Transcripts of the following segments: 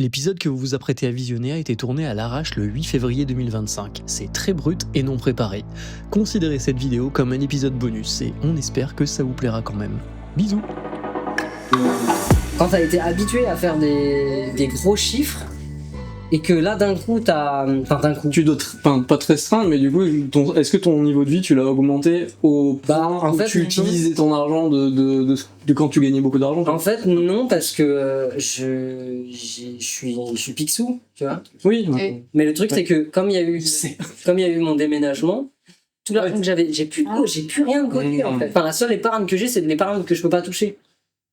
L'épisode que vous vous apprêtez à visionner a été tourné à l'arrache le 8 février 2025. C'est très brut et non préparé. Considérez cette vidéo comme un épisode bonus et on espère que ça vous plaira quand même. Bisous. Quand t'as été habitué à faire des gros chiffres et que là d'un coup tu dois pas te restreindre, mais du coup est-ce que ton niveau de vie tu l'as augmenté au point en où fait, tu utilisais ton argent de quand tu gagnais beaucoup d'argent? En fait non, parce que je suis Picsou, tu vois. Oui. Mais le truc c'est que comme il y a eu mon déménagement, tout l'argent que j'avais, j'ai plus rien de côté en fait. Enfin la seule épargne que j'ai, c'est de l'épargne que je peux pas toucher.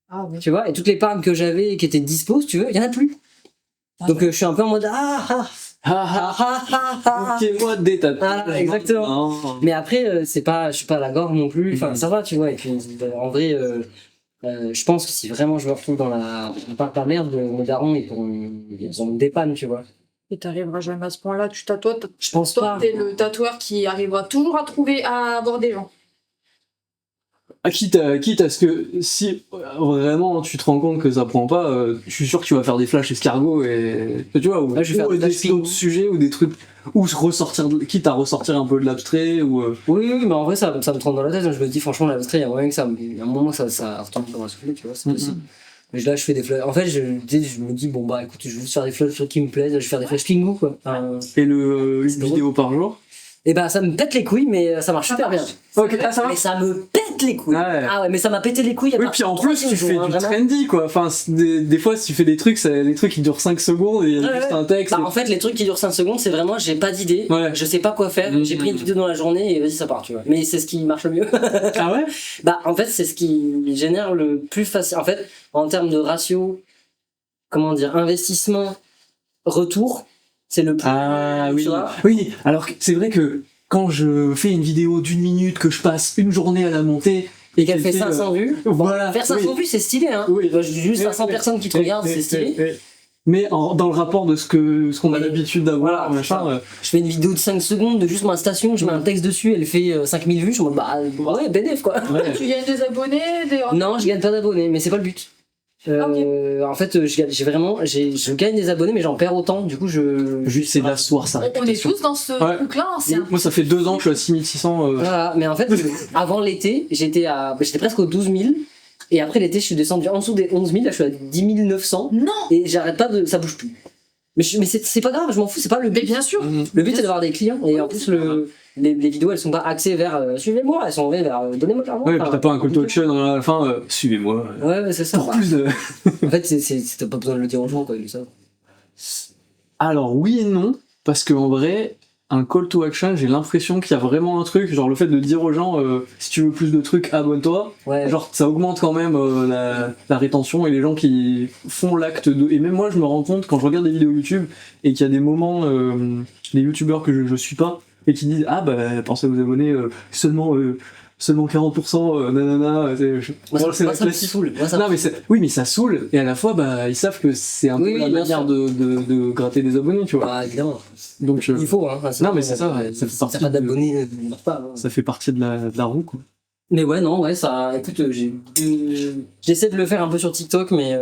Ah oui. Tu vois, et toute l'épargne que j'avais et qui était dispo, si tu veux, il y en a plus. Donc je suis un peu en mode Ok, moi d'état. Exactement. Mais après je suis pas à la gorge non plus. Enfin ça va, tu vois. Et puis en vrai, je pense que si vraiment je me retrouve dans la merde, mes darons ils ont une dépanne, tu vois. Et t'arriveras jamais à ce point-là, tu tatoues. Je pense Toi, pas. t'es le tatoueur qui arrivera toujours à avoir des gens. Quitte à ce que si vraiment tu te rends compte que ça prend pas, je suis sûr que tu vas faire des flashs escargots et tu vois, ou je vais faire des flashs d'autres sujets ou des trucs, ou quitte à ressortir un peu de l'abstrait ou oui, mais en vrai ça me trempe dans la tête. Je me dis franchement l'abstrait, il y a moyen que ça, il y a un moment ça retombe dans la souffle, tu vois, c'est possible. Mais là je fais des flashs. En fait je me dis bon bah écoute, je vais juste faire des flashs qui me plaisent, je vais faire des flashs Kingo quoi. Et une vidéo par jour. Et bah ça me pète les couilles, mais ça marche super bien. Ok, ça marche. Mais ça me pète les couilles. Ouais. Ah ouais, mais ça m'a pété les couilles. Oui, puis en plus tu fais du trendy quoi. Enfin des fois si tu fais des trucs, les trucs qui durent 5 secondes et il y a juste un texte. Bah, en fait les trucs qui durent 5 secondes, c'est vraiment j'ai pas d'idée, je sais pas quoi faire, j'ai pris une vidéo dans la journée et vas-y ça part, tu vois. Mais c'est ce qui marche le mieux. Ah ouais. Bah en fait c'est ce qui génère le plus facile. En fait en termes de ratio, comment dire, investissement retour, c'est le plus. Ah oui. Tu vois. Oui. Alors c'est vrai que quand je fais une vidéo d'1 minute, que je passe une journée à la monter et qu'elle fait 500 vues, voilà. Faire 500 vues c'est stylé, hein. Oui. Juste 500 personnes qui te regardent, c'est stylé. Mais dans le rapport de ce qu'on a l'habitude d'avoir, machin. Je fais une vidéo de 5 secondes de juste ma station, je mets un texte dessus, elle fait 5000 vues, je me dis bah ouais, bénéf quoi. Ouais. Tu gagnes des abonnés, Non, je gagne pas d'abonnés, mais c'est pas le but. En fait, je gagne des abonnés, mais j'en perds autant, du coup Juste c'est de la source, ça. On est tous dans ce truc-là, ancien. Moi ça fait 2 ans que je suis à 6600. Voilà, mais en fait, avant l'été, j'étais presque aux 12 000. Et après l'été, je suis descendu en dessous des 11 000, là je suis à 10 900. Non. Et j'arrête pas ça bouge plus. Mais c'est pas grave, je m'en fous, c'est pas le but. Mais bien sûr. Le but c'est d'avoir des clients, et en plus les vidéos elles sont pas axées vers suivez-moi, elles sont vers donnez-moi de l'argent. Ouais, puis t'as pas un call to action à la fin, suivez-moi. Ouais, c'est ça. Pour plus de. En fait, t'as pas besoin de le dire aux gens, quoi, ils le savent. Alors oui et non, parce qu'en vrai, un call to action, j'ai l'impression qu'il y a vraiment un truc, genre le fait de dire aux gens si tu veux plus de trucs, abonne-toi. Ouais. Genre ça augmente quand même la rétention et les gens qui font l'acte de. Et même moi, je me rends compte quand je regarde des vidéos YouTube et qu'il y a des moments, les youtubeurs que je suis pas et qui disent ah bah pensez à vous abonner seulement 40%, nanana. Moi, ça me saoule. Non, mais oui, mais ça saoule, et à la fois, bah, ils savent que c'est un peu la manière de gratter des abonnés, tu vois. Bah, évidemment. Donc, il faut, hein. Non, mais c'est ça, ça fait partie. Pas d'abonnés, ça fait partie de la roue, quoi. Mais ouais, non, ouais, ça. Écoute, j'essaie de le faire un peu sur TikTok, mais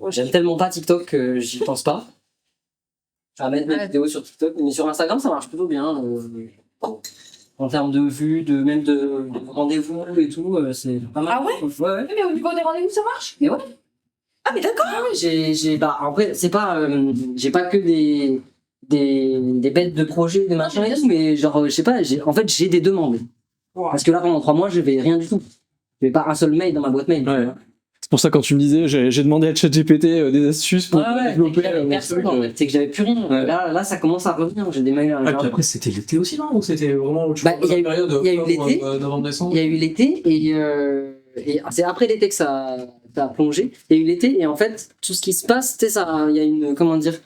j'aime tellement pas TikTok que j'y pense pas. Je vais mettre mes vidéos sur TikTok, mais sur Instagram, ça marche plutôt bien. En termes de vues, même de rendez-vous et tout, c'est pas mal. Ah ouais? Ouais. Mais au niveau des rendez-vous, ça marche? Mais ouais. Ah mais d'accord. Ah ouais, bah après c'est pas, j'ai pas que des bêtes de projets, des machins et tout, mais genre je sais pas, j'ai des demandes. Ouais. Parce que là pendant 3 mois, je vais rien du tout. Je vais pas un seul mail dans ma boîte mail. Ouais. C'est pour ça quand tu me disais, j'ai demandé à ChatGPT des astuces pour développer personne, en fait. C'est que j'avais plus rien. Ouais. Là ça commence à revenir, j'ai des mails. Après c'était l'été aussi, non? Ou c'était vraiment il y a eu l'été, novembre-décembre. Il y a eu l'été et c'est après l'été que ça a plongé. Il y a eu l'été et en fait tout ce qui se passe, tu sais, il y a une, comment dire,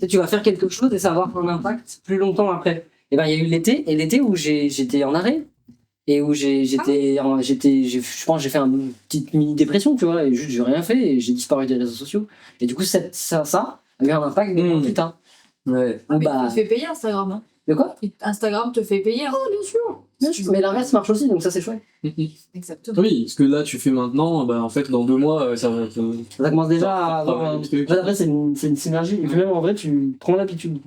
tu vas faire quelque chose et ça va avoir un impact plus longtemps après. Et ben il y a eu l'été où j'étais en arrêt. Et où je pense que j'ai fait une petite mini dépression, tu vois, et juste j'ai rien fait et j'ai disparu des réseaux sociaux. Et du coup ça a eu un impact plus tard. Ouais. Ah, mais il te fait payer Instagram, hein. De quoi? Instagram te fait payer. Oh bien sûr. Mais l'inverse marche aussi, donc ça c'est chouette. Exactement. Oui, parce que là, tu fais maintenant, bah, en fait, dans 2 mois, ça va être... Ça commence déjà à avoir Ah, un... le truc. Après, c'est une synergie. Et puis même en vrai, tu prends l'habitude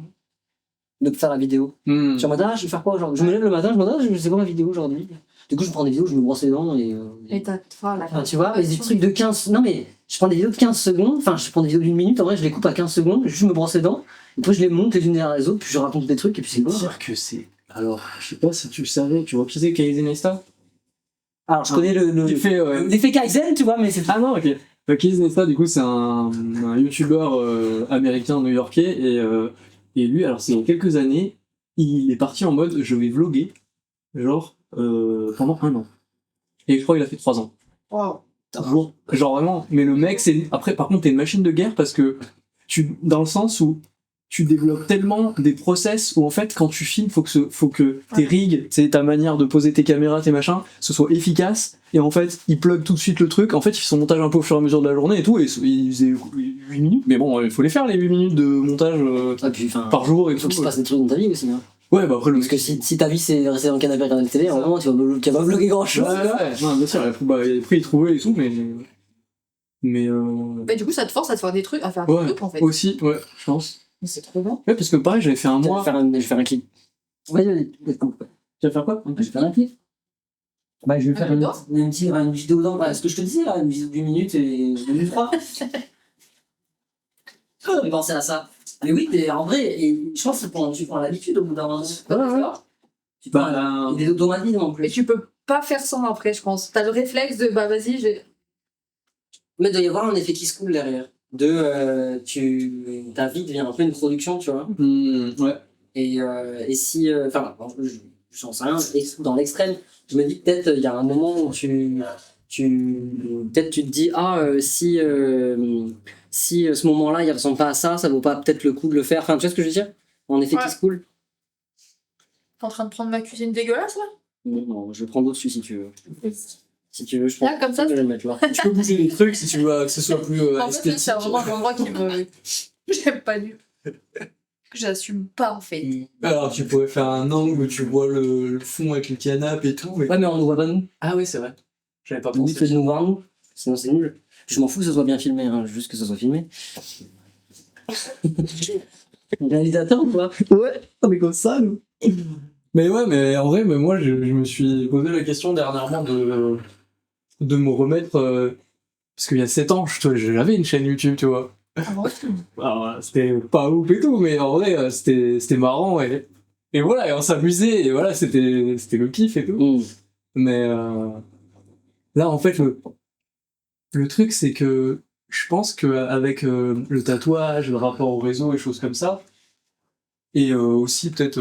de faire la vidéo. Hmm. Je suis en mode, je vais faire quoi aujourd'hui? Je me lève le matin, je me dis, je sais quoi ma vidéo aujourd'hui? Du coup, je prends des vidéos, je me brosse les dents et enfin, tu vois, et des trucs de 15... Non mais, je prends des vidéos de 15 secondes, enfin, je prends des vidéos d'1 minute, en vrai, je les coupe à 15 secondes, je me brosse les dents, et puis je les monte les unes derrière les autres, puis je raconte des trucs, et puis c'est bon. Dire que c'est... Alors, je sais pas si tu le savais, tu vois qui c'est Kaizen Nesta? Alors, je connais Il fait... l'effet Kaizen, tu vois, mais c'est... Ah non, ok. Kaizen Nesta, du coup, c'est un youtubeur américain new-yorkais, et lui, alors c'est il y a quelques années, il est parti en mode je vais vlogger, genre, pendant 1 an. Et je crois qu'il a fait 3 ans. Wow. Genre vraiment, mais le mec, c'est... Après, par contre, t'es une machine de guerre parce que dans le sens où tu développes tellement des process où en fait, quand tu filmes, faut que tes rigs, ta manière de poser tes caméras, tes machins, ce soit efficace. Et en fait, il plug tout de suite le truc. En fait, il fait son montage un peu au fur et à mesure de la journée et tout. Et il faisait 8 minutes. Mais bon, il faut les faire, les 8 minutes de montage par jour et Il faut tout. qu'il se passe des trucs dans ta vie aussi. Hein. Ouais, bah après, le Parce que si ta vie c'est rester dans le canapé et regarder la télé, à un moment tu vas pas vlogger grand chose. Ouais, non, bien sûr. Après, il trouvait et tout, mais Bah, du coup, ça te force à te faire des trucs, à faire ouais, des trucs en fait. aussi, ouais, je pense. Mais c'est trop bon. Ouais, parce que pareil, j'avais fait un Je mois. vais faire un clip. Vas-y. Tu vas faire quoi? Je vais faire un clip. Bah, je vais faire vidéo une vidéo dans. Bah, ce que je te disais là, une vidéo d'1 minute et 2 minutes 3. Je vais penser à ça. Mais oui, mais en vrai, et je pense que tu prends l'habitude au bout d'un moment. Tu prends des automatismes en Mais plus. tu peux pas faire sans après, je pense. T'as le réflexe de bah vas-y, Mais il doit y avoir un effet qui se coule derrière. Ta vie devient un peu une production, tu vois. Ouais. Et si. Enfin, j'en sais rien, dans l'extrême, je me dis peut-être il y a un moment où peut-être tu te dis, si ce moment-là il ressemble pas à ça, ça vaut pas peut-être le coup de le faire. Enfin, tu vois ce que je veux dire? En effet, Ouais. qui se coule. t'es en train de prendre ma cuisine dégueulasse là. Non, je vais prendre au-dessus si tu veux. Si tu veux, je Là, comme ça, je vais le mettre là. Tu peux bouger les trucs si tu veux que ce soit plus En fait, esthétique. c'est vraiment un endroit qui me. J'aime pas du tout. Que j'assume pas en fait. Alors, tu pourrais faire un angle où tu vois le fond avec le canapé et tout. Mais... Ouais, mais on ne voit pas nous. Ah ouais, c'est vrai. J'avais pas On dit pensé. que nous voir nous. Sinon, c'est nul. Je m'en fous que ce soit bien filmé, hein, juste que ce soit filmé. Réalisateur ou quoi? Ouais, on est comme ça, nous. Mais ouais, mais en vrai, mais moi, je me suis posé la question dernièrement de me remettre... parce qu'il y a 7 ans, j'avais une chaîne YouTube, tu vois. Ah ouais. Alors, c'était pas ouf et tout, mais en vrai, c'était marrant. Et voilà, et on s'amusait, et voilà, c'était le kiff et tout. Mais là, en fait, le truc, c'est que je pense qu'avec le tatouage, le rapport au réseau et choses comme ça, et aussi peut-être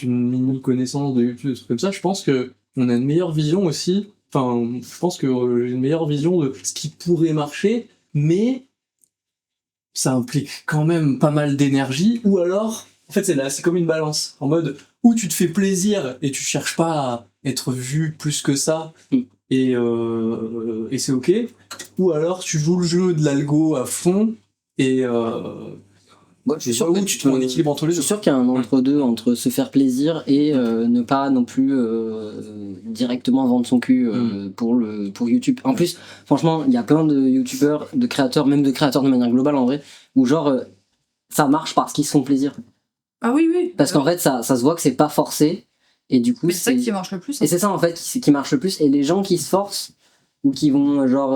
une mini connaissance de YouTube, des trucs comme ça, je pense qu'on a une meilleure vision aussi. Enfin, je pense que j'ai une meilleure vision de ce qui pourrait marcher, mais ça implique quand même pas mal d'énergie, ou alors, en fait, c'est comme une balance, en mode où tu te fais plaisir et tu cherches pas à être vu plus que ça, et c'est ok, ou alors tu joues le jeu de l'algo à fond, et Moi, je suis sûr où que tu trouves un équilibre entre les je deux. suis sûr qu'il y a un entre-deux entre se faire plaisir et ne pas non plus directement vendre son cul pour YouTube. En plus, franchement, il y a plein de YouTubeurs, de créateurs, même de créateurs de manière globale en vrai, où genre ça marche parce qu'ils se font plaisir. Ah oui, oui. Parce qu'en fait, ça se voit que c'est pas forcé et du coup, Mais c'est ça qui marche le plus. et c'est ça en fait qui marche le plus. Et les gens qui se forcent ou qui vont genre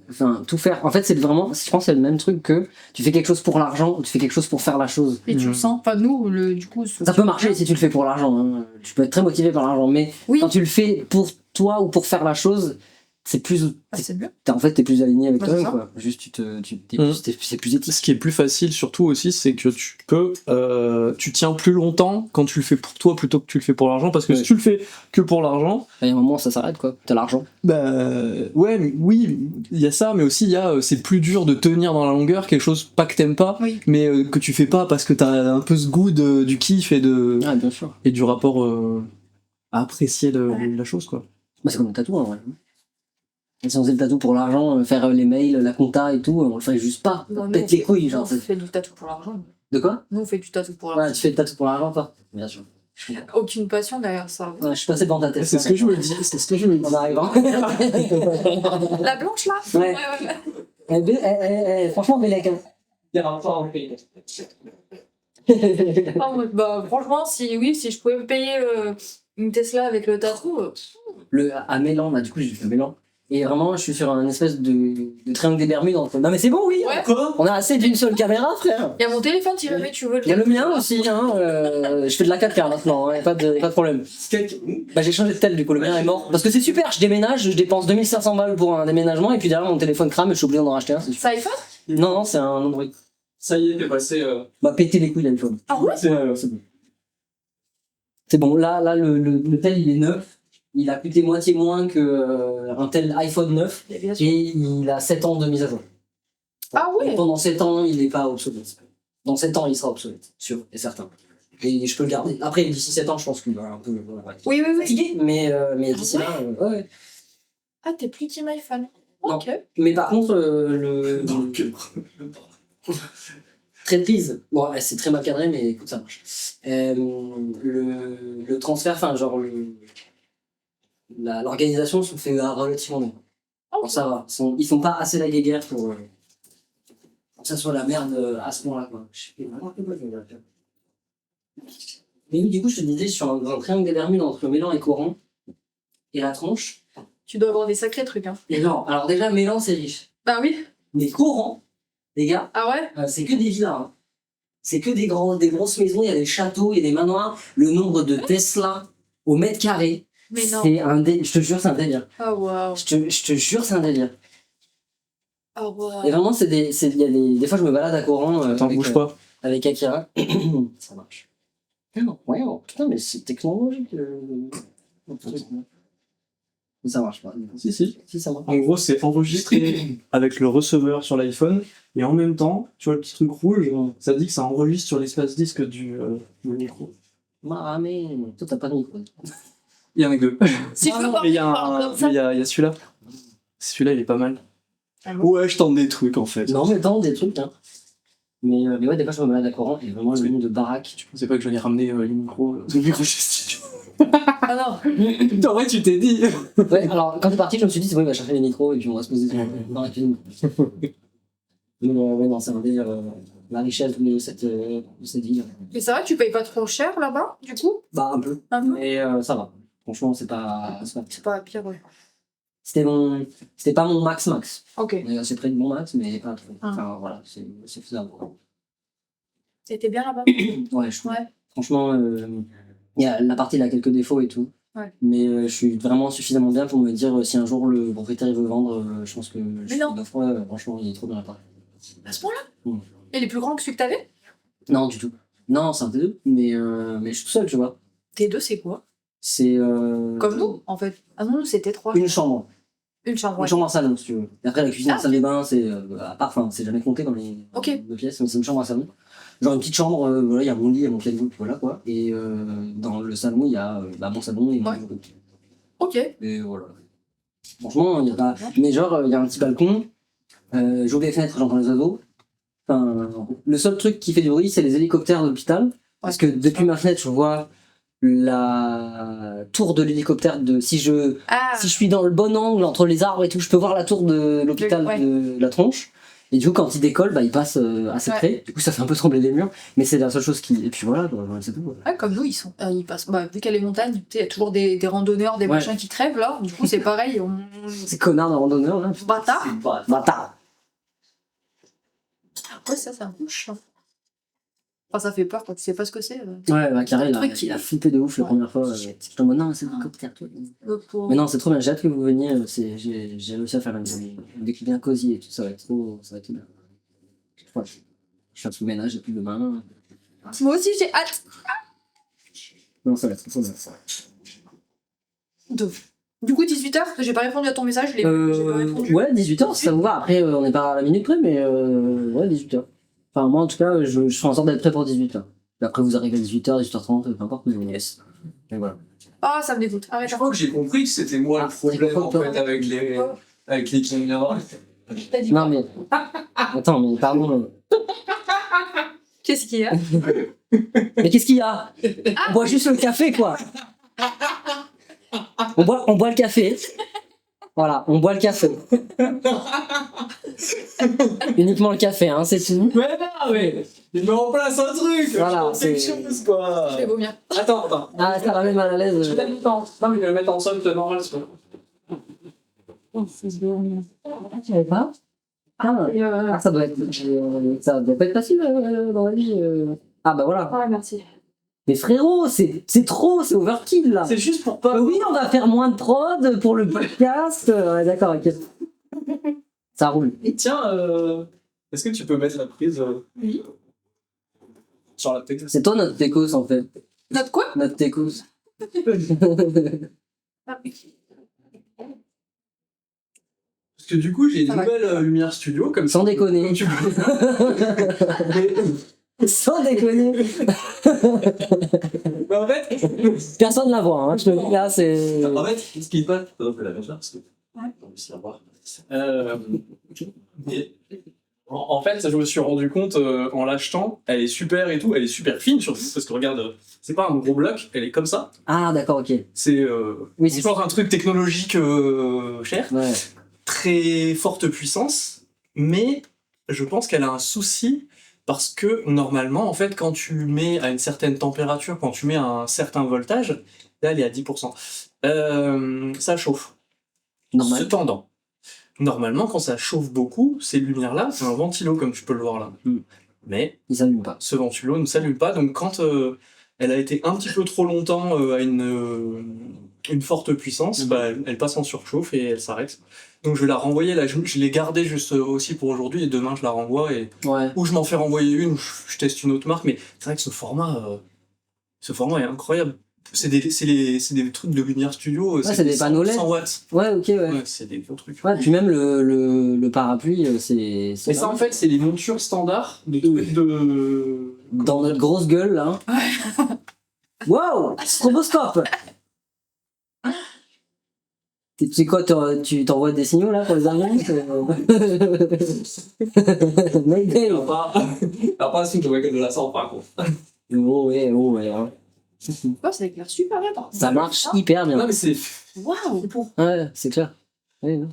enfin tout faire, en fait c'est vraiment, je pense que c'est le même truc que tu fais quelque chose pour l'argent ou tu fais quelque chose pour faire la chose. Et tu le sens. Enfin, nous, du coup. Ça peut marcher si tu le fais pour l'argent, hein. Tu peux être très motivé par l'argent, mais Oui. quand tu le fais pour toi ou pour faire la chose, c'est plus, Ah, c'est mieux. en fait t'es plus aligné avec Bah, toi-même c'est ça. quoi. Juste c'est plus éthique. Ce qui est plus facile surtout aussi, c'est que tu tiens plus longtemps quand tu le fais pour toi plutôt que tu le fais pour l'argent, parce que Ouais. si tu le fais que pour l'argent, Il y a un moment ça s'arrête quoi, t'as l'argent. oui, il y a ça, mais aussi il y a c'est plus dur de tenir dans la longueur quelque chose pas que t'aimes pas, Oui. mais que tu fais pas parce que t'as un peu ce goût du kiff et Ah bien sûr. et du rapport à apprécier la chose quoi. Bah, c'est comme le tatou en vrai. Et si on faisait le tatou pour l'argent, faire les mails, la compta et tout, on le ferait juste pas. Non, nous, Pète les couilles genre. on fait du tatou pour l'argent. De quoi? Nous, on fait du tatou pour Ouais, l'argent. tu fais le tatou pour l'argent toi? Bien sûr. Aucune passion derrière ça. Ouais, je suis passé devant ta tête. C'est ce que je me dis, c'est ce que je me dis. En arrivant. La blanche là Ouais. Franchement, Bélec. Hein. Ah, ouais, bah, franchement, si je pouvais me payer une Tesla avec le tatou. À Mélan, là, du coup, j'ai fait Mélan. Et vraiment, je suis sur un espèce de triangle des Bermudes entre. Non, mais c'est bon, oui! Ouais. On a assez d'une seule caméra, frère! Il y a mon téléphone si jamais tu veux. Il y a le mien aussi, hein. Je fais de la 4K maintenant, hein, pas de problème. Bah, j'ai changé de tel, du coup, le mien est mort. Parce que c'est super, je déménage, je dépense 2500 balles pour un déménagement, et puis derrière, mon téléphone crame et je suis obligé d'en racheter un. Ça iPhone? Non, c'est un Android. Ça y est, t'es passé. Bah, péter les couilles l'iPhone. Ah ouais? C'est bon. C'est bon, là, le tel, il est neuf. Il a coûté moitié moins que un tel iPhone 9 Bien sûr. et il a 7 ans de mise à jour. Ah Et ouais? pendant 7 ans, il n'est pas obsolète. Dans 7 ans, il sera obsolète, sûr et certain. Et je peux le garder. Après, d'ici 7 ans, je pense qu'il va un peu Oui. fatigué, mais d'ici là, ouais. Ah, t'es plus team iPhone. Non. Ok. Mais par contre, très prise. Bon, ouais, c'est très mal cadré, mais écoute, ça marche. Le transfert, enfin, genre, l'organisation se fait relativement bien. Ok. Bon, ça va. Ils sont pas assez la guéguerre pour que ça soit la merde à ce point-là, quoi. Je sais vraiment pas quoi je vais faire. Mais oui, du coup, je te disais, je suis dans un triangle des Bermudes entre Mélan et Coran. Et la tronche. Tu dois avoir des sacrés trucs, hein. Et non, alors déjà, Mélan, c'est riche. Bah oui. Mais Coran, les gars, Ah ouais? c'est que des villas. Hein. C'est que des grosses maisons, il y a des châteaux, il y a des manoirs. Le nombre de Tesla au mètre carré, Mais non. c'est un délire. Je te jure, c'est un délire. Ah waouh. Je te jure, c'est un délire. Ah waouh. Et vraiment, il y a des fois, je me balade à Coran Attends, bouge pas. avec Akira. Ça marche. Ouais, putain, mais c'est technologique. Ça marche pas. Si, si. Si, ça marche. En gros, c'est enregistré avec le receveur sur l'iPhone, et en même temps, tu vois le petit truc rouge, ça dit que ça enregistre sur l'espace disque du micro. Maramé. Toi, t'as pas de micro. Il y en a que deux. Si je veux Mais il y a, parler comme mais ça. il y a celui-là. Celui-là, il est pas mal. Ah bon? Ouais, je tente des trucs en fait. Non, mais tant des trucs, hein. Mais ouais, des fois, je me balade à Coran, et vraiment, le nombre de baraques. Je pensais pas que j'allais ramener les micros. Le micro chez Ah non. En vrai, tu t'es dit. Ouais, alors quand t'es parti, je me suis dit, c'est bon, il va chercher les micros et puis on va se poser dans la cuisine. Mais ouais, non, c'est un délire. La richesse de cette ville. Mais c'est vrai que tu payes pas trop cher là-bas, du coup? Bah, un peu. Un peu. Mais ça va. Franchement, c'est pas. C'est pas pire, ouais. C'était pas mon max. Ok. C'est près de mon max, mais pas trop. Ah. Enfin, voilà, c'est faisable. T'étais bien là-bas? Ouais, je trouve. Ouais. Franchement, la partie, il a quelques défauts et tout. Ouais. Mais je suis vraiment suffisamment bien pour me dire si un jour le propriétaire il veut vendre, je pense que je non. l'offre. Ouais, franchement, il est trop bien là-bas. À ce point-là? Mm. Il est plus grand que celui que t'avais? Non, du tout. Non, c'est un T2, mais je suis tout seul, tu vois. T2, c'est quoi? C'est Comme nous, en fait. Ah non, nous, c'était 3. une chambre. Une chambre, Une ouais. chambre en salon, si tu veux. Et après, la cuisine, Ah, la salle de bain, c'est à part, enfin, c'est jamais compté dans les Ok. deux pièces, mais c'est une chambre à salon. Genre une petite chambre, voilà, il y a mon lit et mon piano, puis voilà quoi. Et dans le salon, il y a mon salon et mon Ouais. Ok. Et voilà. Franchement, il y a pas. Mais genre, il y a un petit balcon, j'ouvre les fenêtres, j'entends les oiseaux. Enfin, le seul truc qui fait du bruit, c'est les hélicoptères d'hôpital. Parce que depuis ma fenêtre, je vois la tour de l'hélicoptère si je suis dans le bon angle entre les arbres et tout, je peux voir la tour de l'hôpital Ouais. de la tronche. Et du coup, quand il décolle, il passe assez près. Du coup, ça fait un peu trembler les murs. Mais c'est la seule chose qui. Et puis voilà, c'est tout. Ouais, comme nous, ils passent. Bah, vu qu'il y a les montagnes, tu sais, il y a toujours des randonneurs, des Ouais. machins qui crèvent là. Du coup, c'est pareil. Ces connards de randonneurs là. Bâtard. Bâtard. Ouais, ça, c'est un peu chiant. Enfin, ça fait peur quand tu sais pas ce que c'est. Ouais, Karel, truc qui- il a flippé de ouf la Ouais. première fois. J'étais en mode non, c'est un hélicoptère, toi. Mais non, c'est trop bien. J'ai hâte que vous veniez. J'ai réussi à faire des clients cosy et tout. Ça va être trop bien. Ouais. Je fais un petit ménage et puis demain. Moi aussi, j'ai hâte. Non, ça va être trop bien. Du coup, 18h, j'ai pas répondu à ton message, j'ai pas répondu. Ouais, 18h, ça vous va. Après, on n'est pas à la minute près, mais ouais, 18h. Enfin, moi, en tout cas, je ferai en sorte d'être prêt pour 18h. Après, vous arrivez à 18h, 18h30, peu importe, mais yes. Et voilà. Ah, ça me dégoûte. Arrête. Je crois que j'ai compris que c'était moi le problème en fait avec les caméras. T'as dit Non, mais. Attends, mais pardon. Qu'est-ce qu'il y a? Mais qu'est-ce qu'il y a? On boit juste le café, quoi. On boit le café. Voilà, on boit le café. Uniquement le café, hein, c'est tout. Mais non, mais il met en place un truc. Voilà, c'est quelque c'est- chose, quoi. Je vais vomir. Attends. Ah, ça va même mal à l'aise. Je vais le mettre en... Non, mais je vais le mettre en somme, c'est normal. C'est Tu savais pas? Ah, ça doit pas être facile dans la vie. Ah bah voilà. Ouais, merci. Mais frérot, c'est trop, c'est overkill là. C'est juste pour pas... Oui, on va faire moins de prod pour le podcast. Ouais, d'accord, ok. Ça roule. Et tiens, est-ce que tu peux mettre la prise Oui. sur la tête? C'est toi notre techos en fait. Notre quoi? Notre techos. Ah, oui. Parce que du coup, j'ai une Ça va. nouvelle lumière studio, comme Sans déconner. comme tu peux. Sans déconner. Mais en fait, Personne la voit, hein. Je te dis là, c'est. en fait, ce qui passe, on peut la mettre là parce que Ouais. on va aussi la voir. Mais en fait, je me suis rendu compte en l'achetant, elle est super et tout, elle est super fine surtout parce que regarde, c'est pas un gros bloc, elle est comme ça. Ah, d'accord, ok. C'est Oui, c'est encore un truc technologique cher, Ouais. très forte puissance, mais je pense qu'elle a un souci parce que normalement, en fait, quand tu mets à une certaine température, quand tu mets à un certain voltage, là elle est à 10%, ça chauffe. Normal. Cependant, normalement, quand ça chauffe beaucoup, ces lumières-là, c'est un ventilo comme tu peux le voir là. Mais Il s'allume pas. ce ventilo ne s'allume pas, donc quand elle a été un petit peu trop longtemps à une forte puissance, bah, elle passe en surchauffe et elle s'arrête. Donc je vais la renvoyer, là, je l'ai gardée juste aussi pour aujourd'hui et demain je la renvoie et Ouais. ou je m'en fais renvoyer une ou je teste une autre marque, mais c'est vrai que ce format est incroyable. C'est des trucs de lumière studio, c'est des panneaux LED. 100 watts. Ouais, ok, ouais. Ouais, c'est des gros trucs. Ouais, puis même le parapluie, c'est. Mais ça en fait c'est les montures standards de trucs de... Dans notre grosse gueule là. Wow! Stroboscope! Tu sais quoi, tu t'envoies des signaux là pour les avions? Mayday! Pas si je vois que de la sang par contre. Oh ouais. Hein. Oh, ça éclaire super bien. par contre. Ça marche hyper Non bien. mais c'est... Waouh! Ouais, c'est clair. Ouais, non.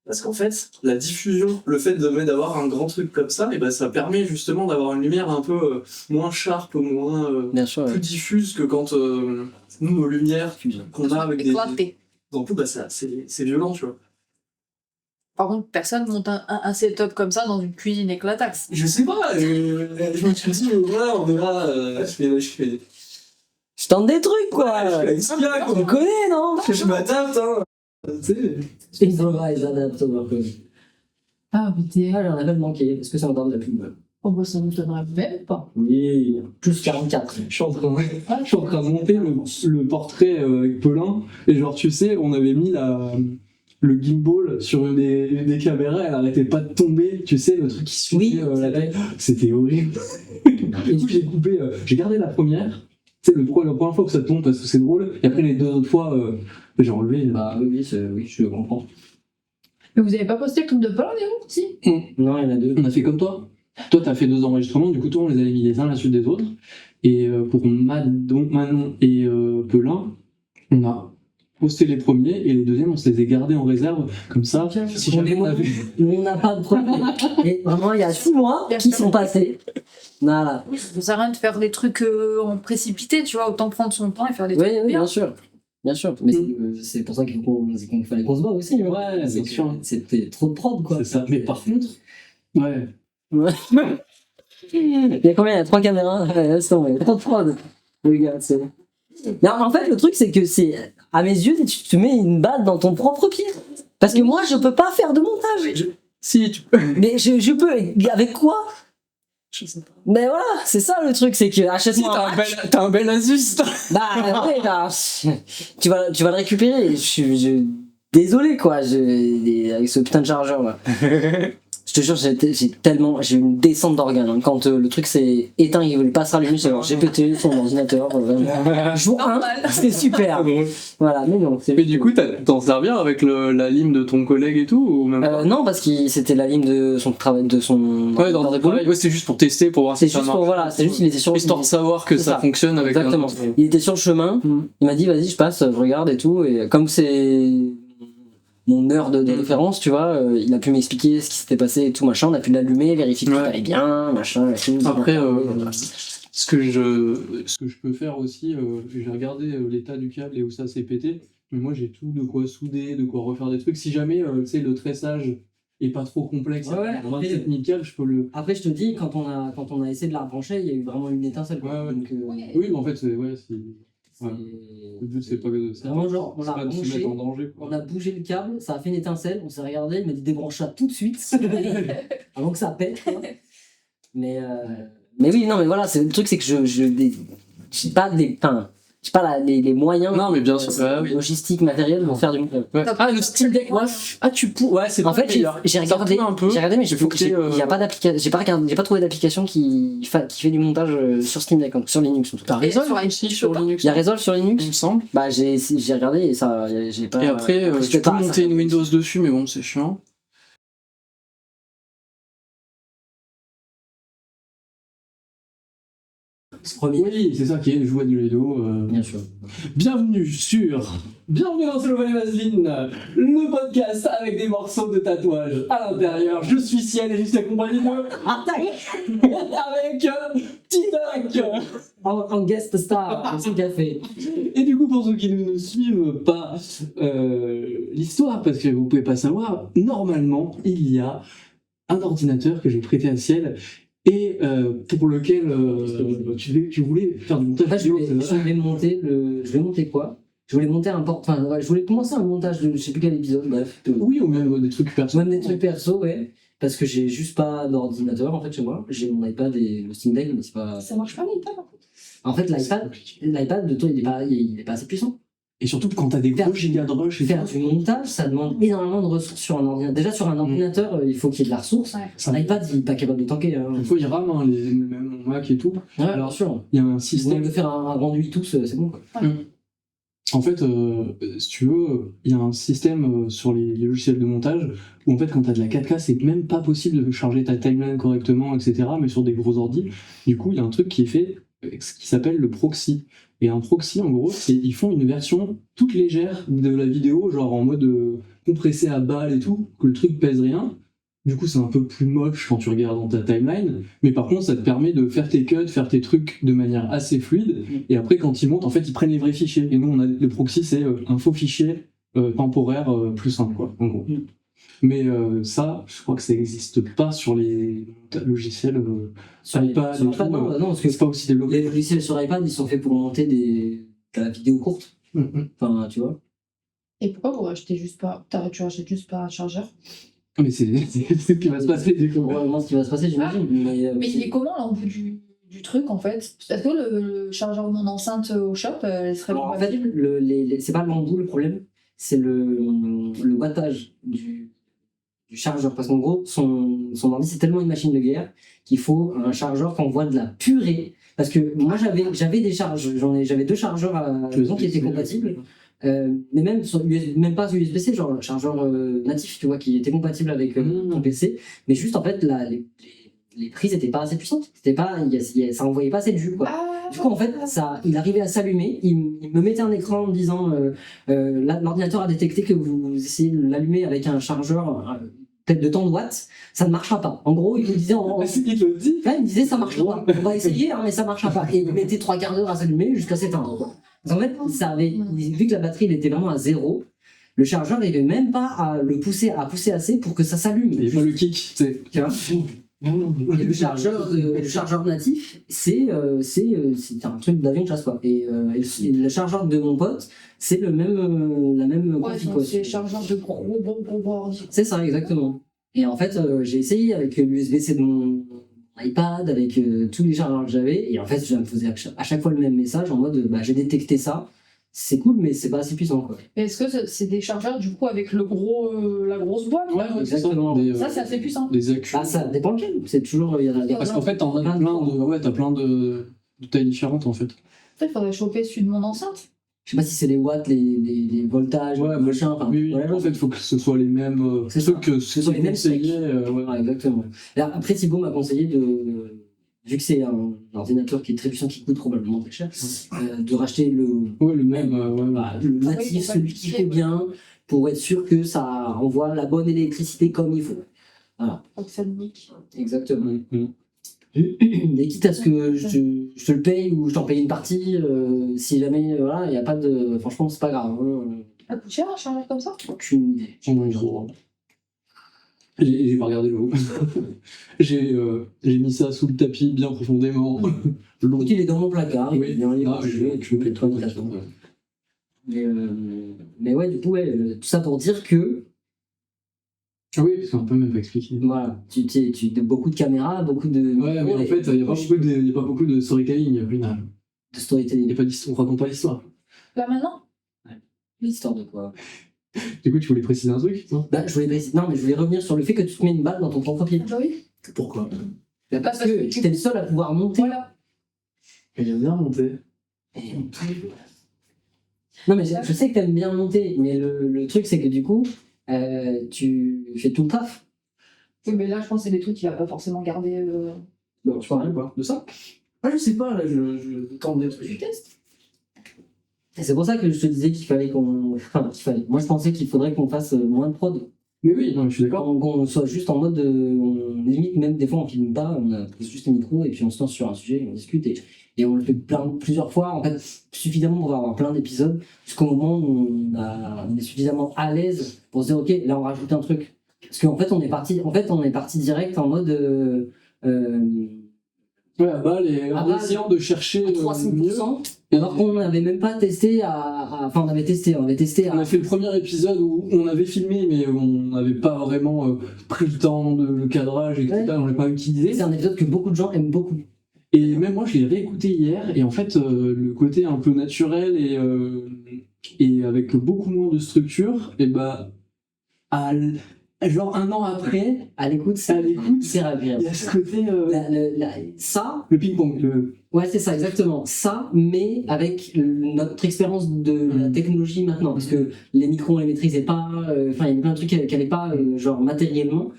Parce qu'en fait, la diffusion, le fait d'avoir un grand truc comme ça, et ben ça permet justement d'avoir une lumière un peu moins sharp, moins Bien sûr. plus Ouais. diffuse que quand nous, nos lumières qu'on a avec des Éclaté. ampoules, bah c'est violent, tu vois. Par contre, personne monte un setup comme ça dans une cuisine éclataxe. Je sais pas, je me suis dit, voilà, on est là, je fais Je tente des trucs quoi! je fais bien, Tu quoi. connais, non? Je m'adapte, hein. Tu sais. Improvise, adapte, on reconnaît. Ah putain, j'en avais manqué. Est-ce que c'est en termes de pub? Oh, bah, ça ne m'étonnerait même pas. Oui, plus 44. Je suis en train de monter le portrait avec Pelin, et genre, tu sais, on avait mis le gimbal sur des caméras, elle arrêtait pas de tomber, tu sais, le truc qui suivait Oui, la taille. C'était horrible. Du coup, j'ai coupé, j'ai gardé la première, tu sais, la première fois que ça tombe parce que c'est drôle, et après les deux autres fois, j'ai enlevé. Bah oui, oui, je comprends. Mais vous avez pas posté le truc de Paul, Léo? Si. Non, il y en a deux. On a fait comme toi. Toi, t'as fait 2 enregistrements, du coup, toi, on les avait mis les uns à la suite des autres. Et pour Manon et Pelin, on a posté les premiers et les deuxièmes, on se les a gardés en réserve. Comme ça, si jamais on avait. On n'a pas de problème. Et vraiment, il y a 6 mois qui sont passés. Voilà. Ça sert à rien de faire des trucs en précipité, tu vois. Autant prendre son temps et faire des Oui, trucs oui, bien. bien sûr. Bien sûr. Mais c'est pour ça qu'il fallait qu'on se voit aussi. hein. Ouais, bien sûr. C'était trop de prod, quoi. C'est ça. Mais par contre, ouais. Ouais. Il y a combien? Il y a 3 caméras? Ouais, laisse tomber. Trop de prod. Regarde, c'est. Non, en fait, le truc, c'est que c'est. À mes yeux, tu te mets une balle dans ton propre pied. Parce que moi, je peux pas faire de montage. Si, tu peux. Mais je peux. Avec quoi? Je sais pas. Mais voilà, c'est ça le truc, c'est que Si, achète-moi un match. t'as un bel Asus. Bah ouais, bah, tu vas le récupérer. Désolé quoi, avec ce putain de chargeur là. Je te jure, j'ai eu une descente d'organes. Hein. Quand le truc s'est éteint, il voulait pas se rallumer, j'ai pété son ordinateur. Jour 1, c'était super. Voilà, mais non. Mais du coup, t'en sers bien avec la lime de ton collègue et tout ou même pas non, parce que c'était la lime de son travail, de son. Ouais, dans le travail. Ouais, c'est juste pour tester, pour voir si ça marche. Voilà, c'est juste, il était sur. Histoire de savoir que ça fonctionne avec. Exactement. Il était sur le chemin. Il m'a dit, vas-y, je passe, je regarde et tout. Et comme c'est mon heure de référence, tu vois, il a pu m'expliquer ce qui s'était passé et tout, machin. On a pu l'allumer, vérifier que tout allait bien, machin. Après, ce que je peux faire aussi, j'ai regardé l'état du câble et où ça s'est pété. Mais moi, j'ai tout de quoi souder, de quoi refaire des trucs. Si jamais, tu sais, le tressage est pas trop complexe, c'est nickel, je peux le. Après, je te dis, quand on a essayé de la rebrancher, il y a eu vraiment une étincelle. Quoi. Ouais. Donc, oui, mais en fait, c'est. Ouais. Le but, c'est pas de ça. Vraiment, genre, on l'a branché, se mettre en danger, quoi. On a bougé le câble, ça a fait une étincelle, on s'est regardé, il m'a dit débranche ça tout de suite, avant que ça pète. Quoi. Mais oui, non, mais voilà, le truc, c'est que j'ai pas les moyens non, mais bien sûr, logistiques, matériels pour faire du montage. Ouais. Ah, le Steam Deck, c'est en fait, j'ai regardé un peu, mais il y a pas d'application, j'ai pas trouvé d'application qui fait du montage sur Steam Deck, sur Linux en tout cas. T'as Resolve sur Linux. Il y a Resolve sur Linux, il me semble. Bah j'ai regardé et ça j'ai pas. Et après tu peux monter une Windows dessus, mais bon, c'est chiant. Oui, c'est ça qui est jouer du Ledo. Bien sûr. Bienvenue dans Slow Vaseline, le podcast avec des morceaux de tatouage à l'intérieur. Je suis Ciel et je suis accompagné avec T-Duck en guest star, c'est café. Et du coup, pour ceux qui ne suivent pas l'histoire, parce que vous pouvez pas savoir, normalement, il y a un ordinateur que j'ai prêté à Ciel et pour lequel tu voulais faire du montage. Je vais monter quoi? Je voulais monter je voulais commencer un montage de je sais plus quel épisode, bref. Oui, ou même des trucs perso. Même des trucs perso, ouais. Parce que j'ai juste pas d'ordinateur en fait chez moi. J'ai mon iPad et le Steam Deck, mais c'est pas. Ça marche pas l'iPad en fait. l'iPad de toi il est pas assez puissant. Et surtout quand t'as des gros gigas de rush et faire du montage, ça demande énormément de ressources sur un ordinateur. Déjà sur un ordinateur, il faut qu'il y ait de la ressource. Ouais. L'iPad, il est pas capable de tanker. Il faut y rame, même mon Mac et tout. Ouais, alors sûr. Il y a un système de faire un rendu tous, c'est bon quoi. Ouais. En fait, si tu veux, il y a un système sur les logiciels de montage où en fait quand t'as de la 4K, c'est même pas possible de charger ta timeline correctement, etc. Mais sur des gros ordi, du coup, il y a un truc qui est fait, qui s'appelle le proxy. Et un proxy, en gros, ils font une version toute légère de la vidéo, genre en mode compressé à balle et tout, que le truc pèse rien. Du coup, c'est un peu plus moche quand tu regardes dans ta timeline, mais par contre, ça te permet de faire tes cuts, faire tes trucs de manière assez fluide. Et après, quand ils montent, en fait, ils prennent les vrais fichiers. Et nous, le proxy, c'est un faux fichier temporaire plus simple, quoi, en gros. Mais ça, je crois que ça n'existe pas sur les logiciels sur iPad. Non, parce que c'est pas aussi développé. Les logiciels sur iPad, ils sont faits pour monter de la vidéo courte. Enfin, tu vois. Et pourquoi vous rachetez juste pas tu rachètes juste pas un chargeur? Mais c'est ce qui va se passer du coup. Vraiment ce qui va se passer, j'imagine. Mais il est comment l'embout du truc en fait? Est-ce que le chargeur de mon enceinte au shop serait bon en fait, c'est pas l'embout le problème, c'est le wattage du chargeur. Parce qu'en gros, son ordi c'est tellement une machine de guerre qu'il faut un chargeur qui envoie de la purée. Parce que moi j'avais des charges, j'avais 2 chargeurs à la maison qui étaient compatibles. Mais même pas USB-C, genre un chargeur natif, tu vois, qui était compatible avec ton PC, mais juste en fait les prises étaient pas assez puissantes, ça envoyait pas assez de jus quoi. Du coup en fait il arrivait à s'allumer, il me mettait un écran en me disant l'ordinateur a détecté que vous essayez de l'allumer avec un chargeur peut-être de tant de watts, ça ne marchera pas. En gros, il me disait il le dit. Là, il me disait ça marchera pas. On va essayer mais ça marchera pas. Et il mettait 3/4 d'heure à s'allumer jusqu'à s'éteindre. En fait, vu que la batterie était vraiment à 0, le chargeur n'arrivait même pas à pousser assez pour que ça s'allume. Il faut le kick, tu vois. Et le chargeur natif, c'est un truc d'avion de chasse quoi. Et le chargeur de mon pote, c'est la même config. C'est le chargeur de gros ordi. C'est ça, exactement. Et en fait, j'ai essayé avec l'USB-C de mon iPad, avec tous les chargeurs que j'avais, et en fait, je me faisais à chaque fois le même message en mode j'ai détecté ça, c'est cool, mais c'est pas assez puissant, quoi. Mais est-ce que c'est des chargeurs du coup avec la grosse boîte Ouais, Exactement. Ça, c'est assez puissant. Des accus. Ah, ça dépend lequel. C'est toujours. Il y a Parce qu'en fait, t'en as t'as plein de tailles différentes en fait. Peut-être faudrait choper celui de mon enceinte. Je sais pas si c'est les watts, les voltages, machin. Enfin, Oui, ouais, en fait, il faut que ce soit les mêmes C'est trucs ça. que Ce sont les mêmes conseillés, Ouais, exactement. Alors, après, Thibaut m'a conseillé vu que c'est un ordinateur qui est très puissant, qui coûte probablement très cher, de racheter le même. le natif, faut pas celui qui le fait bien, pour être sûr que ça envoie la bonne électricité comme il faut. Voilà, Faut que ça le nique. exactement. Et quitte à ce que je te le paye ou je t'en paye une partie, si jamais, voilà, il n'y a pas de. Franchement, c'est pas grave. Hein. Ça coûte cher un chargeur comme ça? Aucune idée. J'ai pas regardé le haut. J'ai mis ça sous le tapis bien profondément. Écoute, il est dans mon placard, il est bien Ah, rangé, et puis toi, il t'attend. Mais ouais, du coup, tout ça pour dire que, Ah oui, parce qu'on peut même pas expliquer. voilà, tu beaucoup de caméras, beaucoup de. Ouais, mais en fait, il n'y a pas beaucoup de storytelling au final. De storytelling. Il y a pas d'histoire, on raconte pas l'histoire. Là maintenant? L'histoire de quoi? Du coup, tu voulais préciser un truc, non? Bah, je voulais revenir sur le fait que tu te mets une balle dans ton propre pied. Bah oui. Pourquoi? Bah, parce parce que que tu es le seul à pouvoir monter. Voilà. Il aime bien monter. Non, mais je sais que t'aimes bien monter, mais le truc, c'est que du coup, tu fais tout le taf. Oui, mais là, je pense que c'est des trucs qu'il va pas forcément garder. Bon, Tu parles quoi? De ça? Ah, je sais pas, là, je tente des Tu trucs. testes. Et c'est pour ça que je te disais qu'il fallait qu'on. Enfin, qu'il fallait. Moi, je pensais qu'il faudrait qu'on fasse moins de prod. Mais oui, non, je suis d'accord. Qu'on soit juste en mode. Limite, même des fois, on filme pas, on a juste le micro et puis on se lance sur un sujet, on discute et on le fait plusieurs fois, en fait, suffisamment pour avoir plein d'épisodes, jusqu'au moment où on est suffisamment à l'aise pour se dire, ok, là, on rajoute un truc. Parce qu'en fait, on est parti direct en mode. Ouais, à balle et À en balle, essayant de chercher mieux. 300%, alors qu'on n'avait même pas testé Enfin, on avait testé On a fait le premier épisode où on avait filmé, mais on n'avait pas vraiment pris le temps de le cadrage, etc. Ouais. On l'a pas utilisé. C'est un épisode que beaucoup de gens aiment beaucoup. Et même moi, je l'ai réécouté hier, et en fait, le côté un peu naturel et avec beaucoup moins de structure, et bah, genre un an après, À l'écoute, à l'écoute, c'est agréable. il y a ce côté. Ça, Le ping-pong. ouais, c'est ça, exactement. Ça, mais avec notre expérience de la technologie maintenant, parce que les micros, on les maîtrisait pas, enfin, il y avait plein de trucs qui n'allaient pas, genre matériellement.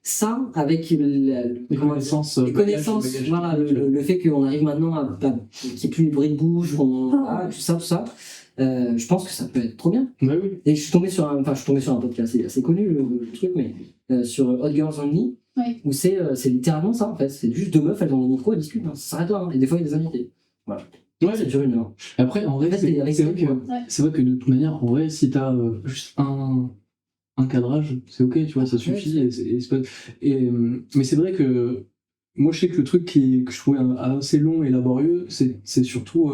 Ça, avec Les connaissances. les connaissances, voilà, le fait qu'on arrive maintenant à qu'il n'y ait plus de bruit de bouche, tout ça, je pense que ça peut être trop bien. Ouais, oui. Et je suis tombé sur un podcast assez connu, le truc, mais sur Hot Girls Only, Ouais. où c'est littéralement ça, en fait. C'est juste deux meufs, elles ont le micro, elles discutent, hein, ça s'arrête là, hein. Et des fois, il y a des invités. Voilà. Ouais, Ça dure 1 heure. Après, en vrai, En fait, c'est avec vrai ça, que, ouais. c'est vrai que de toute manière, en vrai, si t'as juste un cadrage, c'est ok, tu vois, ça suffit. Mais c'est vrai que moi, je sais que le truc que je trouvais assez long et laborieux, c'est surtout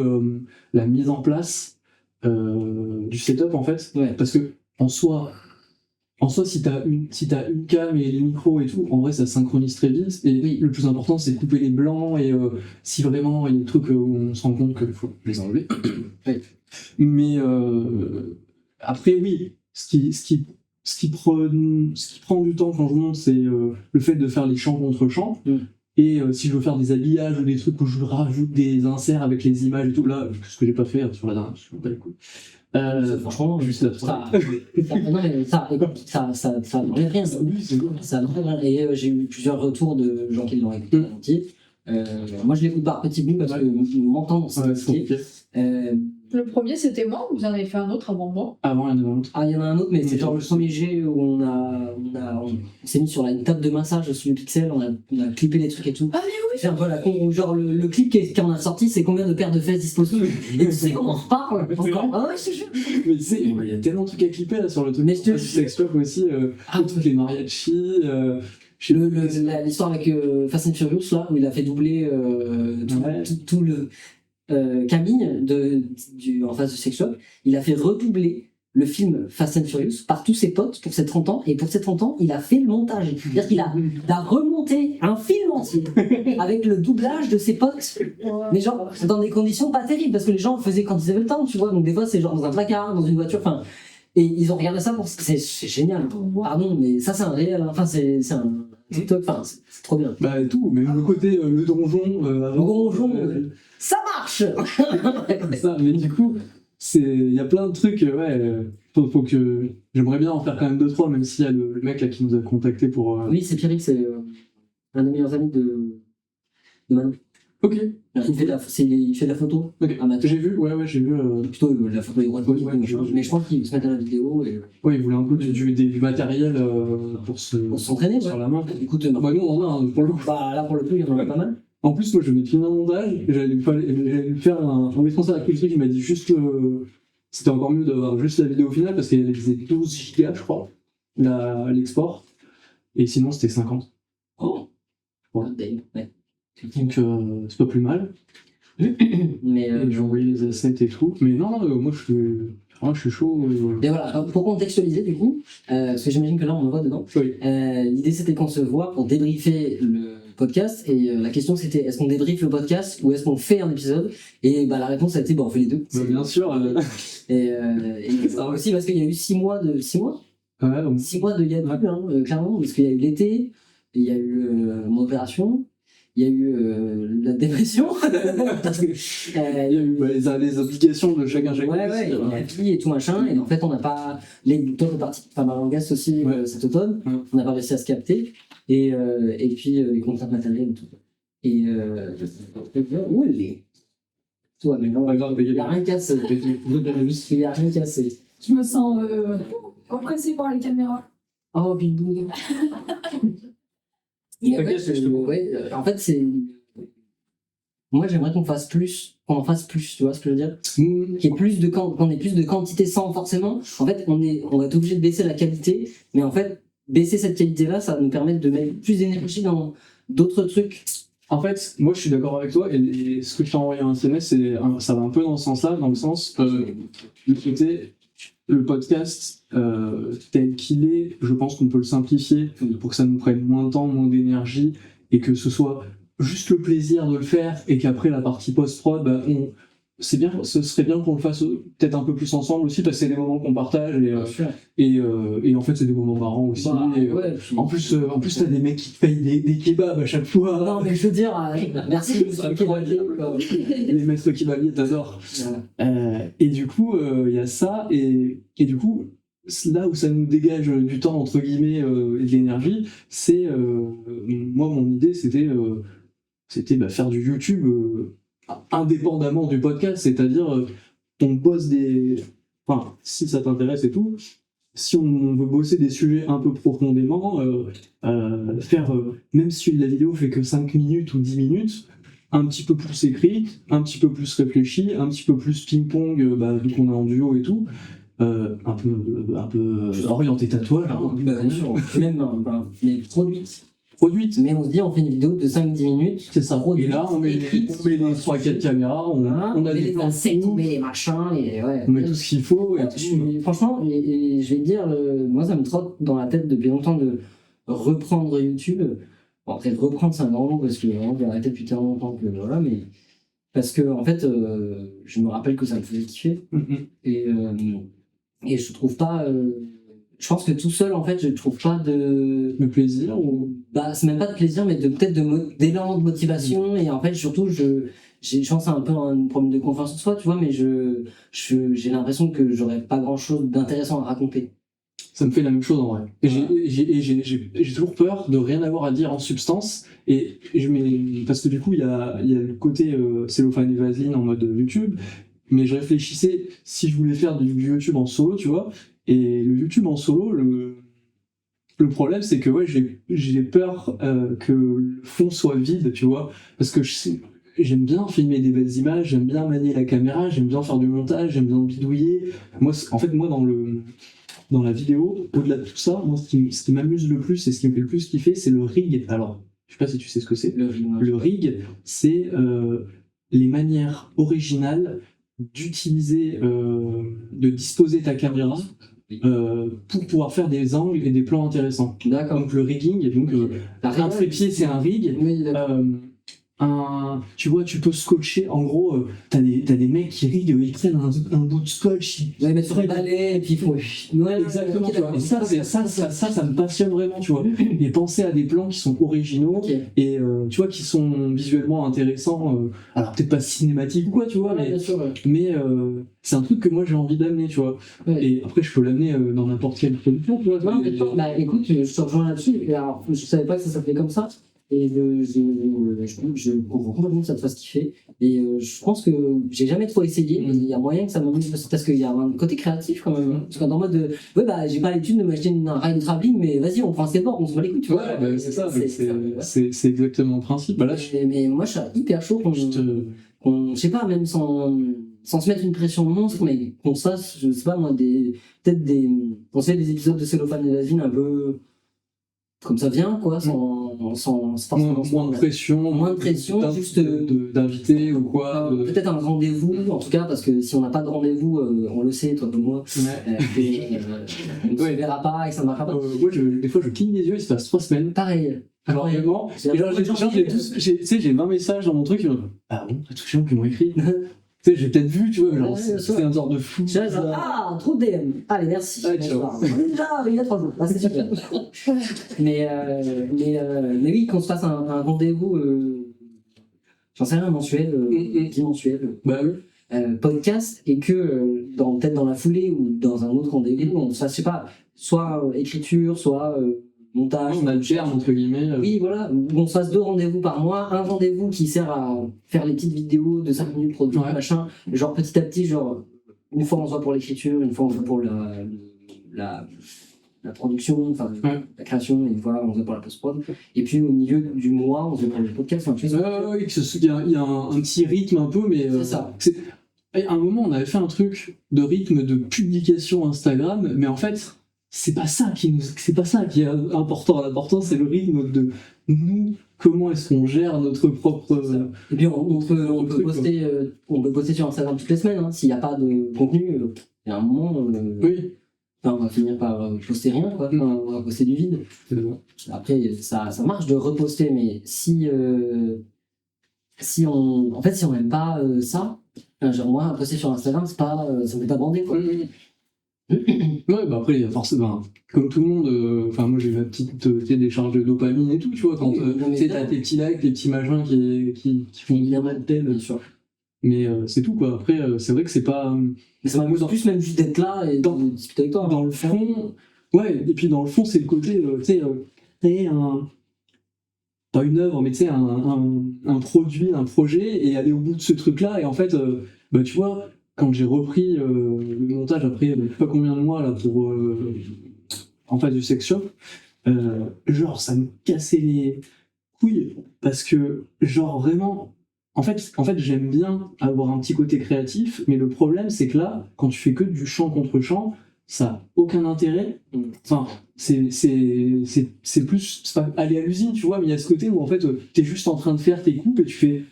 la mise en place du setup, en fait. Ouais. Parce que, en soi, si t'as une cam et les micros et tout, en vrai, ça synchronise très vite. Et Oui. le plus important, c'est de couper les blancs. Et si vraiment il y a des trucs où on se rend compte qu'il faut les enlever. Ouais. Mais après, oui, ce qui prend du temps quand je monte, c'est le fait de faire les champs contre champs. Mm. Et si je veux faire des habillages ou des trucs où je rajoute des inserts avec les images et tout, là, ce que j'ai pas fait sur la dernière, je ne pas les coups. Franchement, juste après. non, mais ça n'enlève rien. Ça n'enlève rien. Et j'ai eu plusieurs retours de gens qui l'ont écouté en entier. Moi, je l'écoute par petits bouts parce que m'entendre, c'est compliqué. Le premier, c'était moi ou vous en avez fait un autre avant moi? Avant, il y en avait un autre. Ah, il y en a un autre, mais c'est genre le premier jet où on s'est mis sur une table de massage sur le pixel, on a clippé les trucs et tout. Ah, mais oui! C'est un peu la con, genre le clip qu'on a sorti, c'est combien de paires de fesses disponibles. Et tu sais comment on reparle encore. Ah ouais, je te jure. Mais tu sais, il y a tellement de trucs à clipper là sur le truc. Mais je te du sex shop aussi, toutes les mariachis. L'histoire avec Fast and Furious, là, où il a fait doubler tout le Camille en face du sex shop, il a fait redoubler le film Fast and Furious par tous ses potes pour ses 30 ans, et pour ses 30 ans, il a fait le montage. C'est-à-dire qu'il a remonté un film avec le doublage de ses potes, mais genre dans des conditions pas terribles, parce que les gens le faisaient quand ils avaient le temps, tu vois, donc des fois c'est genre dans un placard, dans une voiture, enfin, et ils ont regardé ça c'est génial, pardon, mais ça c'est un réel, enfin c'est un TikTok, enfin c'est trop bien. Bah tout, mais le côté le donjon, Le donjon, ça marche. ça, mais du coup, il y a plein de trucs, faut que j'aimerais bien en faire quand même 2-3, même s'il y a le mec là qui nous a contacté pour. Oui, c'est Pierrick, c'est un des meilleurs amis de Manon. Ok. Il fait de la photo. Ok. Amateur. J'ai vu, j'ai vu. Plutôt la photo des droits de Ouais, mais je pense qu'il se met à la vidéo et Ouais, il voulait un peu du matériel pour s'entraîner sur la main. Écoute, Bah nous on en a pour le coup. bah là pour le coup il y en a pas mal. En plus moi je venais de finir un montage et j'allais lui faire un responsable avec le truc, il m'a dit juste c'était encore mieux d'avoir juste la vidéo finale parce qu'elle faisait 12 Go je crois l'export et sinon c'était 50. Oh. Ouais. Ouais. Donc c'est pas plus mal. Mais Et j'ai envoyé les assets et tout. Mais non, moi je suis chaud. Et voilà, pour contextualiser du coup, parce que j'imagine que là on me voit dedans. Oui. L'idée c'était qu'on se voit pour débriefer le podcast et la question c'était est-ce qu'on débriefe le podcast ou est-ce qu'on fait un épisode, et bah la réponse a été on fait les deux. Bah, bien sûr. Et ça aussi parce qu'il y a eu 6 mois de 6 mois Ouais, 6 mois de YouTube, clairement, parce qu'il y a eu l'été, il y a eu mon opération, il y a eu la dépression, parce que, il y a eu les obligations de chacun. ouais, la vie et tout machin, et en fait on n'a pas, toi t'es parti pas mal en guest aussi cet automne, on n'a pas réussi à se capter, et puis les contraintes matérielles et tout. Et où elle est toi, mais non, il n'y a rien cassé. Il n'y a rien cassé. Je me sens oppressée par les caméras. Oh, bidou. En fait, c'est. Moi, j'aimerais qu'on en fasse plus, tu vois ce que je veux dire? Qu'on ait plus de quantité sans forcément. En fait, on va être obligé de baisser la qualité, mais en fait, baisser cette qualité-là, ça va nous permettre de mettre plus d'énergie dans d'autres trucs. En fait, moi je suis d'accord avec toi, et ce que je t'ai envoyé en SMS, ça va un peu dans ce sens-là, dans le sens, du côté, le podcast tel qu'il est, je pense qu'on peut le simplifier pour que ça nous prenne moins de temps, moins d'énergie, et que ce soit juste le plaisir de le faire, et qu'après la partie post-prod, ce serait bien qu'on le fasse peut-être un peu plus ensemble aussi, parce que c'est des moments qu'on partage, et en fait c'est des moments marrants aussi. Puis... En plus t'as des mecs qui te payent des kebabs à chaque fois. Non mais je veux dire, merci. Les mecs qui m'habillent, t'adores. Et du coup il y a ça, et du coup là où ça nous dégage du temps entre guillemets et de l'énergie, c'est moi mon idée c'était faire du YouTube indépendamment du podcast, c'est-à-dire on bosse enfin si ça t'intéresse et tout, si on veut bosser des sujets un peu profondément, faire même si la vidéo fait que 5 minutes ou 10 minutes, un petit peu plus écrit, un petit peu plus réfléchi, un petit peu plus ping-pong, vu qu'on est en duo et tout, un peu orienté tatouage, bien sûr, même les produites, mais on se dit on fait une vidéo de 5-10 minutes, c'est ça, et là on met les 3-4 caméras, on a des plans, on met les machins, on met tout ce qu'il faut, et franchement, et je vais te dire, moi ça me trotte dans la tête depuis longtemps de reprendre YouTube. Bon, après reprendre c'est un grand mot parce que vraiment j'ai arrêté depuis tellement longtemps que voilà, mais parce que en fait je me rappelle que ça me faisait kiffer, et je trouve pas je pense que tout seul en fait je trouve pas de plaisir, ou c'est même pas de plaisir, mais peut-être d'élan de motivation, et en fait surtout je pense à un peu un problème de confiance en soi, tu vois, mais j'ai l'impression que j'aurais pas grand chose d'intéressant à raconter. Ça me fait la même chose en vrai. Et j'ai toujours peur de rien avoir à dire en substance, parce que du coup il y a le côté cellophane et vaseline en mode YouTube, mais je réfléchissais si je voulais faire du YouTube en solo, tu vois, et le YouTube en solo, le problème c'est que j'ai peur que le fond soit vide, tu vois, parce que j'aime bien filmer des belles images, j'aime bien manier la caméra, j'aime bien faire du montage, j'aime bien bidouiller. Moi dans la vidéo, au-delà de tout ça, moi, ce qui m'amuse le plus et ce qui me fait le plus kiffer, c'est le rig. Alors, je sais pas si tu sais ce que c'est. Le rig, c'est les manières originales d'utiliser, de disposer ta caméra pour pouvoir faire des angles et des plans intéressants. D'accord. Donc le rigging, donc un trépied c'est un rig. Oui, d'accord. Tu vois, tu peux scotcher, en gros, t'as des mecs qui riguent, ils prennent un bout de scotch, Ils mettent sur le balai et puis il faut. Ouais, exactement, ok, tu vois. Et ça me passionne vraiment, tu vois. Et penser à des plans qui sont originaux Ok. et tu vois, qui sont visuellement intéressants. Alors peut-être pas cinématiques ou quoi, tu vois, Ouais, bien sûr, ouais. mais c'est un truc que moi j'ai envie d'amener, tu vois. Ouais. Et après, je peux l'amener dans n'importe quelle production, tu vois. Non, mais toi, bah écoute, je te rejoins là-dessus. Et alors, je savais pas que ça s'appelait comme ça. Et je comprends complètement que ça te fasse kiffer. Et je pense que j'ai jamais trop essayé, mais il y a moyen que ça m'amuse parce qu'il y a un côté créatif quand même. Parce qu'en mode de, ouais, bah j'ai pas l'étude de m'acheter un rail de travelling, mais vas-y, on prend un skateboard, on se bat les couilles, tu vois. Ouais, bah, c'est ça, ouais. c'est exactement le principe. Bah là, Mais moi, je suis hyper chaud je sais pas, même sans se mettre une pression monstre, mais qu'on se fasse, je sais pas moi, on se fait des épisodes de Cellophane et Vasine un peu comme ça vient, quoi, sans forcément. moins de pression, juste d'invité ou quoi. peut-être un rendez-vous, en tout cas, parce que si on n'a pas de rendez-vous, on le sait, toi comme moi, on ne se verra pas et que ça ne marchera pas. Moi, des fois, je cligne les yeux, il se passe 3 semaines. Pareil. Alors, vraiment, j'ai 20 messages dans mon truc, ah bon, pas tous les gens qui m'ont écrit. Tu sais, j'ai peut-être vu, tu vois, genre, c'est un genre de fou. Ah, trop de DM. Allez, merci. Ouais, tu vois. Déjà, il y a 3 jours. Ah, c'est super. mais oui, qu'on se fasse un rendez-vous, j'en sais rien, mensuel, bimensuel. Bah oui. Podcast, et que peut-être dans la foulée ou dans un autre rendez-vous, on se fasse, je sais pas, soit écriture, soit montage. On alterne, entre guillemets. Oui, voilà, où on se fasse 2 rendez-vous par mois, un rendez-vous qui sert à faire les petites vidéos de 5 minutes produits, machin, genre petit à petit, genre une fois on se voit pour l'écriture, une fois on se voit pour la production, enfin la création, une fois on se voit pour la post-prod, et puis au milieu du mois on se voit pour le podcast. Enfin, oui, il y a un petit rythme un peu, mais c'est ça. À un moment on avait fait un truc de rythme de publication Instagram, mais en fait c'est pas ça qui est important. L'important c'est le rythme de nous, comment est-ce qu'on gère notre propre. Et puis on peut poster sur Instagram toutes les semaines, hein. S'il n'y a pas de contenu, il y a un moment. Oui. Enfin, on va finir par poster rien, quoi. Enfin, on va poster du vide. Après, ça marche de reposter, mais si on n'aime pas ça, genre moi, poster sur Instagram, ça me fait pas bander, quoi. Ouais, bah après, forcément, comme tout le monde, moi j'ai ma petite décharge de dopamine et tout, tu vois, quand t'as tes petits likes, tes petits machins qui font bien mal tête. Bien sûr. Mais c'est tout, quoi. Après, c'est vrai que c'est pas. Mais ça m'amuse plus même juste d'être là et de discuter avec toi. Dans le fond, ouais, et puis dans le fond, c'est le côté, créer pas une œuvre, mais tu sais, un produit, un projet, et aller au bout de ce truc-là, et en fait, tu vois, quand j'ai repris le montage après je sais pas combien de mois là pour en face du sex shop, genre ça me cassait les couilles parce que genre vraiment en fait j'aime bien avoir un petit côté créatif, mais le problème c'est que là quand tu fais que du chant contre chant, ça a aucun intérêt. Enfin c'est plus aller à l'usine, tu vois, mais il y a ce côté où en fait t'es juste en train de faire tes coupes et tu fais.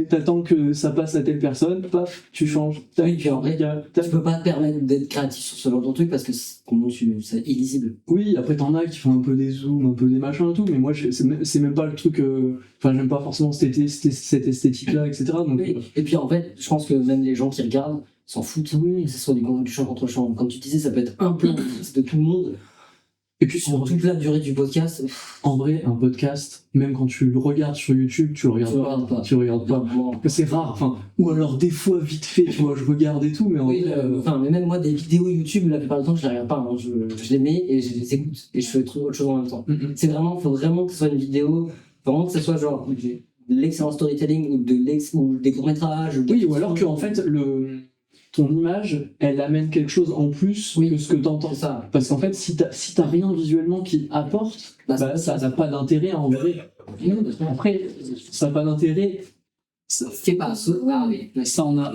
T'attends que ça passe à telle personne, paf, tu changes. Oui, puis en vrai, tu peux pas te permettre d'être créatif sur ce genre de truc parce que c'est illisible. Oui, après t'en as qui font un peu des zooms, un peu des machins et tout, mais moi c'est même pas le truc. Enfin, j'aime pas forcément cette esthétique-là, etc. Donc, oui. Et puis en fait, je pense que même les gens qui regardent s'en foutent, oui, que ce soit du chant contre chant. Comme tu disais, ça peut être un plan de tout le monde. Et puis sur toute la durée du podcast. En vrai, un podcast, même quand tu le regardes sur YouTube, tu le regardes pas. Tu regardes pas. C'est rare. Enfin, ou alors des fois vite fait, tu vois, je regarde et tout, mais en vrai. Mais même moi, des vidéos YouTube, la plupart du temps, je les regarde pas. Hein. Je les mets et je les écoute et je fais autre chose en même temps. C'est vraiment, faut vraiment que ce soit une vidéo, vraiment que ce soit genre de l'excellent storytelling ou des courts métrages. Oui, ou alors que en fait ton image, elle amène quelque chose en plus que ce que t'entends. Ça. Parce qu'en fait, si t'as rien visuellement qui apporte, ça n'a pas d'intérêt en vrai. Après, ça n'a pas d'intérêt. C'est pas ça. Ah oui. Ça en a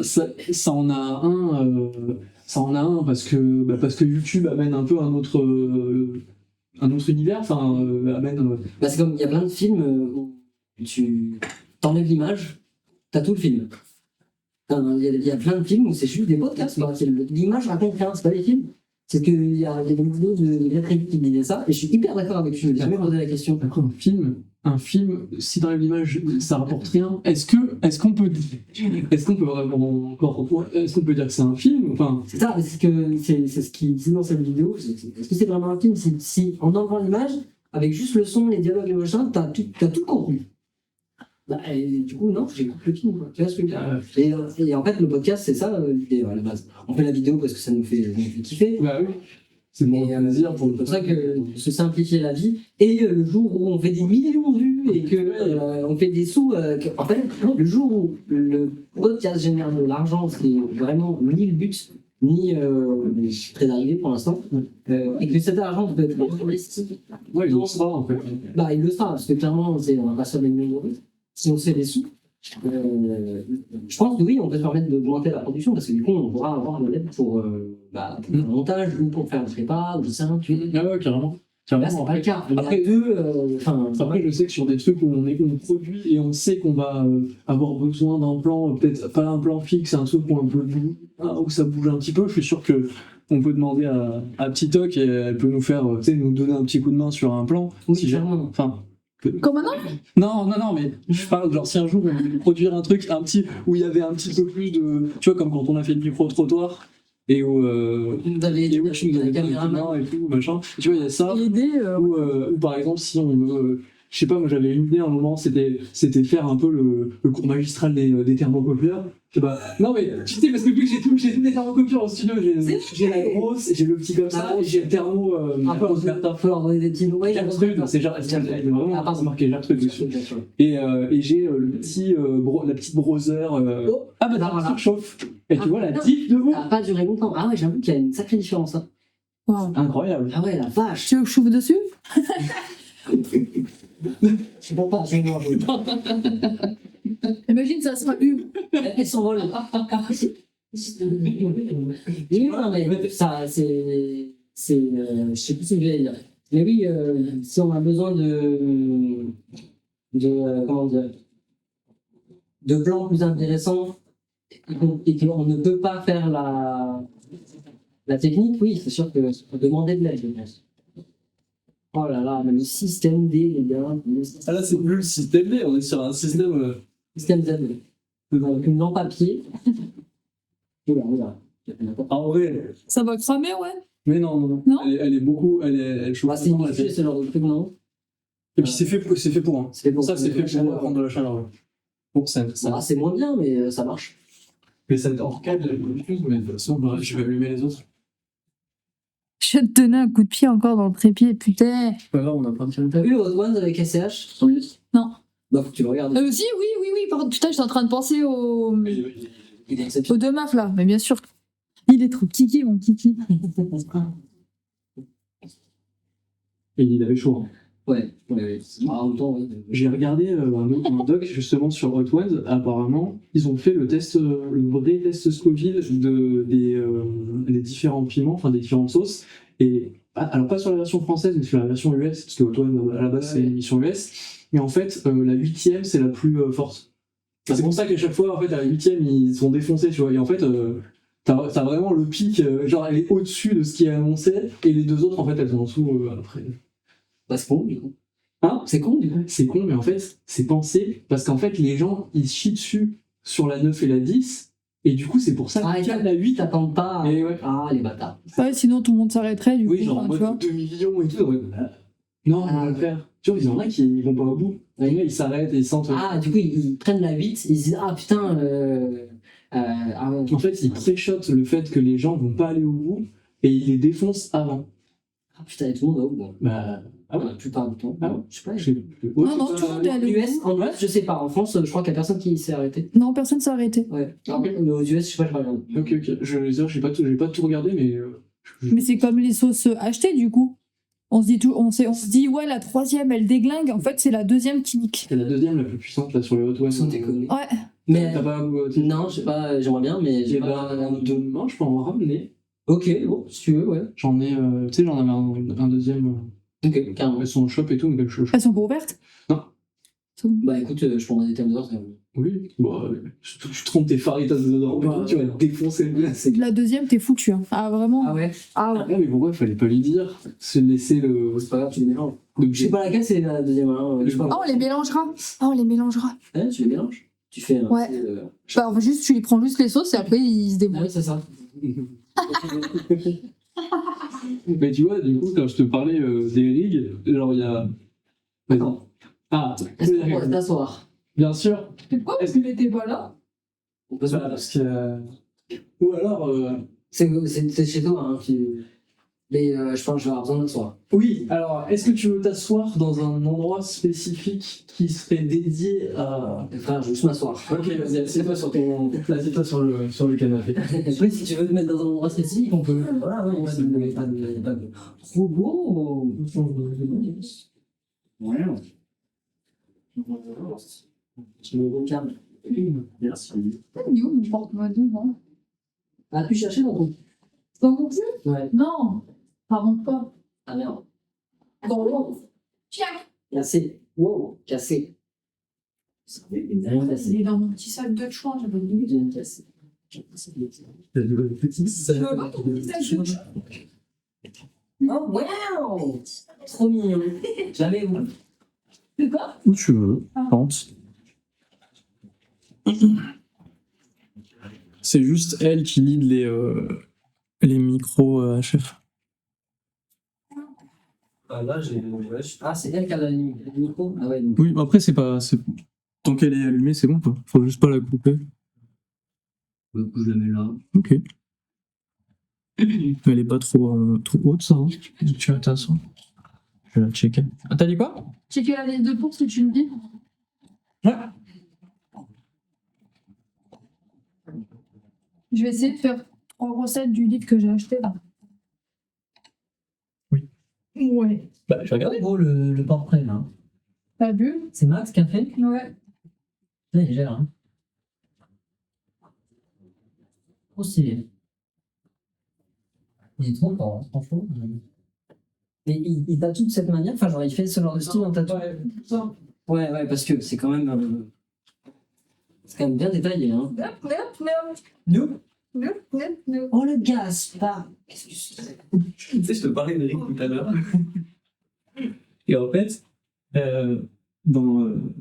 un parce que YouTube amène un peu un autre univers. Enfin, amène. C'est comme il y a plein de films où tu t'enlèves l'image, t'as tout le film. Il y a plein de films où c'est juste des podcasts. L'image raconte rien, c'est pas des films. C'est qu'il y a des vidéos de Grétry qui disaient ça, et je suis hyper d'accord avec lui, je me suis jamais posé la question. Après, un film, si dans l'image ça rapporte rien, est-ce qu'on peut vraiment encore, est-ce qu'on peut dire que c'est un film? Enfin, C'est ça, c'est ce qu'il dit dans cette vidéo. Est-ce que c'est vraiment un film? Si en enlevant l'image, avec juste le son, les dialogues, les machins, t'as tout le contenu. Bah, et du coup, non, j'écoute le film, quoi. Tu vois ce que je veux dire? Et en fait, le podcast, c'est ça l'idée à la base. On fait la vidéo parce que ça nous fait kiffer. bah oui. C'est Mais plaisir c'est pour ça que se simplifier la vie. Et le jour où on fait des millions de vues et que on fait des sous, en fait, le jour où le podcast génère de l'argent, c'est vraiment ni le but, ni je suis très arrivé pour l'instant, et que cet argent peut être investi. Ouais, il en sera en fait. Bah, il le sera, parce que clairement, on va pas se faire des millions d'euros. Si on se fait des sous, je pense que oui, on peut se permettre d'augmenter la production, parce que du coup, on pourra avoir de l'aide pour le montage ou pour faire le prépa, ou ça, tu vois. Ah ouais, carrément. Là, c'est pas le cas. Après, après, je sais que sur des trucs où on produit et on sait qu'on va avoir besoin d'un plan, peut-être pas un plan fixe, un truc où ça bouge un petit peu, je suis sûr que on peut demander à Ptoc et elle peut nous faire, nous donner un petit coup de main sur un plan. Oui, si clairement. Enfin. Comme maintenant? Non, mais je parle, genre si un jour on voulait produire un truc, où il y avait un petit peu plus de. Tu vois, comme quand on a fait le micro-trottoir, et où. Vous avez la caméra et tout, machin. Tu vois, il y a ça. Ou par exemple, si on veut. Je sais pas, moi j'avais une idée à un moment, c'était faire un peu le cours magistral des thermocopieurs. Non mais tu sais, parce que vu que j'ai tous les thermocopieurs au studio, j'ai la grosse, j'ai le petit comme ça, et j'ai le thermo. on peut leur donner des petits noms. Gertrude, c'est vraiment c'est marqué Gertrude dessus. Et j'ai la petite browser. Ça surchauffe. Et tu vois la diff de vous. Ça n'a pas duré longtemps. Ah ouais, j'avoue qu'il y a une sacrée différence. Hein. Wow. Incroyable. Ah ouais, la vache. Tu veux que je chauffe dessus? C'est bon pas, c'est bon. Imagine, ça sera U. Elles s'envolent. Oui, non, mais ça, c'est. Je sais plus ce que j'allais dire. Mais oui, si on a besoin comment dire, de plans plus intéressants et qu'on ne peut pas faire la technique, oui, c'est sûr que faut demander de l'aide, je pense. Oh là là, mais le système D, les gars. Ah là, c'est plus le système D, on est sur un système. Système Z. Avec une lampe à pied. Oula. En vrai. Ça va cramer, ouais. Mais non. Non. Elle est beaucoup. Elle chauffe. Bah, c'est une c'est ce genre de truc, non? Et puis c'est fait pour. Hein. C'est pour ça, c'est fait pour prendre de la chaleur. Bon, ça. Ah, c'est moins bien, mais ça marche. Mais ça en recadre la chose, mais de toute façon, je vais allumer les autres. Je vais te donner un coup de pied encore dans le trépied, putain. Pas grave, on a pas de T'as vu le Hot Ones avec SCH? Oui. Non. Bah, faut que tu le regardes. Si, oui. Pardon, putain, j'étais en train de penser aux Il est exceptionnel. deux meufs là, mais bien sûr. Il est trop kiki, mon kiki. Et il avait chaud. Hein. Ouais. En même temps, oui. J'ai regardé un doc justement sur Hot Ones. Apparemment, ils ont fait le vrai test Scoville des différents piments, enfin des différentes sauces. Et alors pas sur la version française, mais sur la version US, parce que Hot Ones à la base c'est une émission US. Mais en fait, la 8e c'est la plus forte. C'est pour ça qu'à chaque fois, en fait, à la 8e ils sont défoncés, tu vois. Et en fait, t'as vraiment le pic, genre elle est au-dessus de ce qui est annoncé, et les deux autres en fait elles sont en dessous après. Bah, c'est con, du coup. Hein? C'est con, du coup. C'est con, mais en fait, c'est pensé parce qu'en fait, les gens, ils chient dessus sur la 9 et la 10, et du coup, c'est pour ça Ah, et qu'à la 8, t'attends pas. et ouais. Ah, les bâtards. Ouais, sinon tout le monde s'arrêterait du Oui, coup. genre en tu vois. mode 2 millions et tout. Ouais. Non, on va le faire. Tu vois, il y en a qui vont pas au bout. Ils s'arrêtent et ils sentent. Ah, du coup, ils prennent la 8, ils disent, ah putain, ah ouais. En fait, ils pré-shotent le fait que les gens vont pas aller au bout et ils les défoncent avant. Ah putain, et tout le monde va au bout. Bah, ah ouais. La plupart du temps. Ah ouais. Je sais pas. Je sais plus. Ouais, Non, c'est tout le monde est allé. En US, je sais pas. En France, je crois qu'il y a personne qui s'est arrêté. Non, personne s'est arrêté. Ouais. Mais aux US, je sais pas, je regarde. Ok. J'ai pas tout regardé, mais. Mais c'est comme les sauces achetées du coup. On se dit ouais, la troisième elle déglingue. En fait, c'est la deuxième qui nique. C'est la deuxième la plus puissante là sur les Hot Ones. Sans déconner. Ouais. Mais T'as pas. non, je sais pas, j'aimerais bien, mais j'ai Et pas. demain, je peux en ramener. Ok, bon, si tu veux, ouais. J'en ai, tu sais, j'en avais un deuxième. Ok, carrément. Elles sont au shop et tout, mais je. Elles sont pas ouvertes. Bah écoute, je prendrai des thèmes d'or. Oui, bon, tu trompes tes faritas dedans, Ouais. tu vas défoncer le gars. La deuxième, t'es foutu. Hein. Ah, vraiment. Ah ouais. Ah ouais. Ah, mais pourquoi fallait pas lui dire? Se laisser le. C'est pas grave, tu les mélanges. Donc Je sais pas laquelle c'est la deuxième. Hein. Je sais pas. Ah, on les mélangera. Ah, on les mélangera. Hein, tu les mélanges. Tu fais un. Ouais. Bah, en fait, juste, tu les prends juste les sauces et après, ils se Ah débrouillent. oui, c'est ça. Mais tu vois, du coup, quand je te parlais des rigs, genre il y a. Attends. Ah, Est-ce qu'on pourrait s'asseoir? bien sûr. Pourquoi est-ce que t'étais pas là? On peut se Bah, parce que. Ou alors. C'est chez toi, hein. Mais je pense que je vais avoir besoin de m'asseoir. Oui, alors, est-ce que tu veux t'asseoir dans un endroit spécifique qui serait dédié à. Frère, je veux juste m'asseoir. Ok, vas-y, assieds-toi sur ton. Assieds-toi sur le canapé. Après, si tu veux te mettre dans un endroit spécifique, on peut. Voilà, ouais, il n'y a pas de. Trop beau! Ouais. Je me regarde. Merci. Il est où mon porte-monnaie, non? As-tu cherché dans ton. Dans mon cul? Ouais. Non. Ça rentre pas. Ah merde. Dans l'autre. Tiens. Cassé. Wow, cassé. Ça fait une dingue Il cassé. est dans mon petit sac de chouin, j'ai pas de Bien cassé. Oh, wow! Trop mignon. Jamais où. C'est quoi? Où tu veux, tente. C'est juste elle qui lead les micros HF. Ah là, j'ai. Ah, c'est elle qui a le micro? Ah ouais, donc. Oui, mais après, c'est pas. Tant qu'elle est allumée, c'est bon, quoi. Faut juste pas la couper. Du coup, je la mets là. Ok. Elle est pas trop haute, ça. Hein. Tu vas t'asseoir. Je vais la checker. Ah, t'as dit quoi? Checker la liste de courses que tu me dis. Ouais. Je vais essayer de faire 3 recettes du livre que j'ai acheté là. Oui. Ouais. Bah, je vais regarder. Beau le portrait là. T'as vu? C'est Max qui a fait? Ouais. Ouais, il gère, hein. Trop stylé. Il est trop fort, hein, franchement. Mais il tatoue de cette manière, enfin, genre, il fait ce genre de style en tatou. Ouais, parce que c'est quand même. C'est quand même bien détaillé, hein. Nous? Oh, le Gaspard! Qu'est-ce que c'est? Tu sais, je te parlais de Rick tout à l'heure. Et en fait, Dans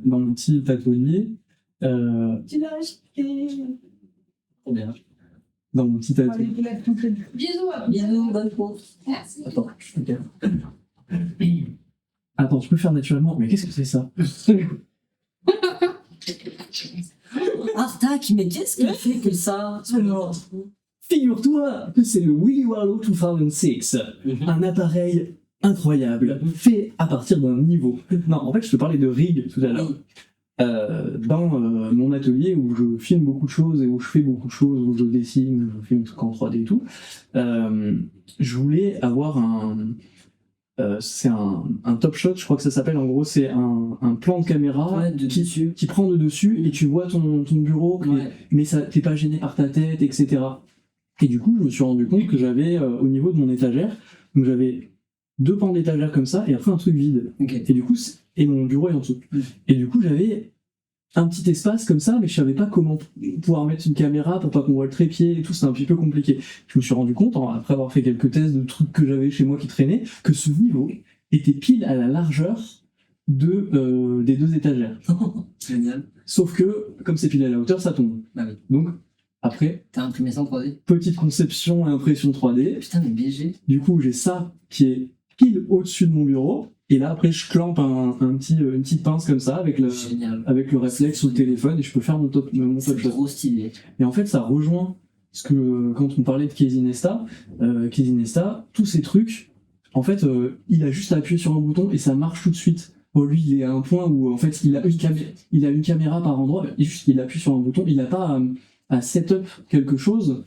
mon petit atelier, Tu l'as acheté. Trop bien. dans mon petit atelier. Bisous. Bisous, bonne course. Merci. Attends, je suis bien. Attends, tu peux faire naturellement, mais qu'est-ce que c'est ça? Artac, mais qu'est-ce qu'il fait que ça? Figure-toi que c'est le Willy Warlow 2006, un appareil incroyable, fait à partir d'un niveau. Non, en fait, je te parlais de rig tout à l'heure. Dans mon atelier où je filme beaucoup de choses et où je fais beaucoup de choses, où je dessine, où je filme tout en 3D et tout, je voulais avoir c'est un top shot, je crois que ça s'appelle. En gros, c'est un plan de caméra Ouais, de dessus. qui prend de dessus et tu vois ton bureau, Ouais. mais ça t'es pas gêné par ta tête, etc. Et du coup, je me suis rendu compte que j'avais au niveau de mon étagère, donc j'avais 2 pans d'étagère comme ça et après un truc vide. Ok. Et du coup, et mon bureau est en dessous. Et du coup, j'avais un petit espace comme ça, mais je savais pas comment pouvoir mettre une caméra pour pas qu'on voit le trépied et tout, c'était un petit peu compliqué. Je me suis rendu compte, après avoir fait quelques tests de trucs que j'avais chez moi qui traînaient, que ce niveau était pile à la largeur des 2 étagères. Génial. Sauf que, comme c'est pile à la hauteur, ça tombe. Bah oui. Donc, après, T'as imprimé ça en 3D? petite conception et impression 3D. Putain, mais BG. Du coup, j'ai ça qui est pile au-dessus de mon bureau. Et là, après, je clampe une petite pince comme ça avec le réflexe ou le téléphone et je peux faire mon top C'est shot. trop stylé. Et en fait, ça rejoint ce que quand on parlait de Casey Neistat, tous ces trucs, en fait, il a juste à appuyer sur un bouton et ça marche tout de suite. Bon, lui, il est à un point où en fait, il a une caméra par endroit, et juste il appuie sur un bouton, il n'a pas à setup quelque chose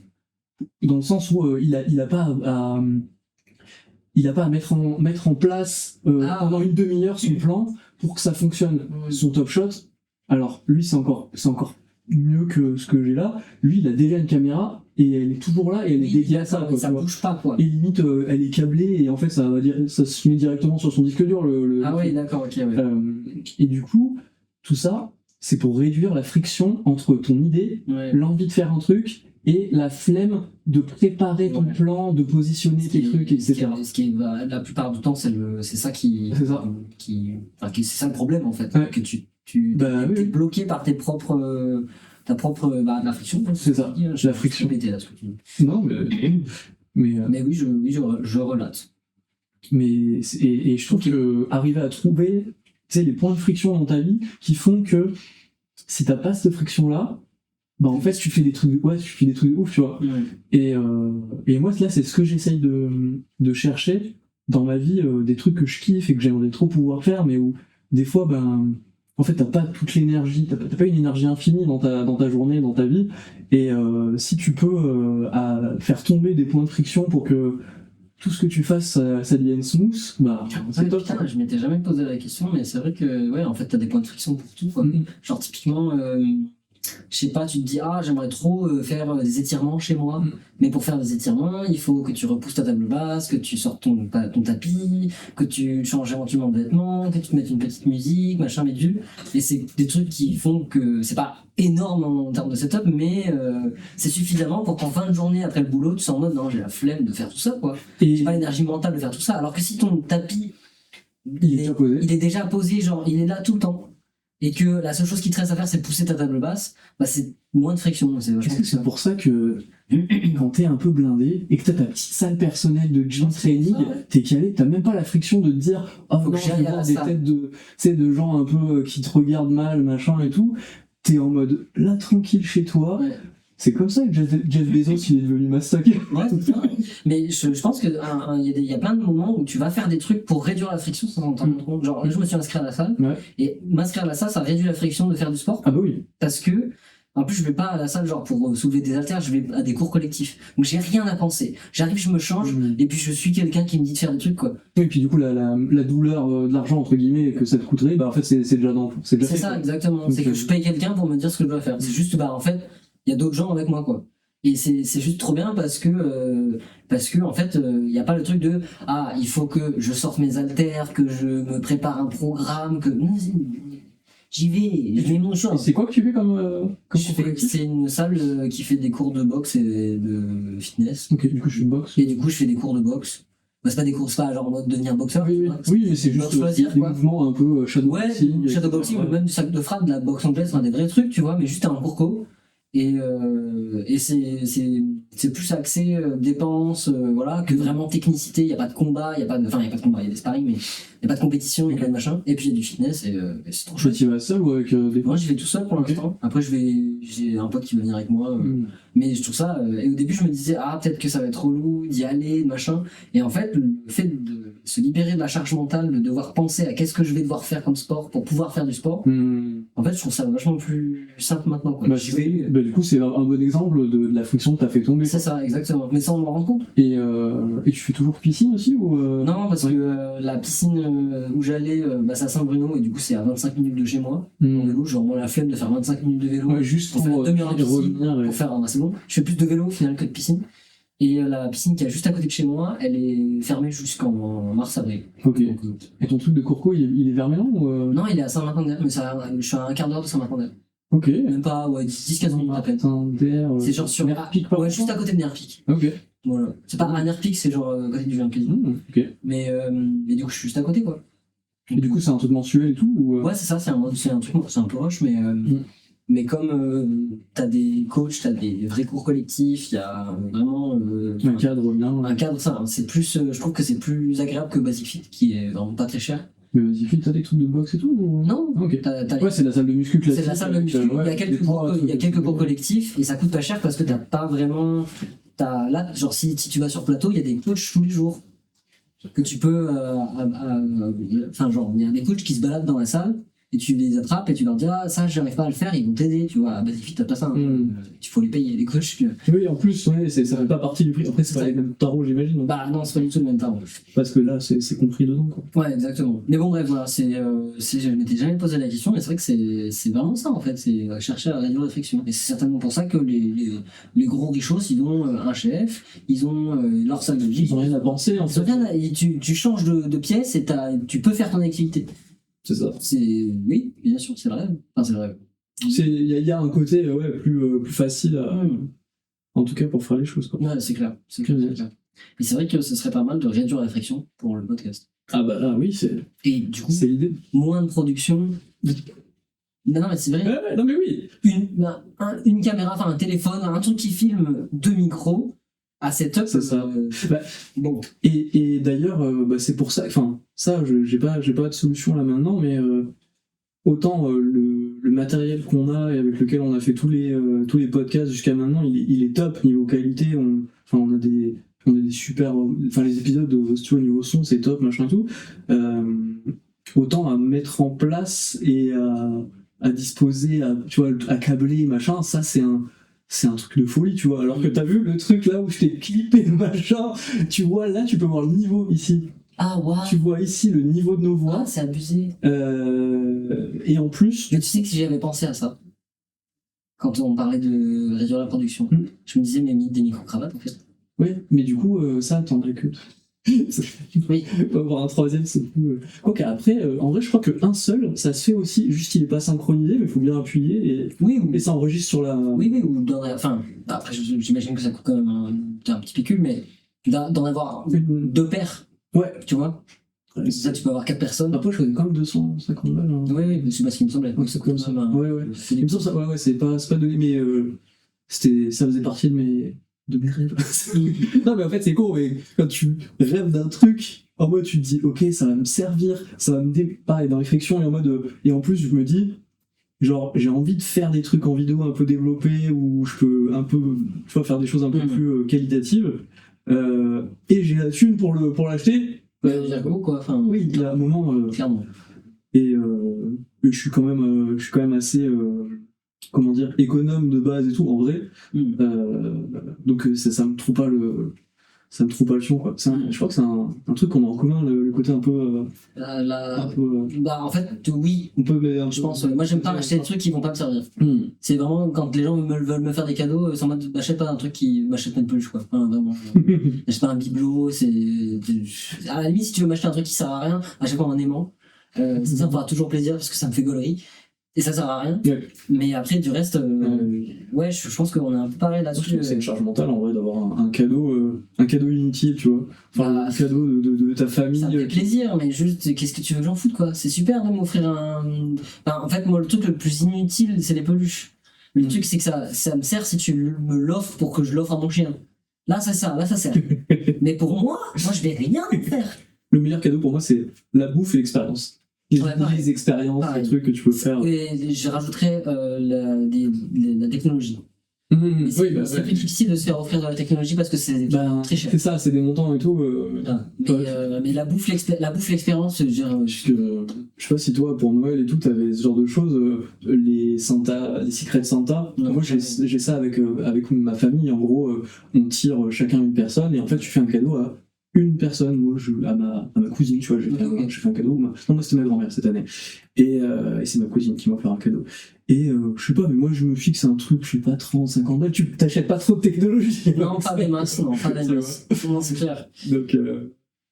dans le sens où il a pas à mettre en place pendant une demi-heure son plan pour que ça fonctionne. Son top shot, alors lui c'est encore mieux que ce que j'ai là. Lui il a déjà une caméra et elle est toujours là et elle est dédiée à ça. Quoi, ça bouge pas quoi. Et limite elle est câblée et en fait ça se met directement sur son disque dur. Ah oui, d'accord, ok. Ouais. Et du coup tout ça, c'est pour réduire la friction entre ton idée, l'envie de faire un truc, et la flemme de préparer ton plan, de positionner tes trucs, etc. Ce qui est, la plupart du temps, c'est ça qui... C'est ça. C'est ça le problème, en fait. Que tu es bloqué par tes propres... ta propre la friction. C'est ça, la friction. Non, mais oui, je relate. Mais et je trouve que arriver à trouver, tu sais, les points de friction dans ta vie qui font que si t'as pas cette friction là, bah en fait tu fais des trucs de ouf, tu vois. Et moi là c'est ce que j'essaye de chercher dans ma vie, des trucs que je kiffe et que j'aimerais trop pouvoir faire, mais où des fois en fait t'as pas toute l'énergie, t'as pas une énergie infinie dans ta journée, dans ta vie, et si tu peux faire tomber des points de friction pour que tout ce que tu fasses, ça devienne smooth, bah, c'est top. Putain, je m'étais jamais posé la question, mais c'est vrai que, ouais, en fait, t'as des points de friction pour tout, quoi. Genre, typiquement, je sais pas, tu te dis, j'aimerais trop faire des étirements chez moi, mais pour faire des étirements, il faut que tu repousses ta table basse, que tu sortes ton tapis, que tu changes éventuellement de vêtements, que tu te mettes une petite musique, machin, bidule. Et c'est des trucs qui font que c'est pas énorme en termes de setup, mais c'est suffisamment pour qu'en fin de journée, après le boulot, tu sois en mode, non, j'ai la flemme de faire tout ça, quoi. Et j'ai pas l'énergie mentale de faire tout ça. Alors que si ton tapis, il est déjà posé, genre, il est là tout le temps, et que la seule chose qui te reste à faire, c'est pousser ta table basse, bah c'est moins de friction. C'est pour ça que quand t'es un peu blindé et que t'as ta petite salle personnelle de gym training, t'es calé, t'as même pas la friction de te dire non, je vais voir des têtes de gens un peu qui te regardent mal, machin et tout. T'es en mode là tranquille chez toi. C'est comme ça que Jeff Bezos il est devenu mastoc. Mais je pense qu'il y a plein de moments où tu vas faire des trucs pour réduire la friction sans t'en rendre compte. Genre, là, je me suis inscrit à la salle, et m'inscrire à la salle, ça réduit la friction de faire du sport. Ah bah oui. Parce que, en plus, je vais pas à la salle genre pour soulever des haltères, je vais à des cours collectifs. Donc j'ai rien à penser. J'arrive, je me change, et puis je suis quelqu'un qui me dit de faire des trucs, quoi. Et puis du coup, la douleur de l'argent, entre guillemets, que ça te coûterait, bah en fait, c'est déjà c'est ça, exactement. C'est que je paye quelqu'un pour me dire ce que je dois faire. C'est juste, en fait, il y a d'autres gens avec moi, quoi. Et c'est juste trop bien parce que en fait il y a pas le truc de il faut que je sorte mes haltères, que je me prépare un programme, que j'y vais, je mets mon choix. C'est quoi que tu fais comme c'est une salle qui fait des cours de boxe et de fitness. Ok, du coup je fais boxe. Et du coup je fais des cours de boxe. Bah, c'est pas des cours, c'est pas genre en mode devenir boxeur. Oui, mais c'est juste des mouvements un peu shadowboxing. Shadowboxing, ou même du sac de frappe, de la boxe anglaise, des vrais trucs, tu vois, mais juste un cours co. Et c'est plus axé dépenses, voilà, que vraiment technicité. Il y a pas de combat, il y a des sparring, mais il y a pas de compétition, il y a plein de machins. Et puis il y a du fitness, et c'est trop chouette. Tu vas seul ou avec des... Moi j'y vais tout seul pour l'instant. Après j'ai un pote qui va venir avec moi, mais je trouve ça. Et au début je me disais peut-être que ça va être relou d'y aller, machin. Et en fait le fait de se libérer de la charge mentale, de devoir penser à qu'est-ce que je vais devoir faire comme sport pour pouvoir faire du sport. En fait je trouve ça vachement plus simple maintenant, quoi. Du coup c'est un bon exemple de la friction que t'as fait tomber. C'est ça, exactement. Mais sans me rendre compte. Et tu fais toujours piscine aussi ou Non, parce que la piscine où j'allais, c'est à Saint-Bruno, et du coup c'est à 25 minutes de chez moi. En vélo, genre moi la flemme de faire 25 minutes de vélo, juste pour faire demi-heure de piscine, revenir, pour faire c'est bon. Je fais plus de vélo au final que de piscine. Et la piscine qui est juste à côté de chez moi, elle est fermée jusqu'en mars-avril. Ok. Donc, et ton truc de Courco, il est vers Mélan ou Non, il est à Saint-Martin-d'Air, mais je suis à un quart d'heure de Saint-Martin-d'Air. Ok. Même pas, 10-15 minutes à peine. C'est genre sur Nerpic, juste à côté de Nerpic. Ok. Voilà. C'est pas un Nerpic, c'est genre à côté du Vinclé. Ok. Mais du coup, je suis juste à côté, quoi. Et du coup, c'est un truc mensuel et tout ou Ouais, c'est ça, c'est un truc, c'est un peu rush, mais comme t'as des coachs, t'as des vrais cours collectifs, il y a vraiment un cadre bien. Un cadre, ça, c'est plus, je trouve que c'est plus agréable que Basic Fit, qui est vraiment pas très cher. Mais Basic Fit, t'as des trucs de boxe et tout ou... Non. Ok. Ouais, c'est la salle de muscu classique. C'est la salle de muscu. Il y a quelques cours collectifs et ça coûte pas cher parce que t'as pas vraiment. Là, genre si tu vas sur plateau, il y a des coachs tous les jours que tu peux. Genre il y a des coachs qui se baladent dans la salle. Et tu les attrapes et tu leur dis ça j'arrive pas à le faire, ils vont t'aider, tu vois. Basic Fit t'as pas ça, il faut les payer les coachs. Oui, en plus ça fait pas partie du prix. Après c'est pas les mêmes tarots, j'imagine. Donc. Bah non, c'est pas du tout le même tarot. Parce que là c'est compris dedans, quoi. Ouais, exactement. Mais bon bref, voilà, je m'étais jamais posé la question, mais c'est vrai que c'est vraiment ça en fait, c'est chercher à réduire la friction. Et c'est certainement pour ça que les gros richos, ils ont un chef, ils ont leur salle de gym. Ils ont rien à penser en fait. Tu changes de pièce et tu peux faire ton activité. C'est ça. Oui, bien sûr, c'est le rêve. Enfin, c'est le rêve. Il y a un côté plus facile, en tout cas pour faire les choses. Quoi. Ouais, c'est clair. C'est clair. Et c'est vrai que ce serait pas mal de réduire la friction pour le podcast. Ah bah là, oui, Et du coup, c'est l'idée. moins de production. Non, mais c'est vrai. Non, mais oui. Une caméra, enfin un téléphone, un truc qui filme 2 micros à setup. C'est ça. Bon. Et d'ailleurs, c'est pour ça. Enfin, ça, j'ai pas de solution là maintenant, mais autant le matériel qu'on a et avec lequel on a fait tous les podcasts jusqu'à maintenant, il est top niveau qualité. On a des super. Enfin, les épisodes, si tu vois, niveau son, c'est top, machin et tout. Autant à mettre en place et à disposer, tu vois, à câbler, machin, ça c'est un truc de folie, tu vois. Alors que t'as vu le truc là où je t'ai clippé le machin, tu vois, là tu peux voir le niveau ici. Ah, waouh. Tu vois ici le niveau de nos voix. Ah, c'est abusé. Et en plus. Mais tu sais que si j'avais pensé à ça, quand on parlait de réduire la production, je me disais, mais des micro-cravates en fait. Oui, mais du coup, ça, t'en as que. Oui. On va avoir un troisième, c'est plus. Quoique après, en vrai, je crois qu'un seul, ça se fait aussi, juste il est pas synchronisé, mais il faut bien appuyer et ça enregistre sur la. Oui, ou dans la. Enfin, après, j'imagine que ça coûte quand même un petit pécule, mais d'en avoir 2 paires. Ouais. Tu vois. Ça, tu peux avoir 4 personnes. Après, je connais quand même 250 balles. Hein. Oui, c'est ce qui me semblait. Ouais, c'est comme ça. Ouais. Il me semble ça, c'est pas donné, mais ça faisait partie de mes rêves. Non, mais en fait, c'est con, mais quand tu rêves d'un truc, en mode, tu te dis, ok, ça va me servir, ça va me pareil, dans réflexion, et en mode, et en plus, je me dis, genre, j'ai envie de faire des trucs en vidéo un peu développés, où je peux un peu, tu vois, faire des choses un peu plus qualitatives, et j'ai la thune pour l'acheter. Quoi. Enfin, oui, il y a un moment. Clairement. Et je suis quand même assez comment dire, économe de base et tout en vrai. Donc ça me trouve pas le fion quoi. Je crois que c'est un truc qu'on a en commun, le côté un peu. Bah en fait oui. On peut. Je pense. Moi j'aime pas acheter des trucs qui vont pas me servir. C'est vraiment quand les gens veulent me faire des cadeaux, c'est en mode m'achète pas un truc qui m'achète pas une peluche quoi. Enfin, vraiment. J'achète pas un bibelot. À la limite si tu veux m'acheter un truc qui sert à rien, achète-moi un aimant. Ça me fera toujours plaisir parce que ça me fait gaulerie. Et ça sert à rien. Ouais. Mais après, du reste, je pense qu'on est un peu pareil là-dessus. C'est une charge mentale en vrai d'avoir un cadeau inutile, tu vois. Enfin, un cadeau de ta famille. Ça me fait plaisir, mais juste, qu'est-ce que tu veux que j'en foute, quoi. C'est super de m'offrir en fait, moi, le truc le plus inutile, c'est les peluches. Le truc, c'est que ça me sert si tu me l'offres pour que je l'offre à mon chien. Là, ça sert. Mais pour moi, je vais rien faire. Le meilleur cadeau pour moi, c'est la bouffe et l'expérience. Les expériences, les trucs que tu peux faire. Et je rajouterais la technologie. C'est plus difficile de se faire offrir de la technologie parce que c'est très cher. C'est ça, c'est des montants et tout. Mais la bouffe, l'expérience, je dirais. Je sais pas si toi, pour Noël et tout, t'avais ce genre de choses, les Secret Santa. Moi, j'ai ça avec ma famille. En gros, on tire chacun une personne et en fait, tu fais un cadeau à une personne, moi à ma cousine, tu vois, j'ai fait un cadeau. Non, moi c'était ma grand-mère cette année. Et c'est ma cousine qui m'a offert un cadeau. Et je sais pas, mais moi je me fixe un truc, je sais pas, 30-50 balles, tu t'achètes pas trop de technologie. Non, pas des masses, non, c'est clair. Donc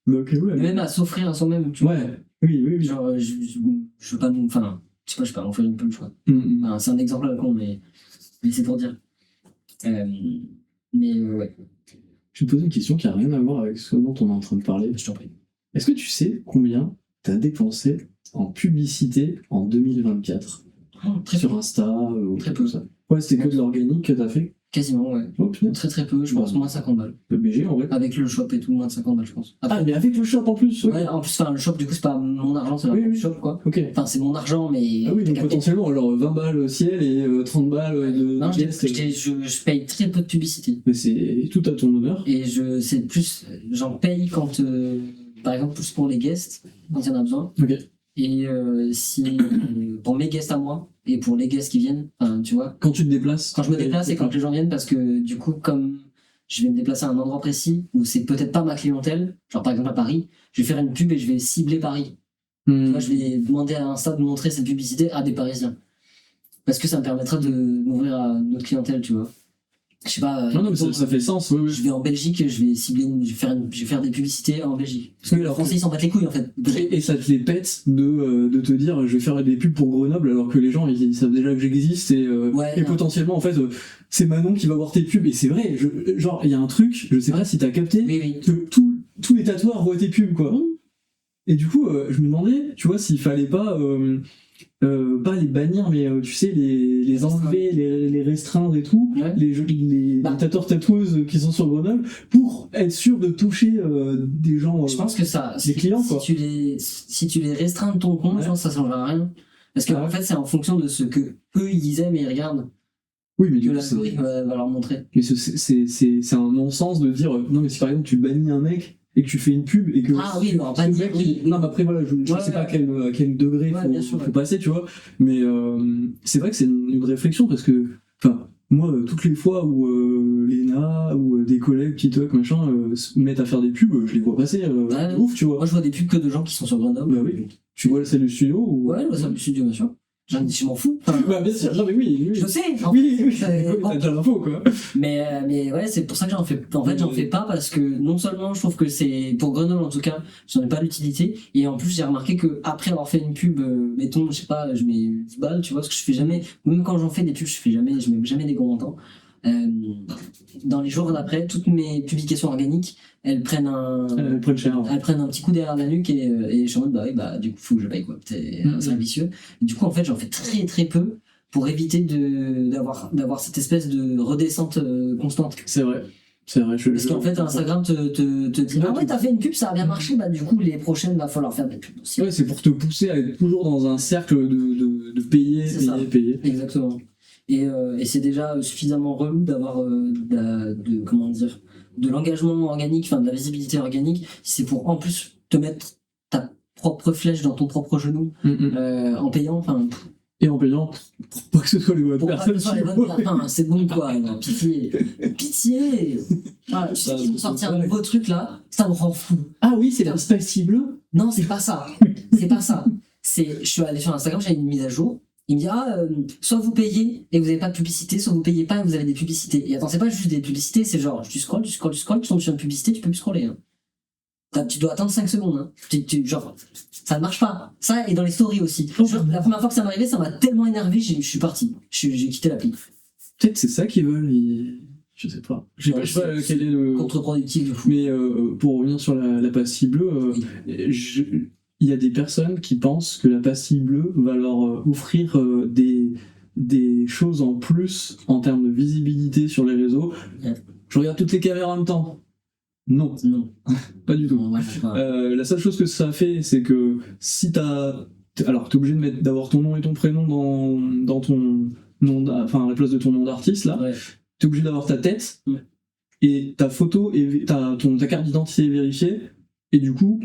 ouais. Mais même à s'offrir à soi-même, tu vois. Ouais, oui. Genre, je veux pas, enfin, je sais pas m'offrir une peluche, quoi. C'est un exemple à la con, mais c'est pour dire. Mais ouais. Je vais te poser une question qui n'a rien à voir avec ce dont on est en train de parler. Je t'en prie. Est-ce que tu sais combien tu as dépensé en publicité en 2024 sur Insta ou très peu. Ça. Ouais, c'était que de l'organique que tu as fait. Quasiment, ouais. Oh, très peu, je pense moins de 50 balles. Le BG en vrai. Avec le shop et tout, moins de 50 balles, je pense. Après, mais avec le shop en plus. Ouais, en plus, le shop, du coup, c'est pas mon argent, c'est le shop, quoi. Ok. Enfin, c'est mon argent, mais. Ah oui, donc potentiellement, alors 20 balles au ciel et 30 balles de. Non, je paye très peu de publicité. Mais c'est tout à ton honneur. Et c'est plus. J'en paye quand. Par exemple, plus pour les guests, quand il y en a besoin. Ok. Et pour mes guests à moi, et pour les guests qui viennent, tu vois. Quand tu te déplaces. Quand je me déplace et quand les gens viennent, parce que du coup, comme je vais me déplacer à un endroit précis où c'est peut-être pas ma clientèle, genre par exemple à Paris, je vais faire une pub et je vais cibler Paris. Tu vois, je vais demander à Insta de montrer cette publicité à des Parisiens. Parce que ça me permettra de m'ouvrir à notre clientèle, tu vois. Je sais pas. Non, mais ça fait sens, oui. Je vais en Belgique, je vais cibler, je vais faire des publicités en Belgique. Parce que Oui, les alors Français ils s'en battent les couilles en fait. Et ça te les pète de te dire je vais faire des pubs pour Grenoble alors que les gens ils savent déjà que j'existe et potentiellement en fait c'est Manon qui va voir tes pubs et c'est vrai genre il y a un truc je sais pas si t'as capté que tous les tatoueurs voient tes pubs quoi et du coup je me demandais tu vois s'il fallait pas les bannir mais tu sais les enlever les restreindre et tout les tatoueurs-tatoueuses qui sont sur Grenoble pour être sûr de toucher des gens je pense que ça des clients quoi. Si tu les restreins de ton compte je pense que ça changera rien parce que en fait c'est en fonction de ce que eux ils aiment et ils regardent oui mais que l'algorithme va leur montrer mais c'est un non-sens de dire non mais si par exemple tu bannis un mec et que tu fais une pub et que non pas dire non mais après voilà je sais pas à quel degré faut passer tu vois mais c'est vrai que c'est une réflexion parce que enfin moi toutes les fois où Léna ou des collègues TikTok machin se mettent à faire des pubs je les vois passer ouf tu vois moi je vois des pubs que de gens qui sont sur Grenoble bah oui tu vois celle du studio ou je vois celle du studio bien sûr je m'en fous. Bah bien sûr, non mais oui. Je sais. Oui, t'as déjà l'info quoi. Mais ouais, c'est pour ça que j'en fais. En fait, j'en fais pas parce que non seulement je trouve que c'est pour Grenoble en tout cas, j'en ai pas l'utilité et en plus j'ai remarqué que après avoir fait une pub, mettons, je sais pas, je mets 10 balles, tu vois, parce que je fais jamais, même quand j'en fais des pubs, je mets jamais des gros montants. Dans les jours d'après, toutes mes publications organiques, elles prennent un petit coup derrière la nuque et je suis en mode du coup faut que je paye quoi. C'est vicieux. Et du coup en fait j'en fais très très peu pour éviter d'avoir cette espèce de redescente constante. C'est vrai. Parce qu'en fait Instagram te dit ah ouais t'as fait une pub ça a bien marché du coup les prochaines va falloir faire des pubs aussi. Ouais c'est pour te pousser à être toujours dans un cercle de payer. Exactement. Et c'est déjà suffisamment relou d'avoir de l'engagement organique, enfin de la visibilité organique, si c'est pour en plus te mettre ta propre flèche dans ton propre genou en payant, enfin. Et en payant pour pas que ce soit les bonnes personnes. C'est bon quoi, pitié. Voilà, tu sais qu'ils vont sortir un nouveau truc là, ça me rend fou. Ah oui, c'est la spicy bleue. Non, c'est pas ça. Je suis allé sur Instagram, j'avais une mise à jour. Il me dit soit vous payez et vous n'avez pas de publicité, soit vous payez pas et vous avez des publicités. Et attends, c'est pas juste des publicités, c'est genre tu scrolles, tu tombes sur une publicité, tu peux plus scroller. Hein. Tu dois attendre 5 secondes. Hein. Genre, ça ne marche pas. Ça et dans les stories aussi. Genre, la première fois que ça m'est arrivé, ça m'a tellement énervé, je suis parti. J'ai quitté l'appli. Peut-être c'est ça qu'ils veulent. Je sais pas. Je sais pas quel est le contre-productif du coup. Mais pour revenir sur la pastille bleue, il y a des personnes qui pensent que la pastille bleue va leur offrir des choses en plus en termes de visibilité sur les réseaux. Yeah. Je regarde toutes les caméras en même temps. Non. Pas du tout. La seule chose que ça fait, c'est que si alors t'es obligé d'avoir ton nom et ton prénom dans ton nom, enfin à la place de ton nom d'artiste là. Ouais. T'es obligé d'avoir ta tête et ta photo et ta carte d'identité est vérifiée et du coup.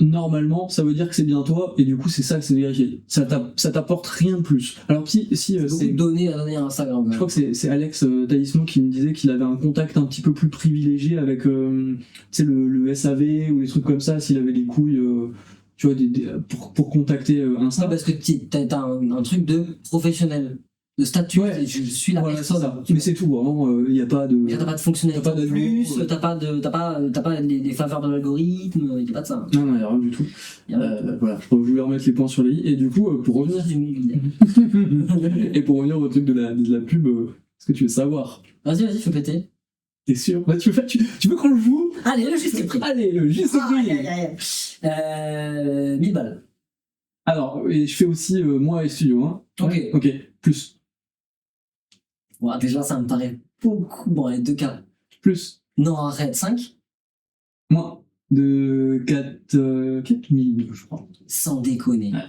Normalement, ça veut dire que c'est bien toi, et du coup, c'est ça que c'est vérifié. Ça t'apporte rien de plus. Alors, si c'est donné à Instagram. Je crois que c'est Alex Daïsmo qui me disait qu'il avait un contact un petit peu plus privilégié avec, tu sais, le SAV ou des trucs comme ça, s'il avait les couilles, tu vois, pour contacter Insta. Parce que t'as un truc de professionnel. De statut, je suis la personne. Mais c'est tout, vraiment, il n'y a pas de. T'as pas de fonctionnalité de plus, t'as pas les faveurs de l'algorithme, il n'y a pas de ça. Non, il n'y a rien du tout. Voilà, je voulais remettre les points sur les i, et du coup, pour revenir. Et pour revenir au truc de la pub, est-ce que tu veux savoir? Vas-y, fais péter. T'es sûr? Tu veux qu'on le joue? Allez, le juste est pris. Allez, le juste est pris. 1000 balles. Alors, et je fais aussi moi et studio, hein. Ok, plus. Bon, déjà, ça me paraît beaucoup. Bon, allez, 2K. Plus. Non, arrête, 5. Moins. De 4000, je crois. Sans déconner. Ouais.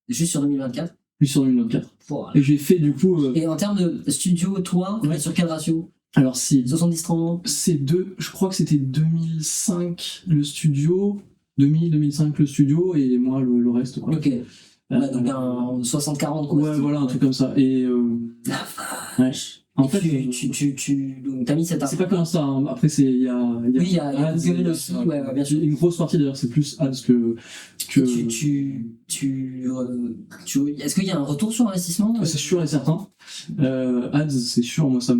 Juste sur 2024. Juste sur 2024. Wow. Et j'ai fait du coup. Et en termes de studio, toi, sur quel ratio? Alors, si. 70-30. C'est je crois que c'était 2005 le studio, 2005 le studio, et moi le reste, quoi. Ok. Ouais, donc un 60-40 quoi. Ouais, voilà, un truc comme ça. Et la vache. En fait, donc t'as mis cette c'est pas comme ça, hein. Après il y a Google aussi, ouais, bien sûr. Une grosse partie d'ailleurs, c'est plus ads que... Est-ce qu'il y a un retour sur investissement? C'est sûr et certain. Ads, c'est sûr, moi ça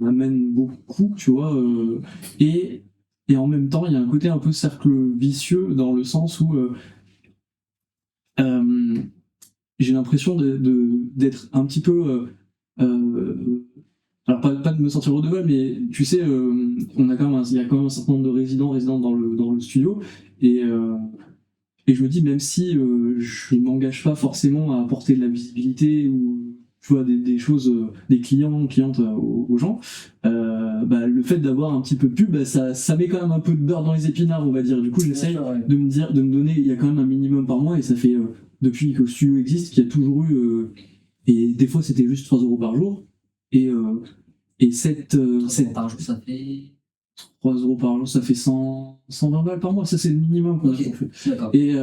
m'amène beaucoup, tu vois, et en même temps il y a un côté un peu cercle vicieux dans le sens où j'ai l'impression d'être un petit peu alors pas de me sentir redevable, mais tu sais, on a il y a quand même un certain nombre de résidents dans le studio, et je me dis, même si je m'engage pas forcément à apporter de la visibilité ou tu vois des choses, des clientes aux gens, le fait d'avoir un petit peu de pub, ça met quand même un peu de beurre dans les épinards, on va dire. Du coup, j'essaie de me donner, il y a quand même un minimum par mois, et ça fait depuis que le studio existe qu'il y a toujours eu, et des fois c'était juste 3 € par jour, et 3 € par jour, ça fait 3 € par jour, ça fait 120 balles par mois, ça c'est le minimum qu'on a fait. D'accord. Et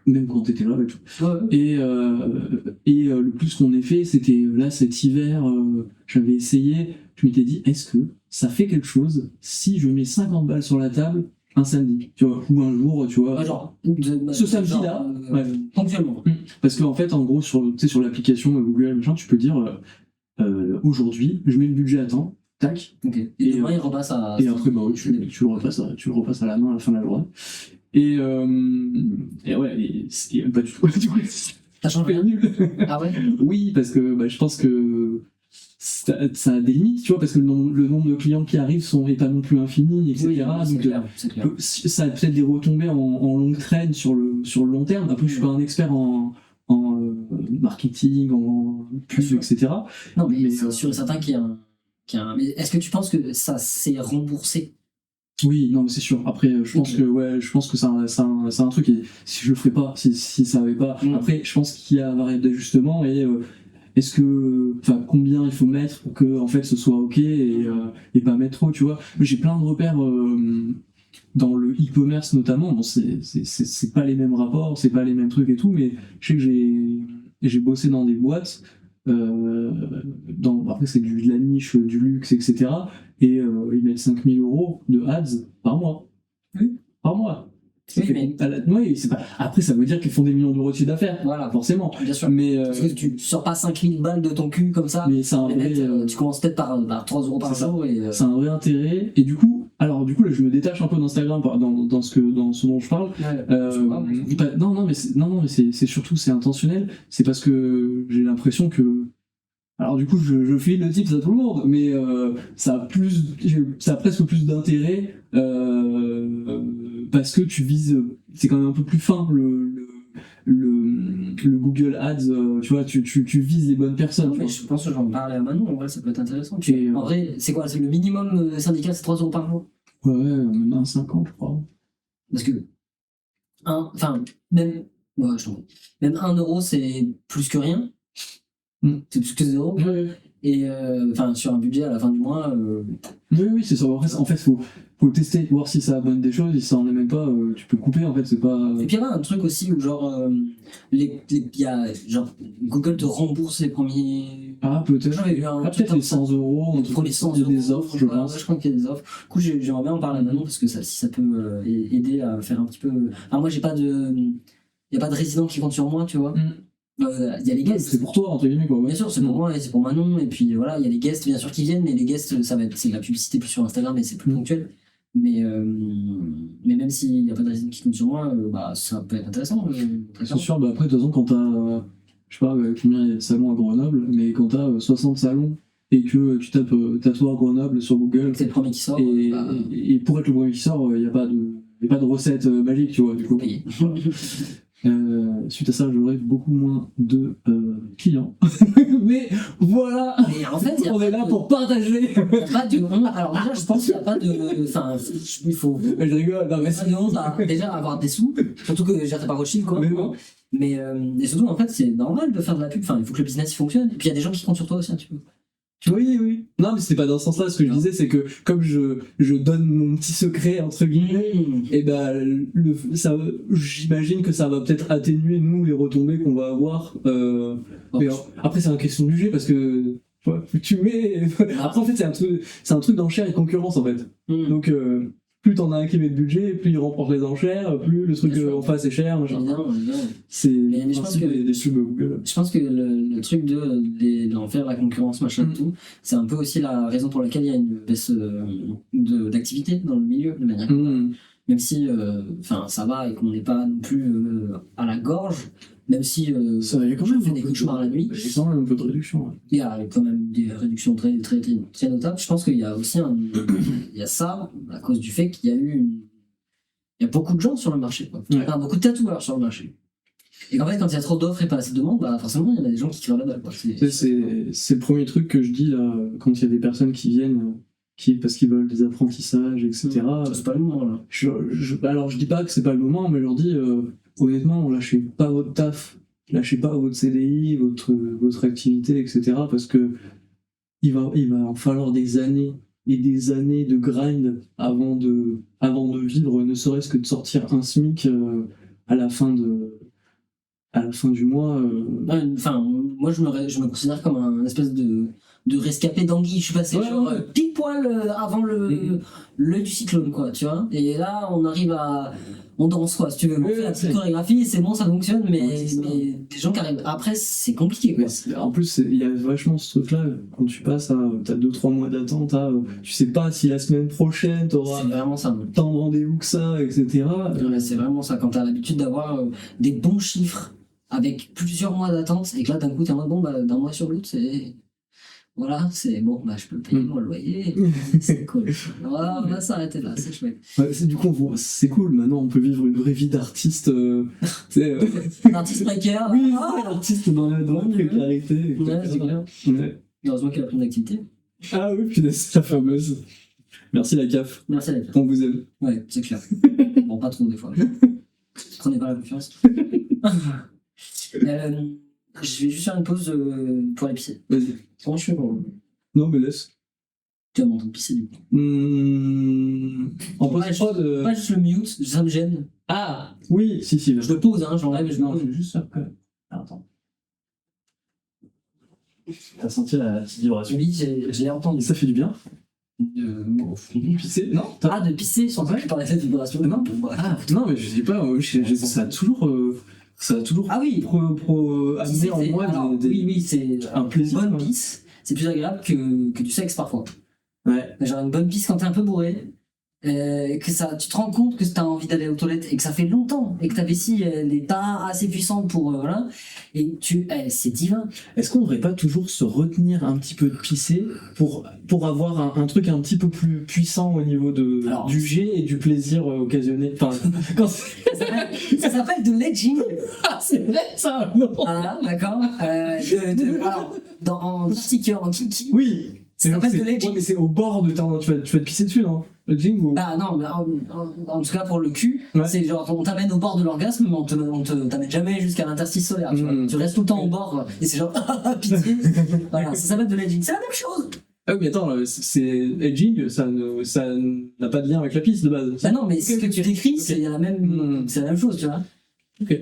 même quand t'étais là et tout. Et le plus qu'on ait fait, c'était là cet hiver, j'avais essayé, je m'étais dit, est-ce que ça fait quelque chose si je mets 50 balles sur la table un samedi, tu vois, ou un jour, tu vois. Genre, ce samedi-là, ponctuellement. Parce qu'en fait, en gros, sur l'application Google, machin, tu peux dire, aujourd'hui, je mets le budget à temps. Tac. Okay. Et demain, il repasse à. Et après, tu le repasses à la main à la fin de la journée. Et ouais, pas du tout. T'as changé nul. Ah ouais. Oui, parce que je pense que ça a des limites, tu vois, parce que le nombre de clients qui arrivent n'est pas non plus infini, etc. Oui, donc clair. ça a peut-être des retombées en longue traîne sur le long terme. Après, je suis pas un expert en marketing, en pub, etc. Non, mais c'est sûr et certain qu'il y a un. Mais est-ce que tu penses que ça s'est remboursé? Oui, non, mais c'est sûr. Après, je pense que c'est un truc, et si je le ferais pas, si ça avait pas. Après, je pense qu'il y a un variable d'ajustement, et est-ce que, combien il faut mettre pour que, en fait, ce soit ok, et pas mettre trop, tu vois. J'ai plein de repères dans le e-commerce notamment. Bon, c'est pas les mêmes rapports, c'est pas les mêmes trucs et tout, mais je sais que j'ai bossé dans des boîtes. Après c'est de la niche, du luxe, etc. Et ils mettent 5 000 € de ads par mois. Oui. Par mois. Oui, c'est pas... Après, ça veut dire qu'ils font des millions d'euros de chiffre d'affaires. Voilà, forcément. Bien sûr. Mais parce que tu sors pas 5 000 balles de ton cul comme ça. Mais c'est un vrai. Tu commences peut-être par 3 € par jour. C'est un vrai intérêt. Et du coup, là, je me détache un peu d'Instagram dans ce dont je parle. Non, mais c'est surtout, c'est intentionnel. C'est parce que j'ai l'impression que. Alors du coup, je file le tips à tout le monde, mais ça a presque plus d'intérêt parce que tu vises, c'est quand même un peu plus fin le Google Ads, tu vois, tu vises les bonnes personnes. Non, mais je pense que je vais en parler à Manon, en vrai ça peut être intéressant. En vrai, c'est quoi? C'est le minimum syndical, c'est 3 € par jour? Ouais, même un 50, je crois. Parce que, même 1 € c'est plus que rien. C'est plus que 0. Ouais. Et sur un budget à la fin du mois. Oui, c'est ça. Après, en fait, faut tester, voir si ça amène des choses. Si ça en amène pas, tu peux couper. En fait, c'est pas. Et puis il y a un truc aussi où Google te rembourse les premiers. Ah, peut-être. J'avais vu peut-être les 100 €. Pour les 100 €. Il y a des offres, je pense. Je crois qu'il y a des offres. Du coup, j'aimerais bien en parler à Manon parce que si ça peut aider à faire un petit peu. Alors moi, il y a pas de résident qui compte sur moi, tu vois. Il y a les guests. C'est pour toi, entre guillemets, quoi. Ouais. Bien sûr, c'est pour moi et c'est pour Manon. Et puis voilà, il y a les guests, bien sûr, qui viennent, mais les guests, c'est de la publicité plus sur Instagram et c'est plus ponctuel. Mais même s'il n'y a pas de résident qui compte sur moi, ça peut être intéressant. C'est sûr, après, de toute façon, quand t'as, je sais pas combien il y a de salons à Grenoble, mais quand t'as 60 salons et que tu tapes tatoueur Grenoble sur Google, c'est le premier qui sort. Et pour être le premier qui sort, il n'y a pas de recette magique, tu vois, du coup. Suite à ça, j'aurai beaucoup moins de clients. Mais voilà, mais en fait, on est là pour partager. Alors déjà, je pense qu'il n'y a pas de. Il faut. Je rigole, non mais c'est de honte à déjà avoir des sous, surtout que j'arrête pas Rothschild, quoi. Mais et surtout, en fait, c'est normal de faire de la pub. Il faut que le business il fonctionne. Et puis il y a des gens qui comptent sur toi aussi un petit peu. Oui. Non, mais c'était pas dans ce sens-là. Ce que je disais, c'est que comme je donne mon petit secret, entre guillemets, et j'imagine que ça va peut-être atténuer, nous, les retombées qu'on va avoir. Mais après, c'est une question de budget parce que tu mets. Après, en fait, c'est un truc d'enchère et de concurrence, en fait. Donc, plus t'en as un qui met de budget, plus il remporte les enchères, plus le truc en face est cher, machin. Évidemment. C'est Mais je pense que- des pubs Google. Je pense que le truc d'en faire la concurrence, machin, tout, c'est un peu aussi la raison pour laquelle il y a une baisse d'activité dans le milieu, de manière globale. Même si ça va et qu'on n'est pas non plus à la gorge, même si Ça, il y a quand même fait un des peu cauchemars la nuit, Il y a quand même un peu de réduction. Ouais. il y a quand même des réductions très, très, très, très notables. Je pense qu'il y a aussi il y a ça à cause du fait qu'il y a il y a beaucoup de gens sur le marché, quoi. Ouais. Enfin, beaucoup de tatoueurs sur le marché. Et qu'en fait, quand il y a trop d'offres et pas assez de demandes, bah forcément, il y en a des gens qui crèvent la dalle, quoi. C'est le premier truc que je dis là, quand il y a des personnes qui viennent parce qu'ils veulent des apprentissages, etc. C'est pas le moment, là. Alors je dis pas que c'est pas le moment, mais je leur dis honnêtement, lâchez pas votre taf, lâchez pas votre CDI, votre activité, etc. Parce que il va en falloir des années et des années de grind avant de vivre, ne serait-ce que de sortir un SMIC à la fin du mois. Enfin, moi je me considère comme un espèce de rescapé d'anguille. Je suis passé pile poil avant l'œil du cyclone, quoi, tu vois. Et là, on danse, quoi, si tu veux. On fait la petite chorégraphie, c'est bon, ça fonctionne, mais des gens qui arrivent après, c'est compliqué, quoi. En plus, il y a vachement ce truc-là, quand tu passes, t'as 2-3 mois d'attente, tu sais pas si la semaine prochaine t'auras C'est vraiment ça. tant de rendez-vous que ça, etc. Ouais, c'est vraiment ça. Quand t'as l'habitude d'avoir des bons chiffres avec plusieurs mois d'attente, et que là, d'un coup, t'es en mode, bon, bah, d'un mois sur l'autre, c'est. Voilà, c'est bon, bah, je peux payer mon loyer, c'est cool. Voilà, on va s'arrêter là, c'est chouette. Ouais, du coup, c'est cool, maintenant on peut vivre une vraie vie d'artiste. Un artiste précaire. Oui, artiste dans la précarité. Ouais, c'est clair. Ouais. Heureusement qu'il a pris une activité. Ah oui, punaise, c'est la fameuse. Merci la CAF, Merci à la on vous aime. Ouais, c'est clair. Bon, pas trop des fois. Prenez pas la confiance. Je vais juste faire une pause pour aller pisser. Vas-y. Comment je fais pour. Non, mais laisse. Tu vas m'entendre pisser du coup. En Ouais, post-prod. Pas juste le mute, ça me gêne. Ah oui, si. Je le pose, hein, j'enlève et je le Non, pose. je vais juste faire que. Ah, attends. T'as senti la petite vibration? Oui, je l'ai entendu. Ça fait du bien. De Pisser? Non. pisser sans que tu parlais de cette vibration. Non. Bon, bah. Ah non, mais je dis pas. Ça a toujours. Ah oui. Amené en moi alors, oui, c'est un plaisir. Une bonne pisse, c'est plus agréable que du sexe parfois. Ouais. Genre une bonne pisse quand t'es un peu bourré, tu te rends compte que t'as envie d'aller aux toilettes et que ça fait longtemps et que ta vessie n'est pas assez puissante pour voilà, et c'est divin. Est-ce qu'on devrait pas toujours se retenir un petit peu de pisser pour avoir un truc un petit peu plus puissant au niveau du jet et du plaisir occasionné? Enfin, ça s'appelle de l'edging. Ah, c'est vrai ça, non? Ah, d'accord. Alors, en sticker, en kiki. Oui. Ça s'appelle de l'edging. Ouais, mais c'est au bord de tu vas te pisser dessus, non? Le jing ou... Bah non, mais en tout cas pour le cul, Ouais. c'est genre on t'amène au bord de l'orgasme, mais on t'amène jamais jusqu'à l'interstice solaire, tu vois. Tu restes tout le temps au bord, et c'est genre pitié. Voilà, ça s'appelle de l'edging, c'est la même chose. Ah oui, mais attends, c'est edging, ça n'a pas de lien avec la piste de base. Bah non, mais ce que tu décris, c'est la même chose, tu vois. Ok.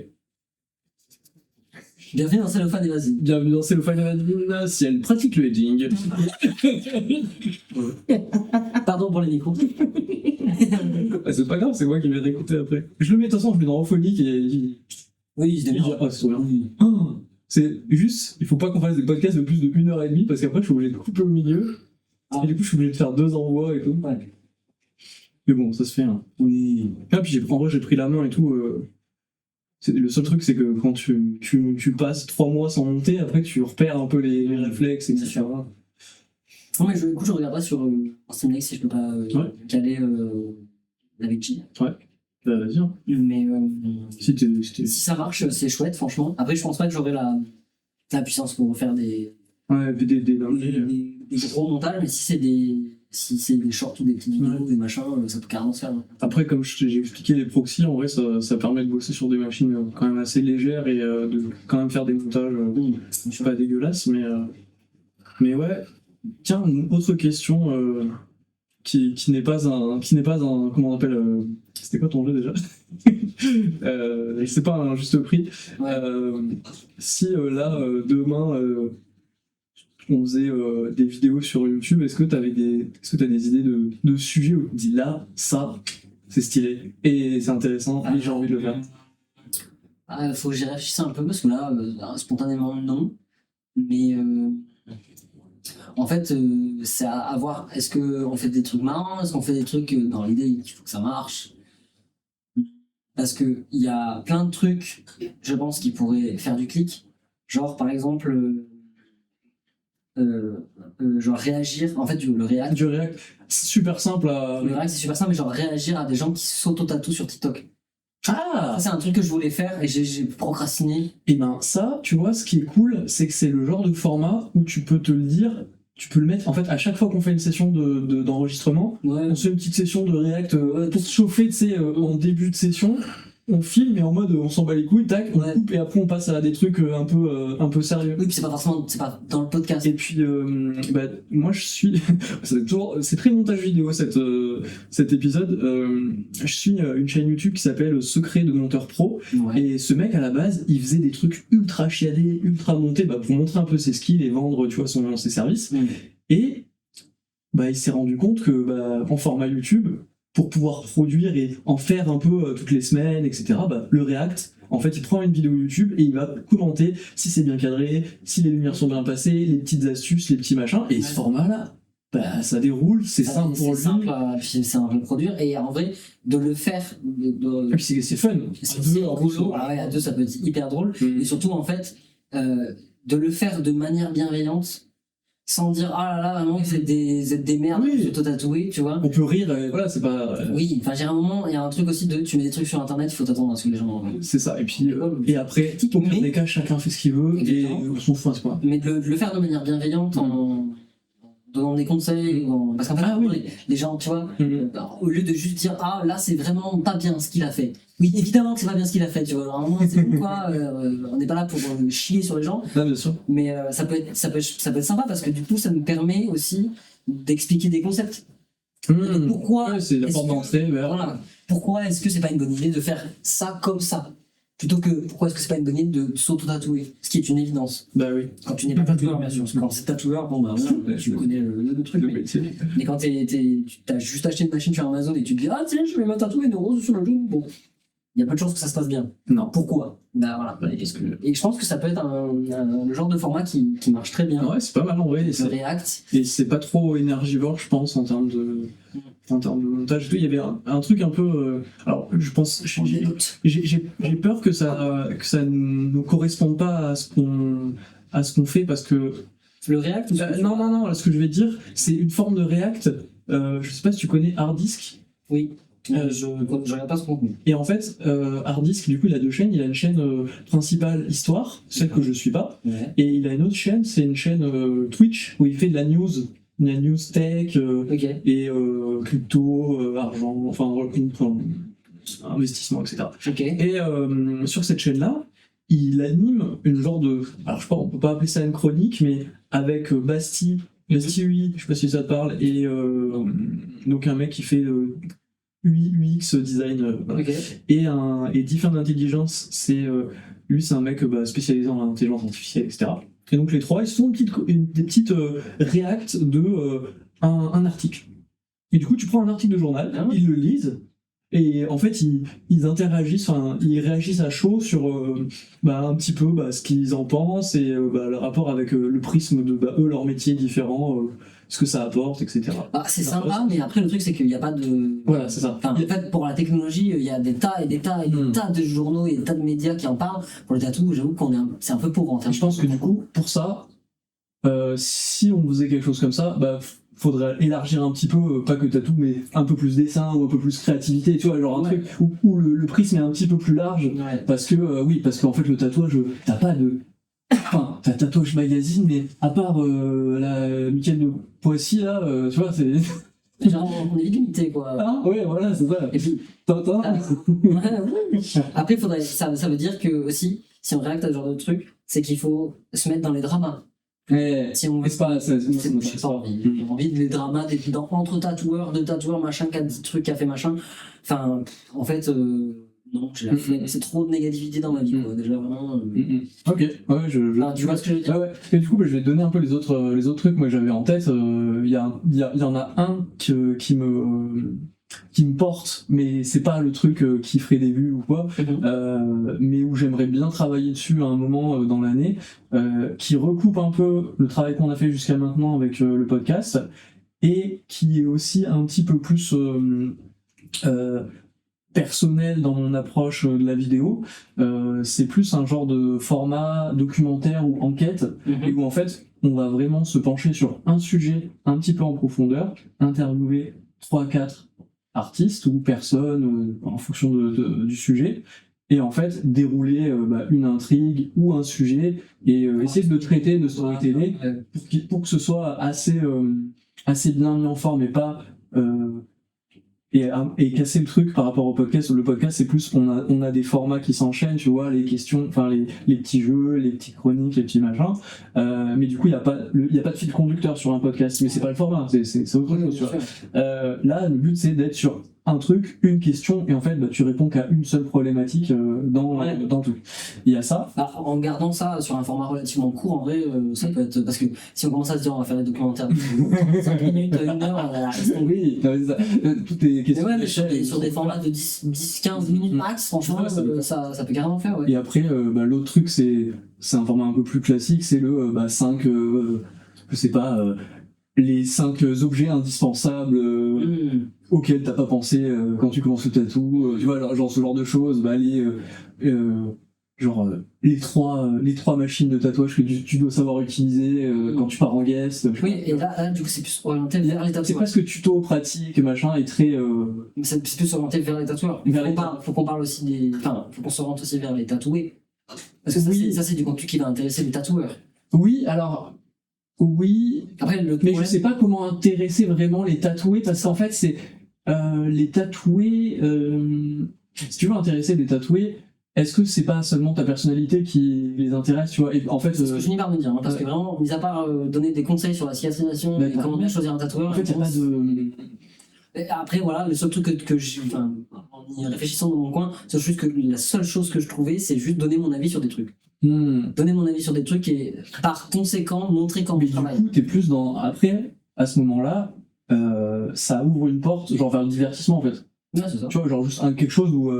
Bienvenue dans Cellophane et vas-y. Bienvenue dans Cellophane et Vanilla, si elle pratique le edging. Pardon pour les micros. Ah, c'est pas grave, c'est moi qui vais réécouter après. Je le mets de toute façon, je le mets dans Euphonique et Oui, je démarre. Ah, c'est trop bien. Oh, c'est juste, il faut pas qu'on fasse des podcasts de plus de 1h30 parce qu'après je suis obligé de couper au milieu. Et du coup, je suis obligé de faire 2 envois et tout. Ouais. Mais bon, ça se fait. Hein. Oui. Ah, puis en vrai, j'ai pris la main et tout. Le seul truc, c'est que quand tu passes 3 mois sans monter, après tu repères un peu les réflexes, etc. Non, mais je regarderai sur Steamlink si je peux pas caler avec G. Ouais, bah vas-y. Hein. Mais Si ça marche, c'est chouette, franchement. Après, je pense pas que j'aurai la puissance pour refaire des gros montages, mais si c'est des shorts ou des petites vidéos, des machins, ça peut carrément se faire. Après, comme j'ai expliqué, les proxys, en vrai, ça permet de bosser sur des machines quand même assez légères et de quand même faire des montages pas dégueulasses, mais ouais. Tiens, une autre question qui n'est pas un comment on appelle c'était quoi ton jeu déjà? C'est pas un juste prix. Ouais. Si là demain on faisait des vidéos sur YouTube, est-ce que t'as des idées de sujets où tu te dis là, ça, c'est stylé et c'est intéressant et j'ai envie de le faire? Faut que j'y réfléchisse un peu parce que là, spontanément, non. Mais en fait, c'est à voir. Est-ce qu'on fait des trucs marrants? Est-ce qu'on fait des trucs dans l'idée il faut que ça marche? Parce qu'il y a plein de trucs, je pense, qui pourraient faire du clic. Genre, par exemple, genre réagir. En fait, le React. Du React, c'est super simple à. Le React, c'est super simple, mais genre réagir à des gens qui s'auto-tatouent sur TikTok. Ah! Ça, c'est un truc que je voulais faire et j'ai procrastiné. Et ben ça, tu vois, ce qui est cool, c'est que c'est le genre de format où tu peux te le dire, tu peux le mettre, en fait, à chaque fois qu'on fait une session d'enregistrement, Ouais. on se fait une petite session de React pour se chauffer, tu sais, en début de session, on filme et en mode on s'en bat les couilles, tac, on coupe et après on passe à des trucs un peu sérieux. Oui, puis c'est pas dans le podcast. Et puis, moi je suis, c'est très montage vidéo cet épisode, je suis une chaîne YouTube qui s'appelle Secret de Monteur Pro. Ouais. Et ce mec à la base, il faisait des trucs ultra chiadés, ultra montés, pour montrer un peu ses skills et vendre, tu vois, ses services. Et il s'est rendu compte que en format YouTube, pour pouvoir produire et en faire un peu toutes les semaines, etc., le React, en fait, il prend une vidéo YouTube et il va commenter si c'est bien cadré, si les lumières sont bien passées, les petites astuces, les petits machins. Et ce format-là, ça déroule, c'est simple pour lui. C'est simple à produire. Et en vrai, de le faire... Et puis c'est fun. C'est rigolo. À deux, ça peut être hyper drôle. Et surtout, en fait, de le faire de manière bienveillante, sans dire ah là là vraiment vous êtes des merdes, vous êtes tatoués, tu vois. On peut rire, voilà, c'est pas. Oui, enfin j'ai un moment, il y a un truc aussi de tu mets des trucs sur internet, il faut t'attendre à ce que les gens. C'est ça, et puis et après, au pire des cas, chacun fait ce qu'il veut et on s'en fout à ce point. Mais de le faire de manière bienveillante en donnant des conseils, parce qu'en fait les gens, tu vois, au lieu de juste dire ah là c'est vraiment pas bien ce qu'il a fait. Oui, évidemment que c'est pas bien ce qu'il a fait, tu vois. Alors, c'est pourquoi on n'est pas là pour chier sur les gens. Ah, bien sûr. Mais ça peut être sympa parce que du coup, ça nous permet aussi d'expliquer des concepts. Pourquoi c'est la porte d'entrée vers. Voilà. Pourquoi est-ce que c'est pas une bonne idée de faire ça comme ça plutôt que pourquoi est-ce que c'est pas une bonne idée de s'auto-tatouer, ce qui est une évidence. Bah oui. Quand tu n'es pas tatoueur, bien sûr. Parce que quand c'est tatoueur, tu connais le truc. Mais quand tu as juste acheté une machine sur Amazon et tu te dis ah tiens je vais me tatouer une rose sur le genou, bon. Il y a peu de chances que ça se passe bien. Non. Pourquoi? Voilà. Et je pense que ça peut être le genre de format qui marche très bien. Ouais, c'est pas mal en vrai. Le React. Et c'est pas trop énergivore, je pense, en termes de montage. Il y avait un truc un peu. Alors, je pense. J'ai peur que ça ne corresponde pas à ce qu'on fait parce que. Le React Non, là, ce que je vais dire, c'est une forme de React. Je sais pas si tu connais Hardisk. Oui. Je regarde pas ce contenu. Et en fait, Hardisk, du coup, il a deux chaînes. Il a une chaîne principale Histoire, celle que je suis pas, et il a une autre chaîne, c'est une chaîne Twitch où il fait de la news tech et crypto, argent, enfin investissement, etc. Et sur cette chaîne-là, il anime une genre de, alors je sais pas, on peut pas appeler ça une chronique, mais avec Basti, oui, je sais pas si ça te parle, et donc un mec qui fait UX design, et Different Intelligence, lui c'est un mec spécialisé en intelligence artificielle, etc. Et donc les trois ils font des petites réacts de un article. Et du coup tu prends un article de journal, ils le lisent, et en fait ils interagissent, ils réagissent à chaud sur un petit peu ce qu'ils en pensent et le rapport avec le prisme de eux, leur métier différent, ce que ça apporte, etc. C'est sympa, mais après le truc c'est qu'il n'y a pas de... Voilà, c'est ça. En fait, pour la technologie, il y a des tas et des tas et des tas de journaux et des tas de médias qui en parlent. Pour le tatou, j'avoue c'est un peu pauvre en termes. Je pense que du coup, pour ça, si on faisait quelque chose comme ça, faudrait élargir un petit peu, pas que tatou, mais un peu plus dessin ou un peu plus créativité, tu vois, genre un truc où le prisme est un petit peu plus large, parce qu'en fait le tatouage, t'as pas de... Enfin, t'as Tatouage Magazine, mais à part la Mickaël de Poissy, là, tu vois, c'est... Genre, on est limité, quoi. Ouais, voilà, c'est ça. Et puis... Après, ça veut dire que, aussi, si on réacte à ce genre de truc, c'est qu'il faut se mettre dans les dramas. Si on veut pas, j'ai pas envie des dramas entre tatoueurs, machin, qui a dit truc, qui a fait machin. Enfin, en fait, non, j'ai la flemme. C'est trop de négativité dans ma vie, quoi. Déjà, vraiment. Ok, ouais, Tu vois ce que je veux dire? Ouais. Et du coup, je vais te donner un peu les autres trucs que j'avais en tête. Il y en a un qui me porte, mais c'est pas le truc qui ferait des vues ou quoi, mais où j'aimerais bien travailler dessus à un moment dans l'année, qui recoupe un peu le travail qu'on a fait jusqu'à maintenant avec le podcast, et qui est aussi un petit peu plus personnel dans mon approche de la vidéo. C'est plus un genre de format documentaire ou enquête, et où en fait on va vraiment se pencher sur un sujet un petit peu en profondeur, interviewer 3-4 artistes ou personnes en fonction du sujet, et en fait dérouler une intrigue ou un sujet, et essayer de le traiter de storytelling pour que ce soit assez bien mis en forme, et pas et casser le truc par rapport au podcast. Le podcast, c'est plus on a des formats qui s'enchaînent, tu vois, les questions, enfin les petits jeux, les petites chroniques, les petits machins, mais du coup il y a pas de fil conducteur sur un podcast, mais c'est pas le format, c'est autre chose, tu vois. Là le but c'est d'être sur un truc, une question, et en fait tu réponds qu'à une seule problématique dans le truc. Il y a ça. Alors, en gardant ça sur un format relativement court, en vrai, ça peut être. Parce que si on commence à se dire on va faire des documentaires de 5 minutes, 1 heure, oui, non, c'est ça. Toutes les questions. Mais sur des formats de 10-15 minutes max, franchement, ça peut carrément faire. Ouais. Et après, l'autre truc, c'est un format un peu plus classique, c'est le 5, je sais pas, les 5 objets indispensables auxquels t'as pas pensé quand tu commences le tatou, tu vois, genre ce genre de choses, les trois machines de tatouage que tu dois savoir utiliser quand tu pars en guest. Oui, et là, du coup, c'est plus orienté vers les tatoueurs. C'est presque tuto pratique, machin, et très. C'est plus orienté vers les tatoueurs. Faut qu'on parle aussi des. Enfin, faut qu'on s'oriente aussi vers les tatoués. Parce que ça, c'est du contenu qui va intéresser les tatoueurs. Oui, alors. Oui. Après, mais je sais pas comment intéresser vraiment les tatoués, parce qu'en fait, c'est. Les tatoués. Si tu veux intéresser des tatoués, est-ce que c'est pas seulement ta personnalité qui les intéresse, tu vois? Et en fait, c'est ce que je finis par me dire, hein, parce que vraiment, mis à part donner des conseils sur la cicatrisation et comment bien choisir un tatoueur, en fait, il n'y a pas de. Et après, voilà, le seul truc que je. Enfin, en y réfléchissant dans mon coin, la seule chose que je trouvais, c'est juste donner mon avis sur des trucs. Donner mon avis sur des trucs et par conséquent montrer comment je travaille. Du coup, t'es plus dans. Après, à ce moment-là, ça ouvre une porte, genre vers le divertissement en fait. Ouais, c'est ça. Tu vois, genre juste quelque chose où,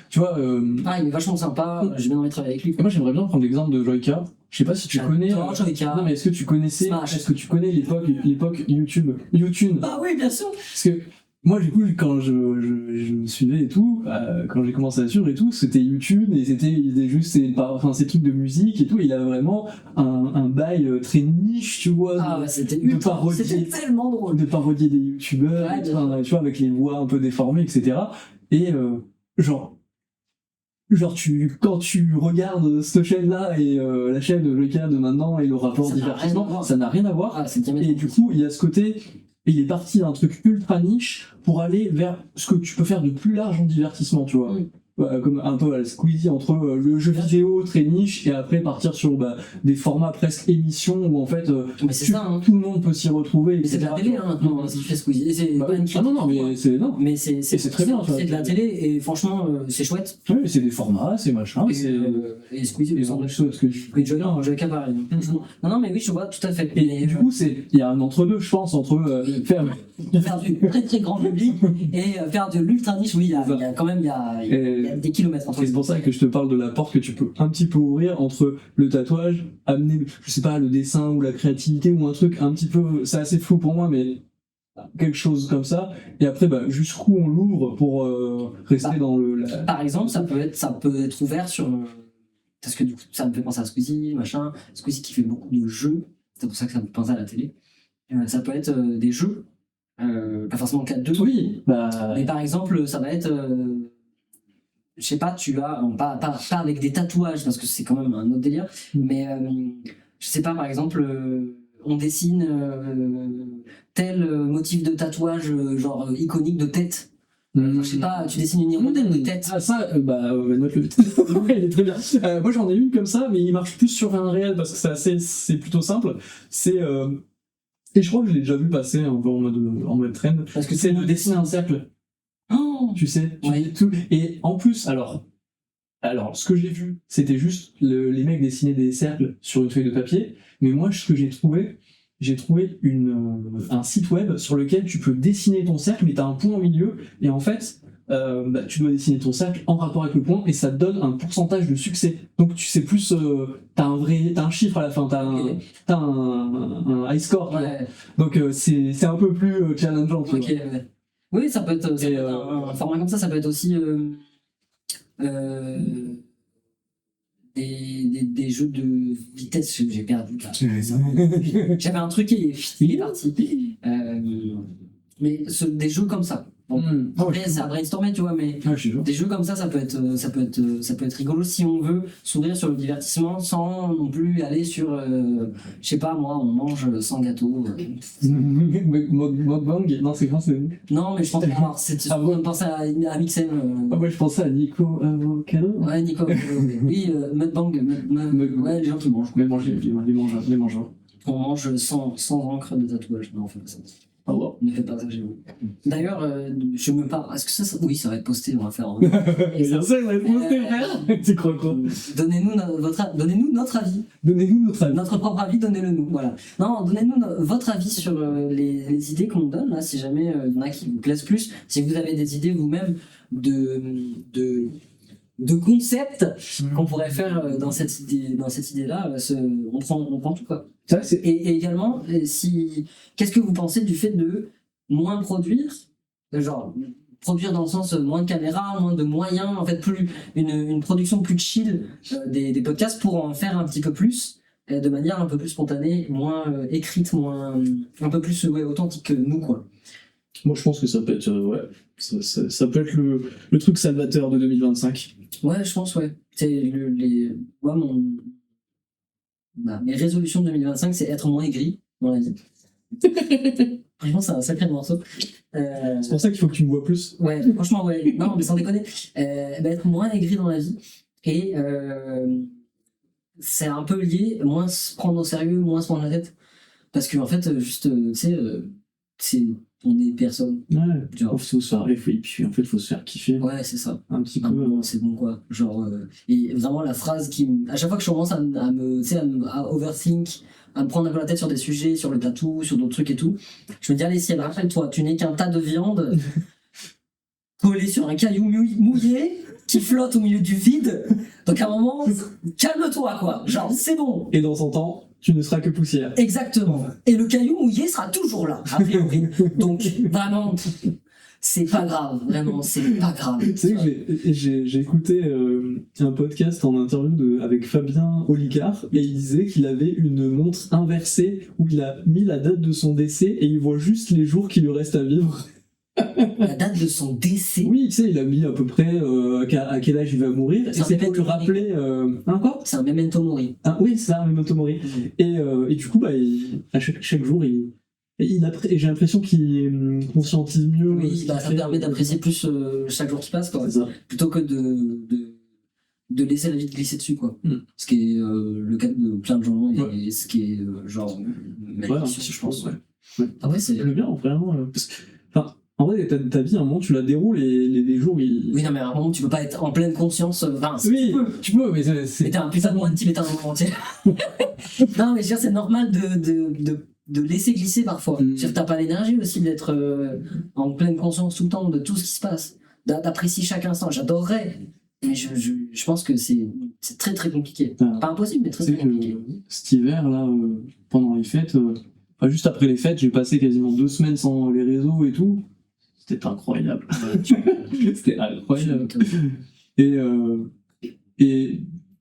tu vois. Ah, il est vachement sympa, j'ai bien envie de travailler avec lui. Moi, j'aimerais bien prendre l'exemple de Joyka. Je sais pas si tu connais. Joyka. Non, mais est-ce que tu connaissais. Smash. Est-ce que tu connais l'époque YouTube? Ah oui, bien sûr. Parce que. Moi, du coup, quand je suivais et tout, quand j'ai commencé à suivre et tout, c'était YouTube, et c'était juste ces trucs de musique et tout, il a vraiment un bail très niche, tu vois. Ah ouais, c'était tellement drôle. De parodier des youtubeurs, ouais, tu vois, avec les voix un peu déformées, etc. Et quand tu regardes cette chaîne-là et la chaîne de Joyka de maintenant et le rapport divertissement, ça n'a rien à voir. Et du coup, il y a ce côté. Et il est parti d'un truc ultra niche pour aller vers ce que tu peux faire de plus large en divertissement, tu vois. Comme un peu à la Squeezie entre le jeu vidéo très niche et après partir sur des formats presque émissions où en fait tout le monde peut s'y retrouver. Mais c'est de la télé, hein, maintenant, si tu fais Squeezie. C'est pas une critique. Mais c'est très bien. C'est de la télé et franchement, c'est chouette. Oui, c'est des formats, c'est machin. Et Squeezie, ils ont des choses que tu peux dire. Joyka pareil. Non, mais oui, je vois tout à fait. Et du coup, il y a un entre-deux, je pense, entre faire du très très grand public et faire de l'ultra niche. Oui, il y a quand même des kilomètres entre. C'est pour ça que je te parle de la porte que tu peux un petit peu ouvrir entre le tatouage, amener, je sais pas, le dessin ou la créativité ou un truc un petit peu, c'est assez flou pour moi, mais quelque chose comme ça. Et après, jusqu'où on l'ouvre pour rester dans le. Par exemple, ça peut être ouvert sur. Parce que du coup, ça me fait penser à Squeezie, machin. Squeezie qui fait beaucoup de jeux. C'est pour ça que ça me fait penser à la télé. Ça peut être des jeux. Pas forcément 4-2. Oui. Mais par exemple, ça va être. Je sais pas, pas avec des tatouages parce que c'est quand même un autre délire, mais je sais pas, par exemple, on dessine tel motif de tatouage genre iconique de tête. Je sais pas, tu dessines une hirondelle de tête. Ah ça, note-le. Il est très bien. Moi j'en ai une comme ça, mais il marche plus sur un réel parce que c'est plutôt simple. C'est et je crois que je l'ai déjà vu passer un peu en mode trend. Parce que c'est de dessiner un cercle. Oh, tu sais, ouais. tout. Et en plus, alors, Alors, ce que j'ai vu, c'était juste les mecs dessinaient des cercles sur une feuille de papier, mais moi, ce que j'ai trouvé un site web sur lequel tu peux dessiner ton cercle, mais t'as un point au milieu, et en fait, tu dois dessiner ton cercle en rapport avec le point, et ça te donne un pourcentage de succès. Donc tu sais plus, t'as un chiffre à la fin, t'as un high score. Ouais. Donc c'est un peu plus challengeant. Tu Ok, vois. ouais. Oui, ça peut être, un format comme ça peut être aussi des jeux de vitesse. J'ai perdu là. J'avais un truc et il est parti. Mais des jeux comme ça. Bon, après, c'est à brainstormer, tu vois, mais des jeux comme ça peut être rigolo si on veut s'ouvrir sur le divertissement sans non plus aller sur, je sais pas moi, on mange sans gâteau. Mukbang, non, c'est quand c'est. Non, mais je pense que c'est penser à Mixem. Ouais, je pensais à Nico Avocado. Ouais, Nico. Oui, Mukbang. Ouais, les gens qui mangent. Les mangeurs. On mange sans encre de tatouage. Non, on fait pas ça. Ah ouais. Ne faites pas ça chez vous. D'ailleurs, je me parle. Est-ce que ça. Oui, ça va être posté, on va faire. Bien sûr, ça va être posté, frère. Tu crois quoi? Donnez-nous notre avis. Donnez-nous notre avis. Notre propre avis, donnez-le nous. Voilà. Non, donnez-nous votre avis sur les idées qu'on donne, là, si jamais il y en a qui vous plaisent plus. Si vous avez des idées vous-même de concepts qu'on pourrait faire dans cette idée-là, on prend tout, quoi. Ça, c'est... Et également, qu'est-ce que vous pensez du fait de moins produire, genre produire dans le sens moins de caméras, moins de moyens, en fait plus une production plus chill des podcasts pour en faire un petit peu plus de manière un peu plus spontanée, moins écrite, un peu plus authentique que nous, quoi. Moi, je pense que ça peut être ça peut être le truc salvateur de 2025. Ouais, je pense, ouais. C'est moi, mes résolutions de 2025, c'est être moins aigri dans la vie. Franchement, c'est un sacré morceau. C'est pour ça qu'il faut que tu me vois plus. Ouais, franchement, ouais. Non, mais sans déconner. Être moins aigri dans la vie. Et c'est un peu lié, moins se prendre au sérieux, moins se prendre la tête. Parce que, en fait, juste, tu sais, on est personne. Ouais, genre, faut se faire et puis en fait, faut se faire kiffer. Ouais, c'est ça. Un petit peu. C'est bon, quoi. Genre, et vraiment, la phrase à chaque fois que je commence à overthink, à me prendre un peu la tête sur des sujets, sur le tatou, sur d'autres trucs et tout, je me dis, allez, ciel, rappelle-toi, tu n'es qu'un tas de viande collé sur un caillou mouillé qui flotte au milieu du vide. Donc, à un moment, calme-toi, quoi. Genre, c'est bon. Et dans 100 ans, tu ne seras que poussière. Exactement. Et le caillou mouillé sera toujours là, a priori. Donc, vraiment, c'est pas grave. Vraiment, c'est pas grave. Tu sais que j'ai écouté un podcast en interview avec Fabien Olicard et il disait qu'il avait une montre inversée où il a mis la date de son décès et il voit juste les jours qui lui restent à vivre. La date de son décès? Oui, tu sais, il a mis à peu près à quel âge il va mourir. Et c'est pour lui rappeler... quoi? C'est un memento mori. Ah, oui, c'est ça, un memento mori. Et du coup, à chaque jour, j'ai l'impression qu'il conscientise mieux. Oui, ça permet d'apprécier plus chaque jour qui passe, quoi. Plutôt que de laisser la vie glisser dessus, quoi. Ce qui est le cas de plein de gens et ce qui est genre je pense. Ouais. Après, c'est le bien, vraiment. En vrai, ta vie, à un moment, tu la déroules et les jours, Oui, non, mais à un moment, tu peux pas être en pleine conscience. Oui, tu peux, mais c'est... Mais t'es un putain de moins tibétain dans le monde entier. Non, mais je veux dire, c'est normal de laisser glisser parfois. Je veux dire, t'as pas l'énergie aussi d'être en pleine conscience tout le temps de tout ce qui se passe, d'apprécier chaque instant. J'adorerais, mais je pense que c'est très très compliqué. Pas impossible, mais très compliqué. Cet hiver, là, pendant les fêtes, juste après les fêtes, j'ai passé quasiment 2 semaines sans les réseaux et tout. C'était incroyable. C'était incroyable. Et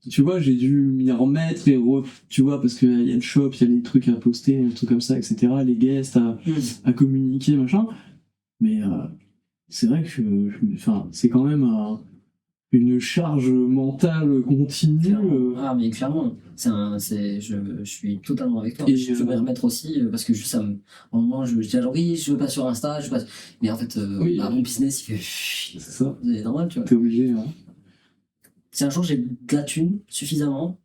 tu vois, j'ai dû m'y remettre tu vois, parce qu'il y a le shop, il y a les trucs à poster, des trucs comme ça, etc. Les guests à communiquer, machin. Mais c'est vrai que c'est quand même une charge mentale continue. Ah, mais clairement, je suis totalement avec toi. Et je veux me remettre aussi, parce que juste, à un moment, je dis genre, oui, je veux pas sur Insta, mais en fait, mon business, il fait. C'est ça. C'est normal, tu vois. T'es obligé, hein. Si un jour j'ai de la thune suffisamment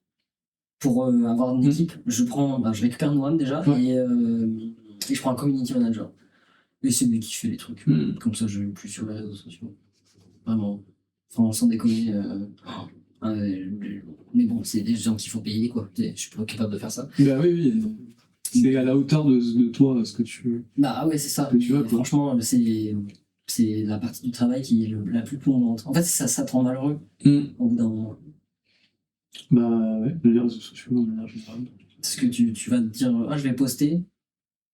pour avoir une équipe, je récupère Noam déjà, et je prends un community manager. Et c'est lui qui fait les trucs. Comme ça, je vais plus sur les réseaux sociaux. Vraiment, sans déconner. Mais bon, c'est des gens qu'il faut payer, quoi. Je suis pas capable de faire ça. Bah oui. C'est à la hauteur de toi, ce que tu veux. Bah ouais, c'est ça. Que tu veux, quoi. Franchement, c'est la partie du travail qui est la plus plombante. En fait, ça te rend malheureux au bout d'un moment. Bah ouais, les réseaux sociaux, en général. Parce que tu vas te dire, je vais poster,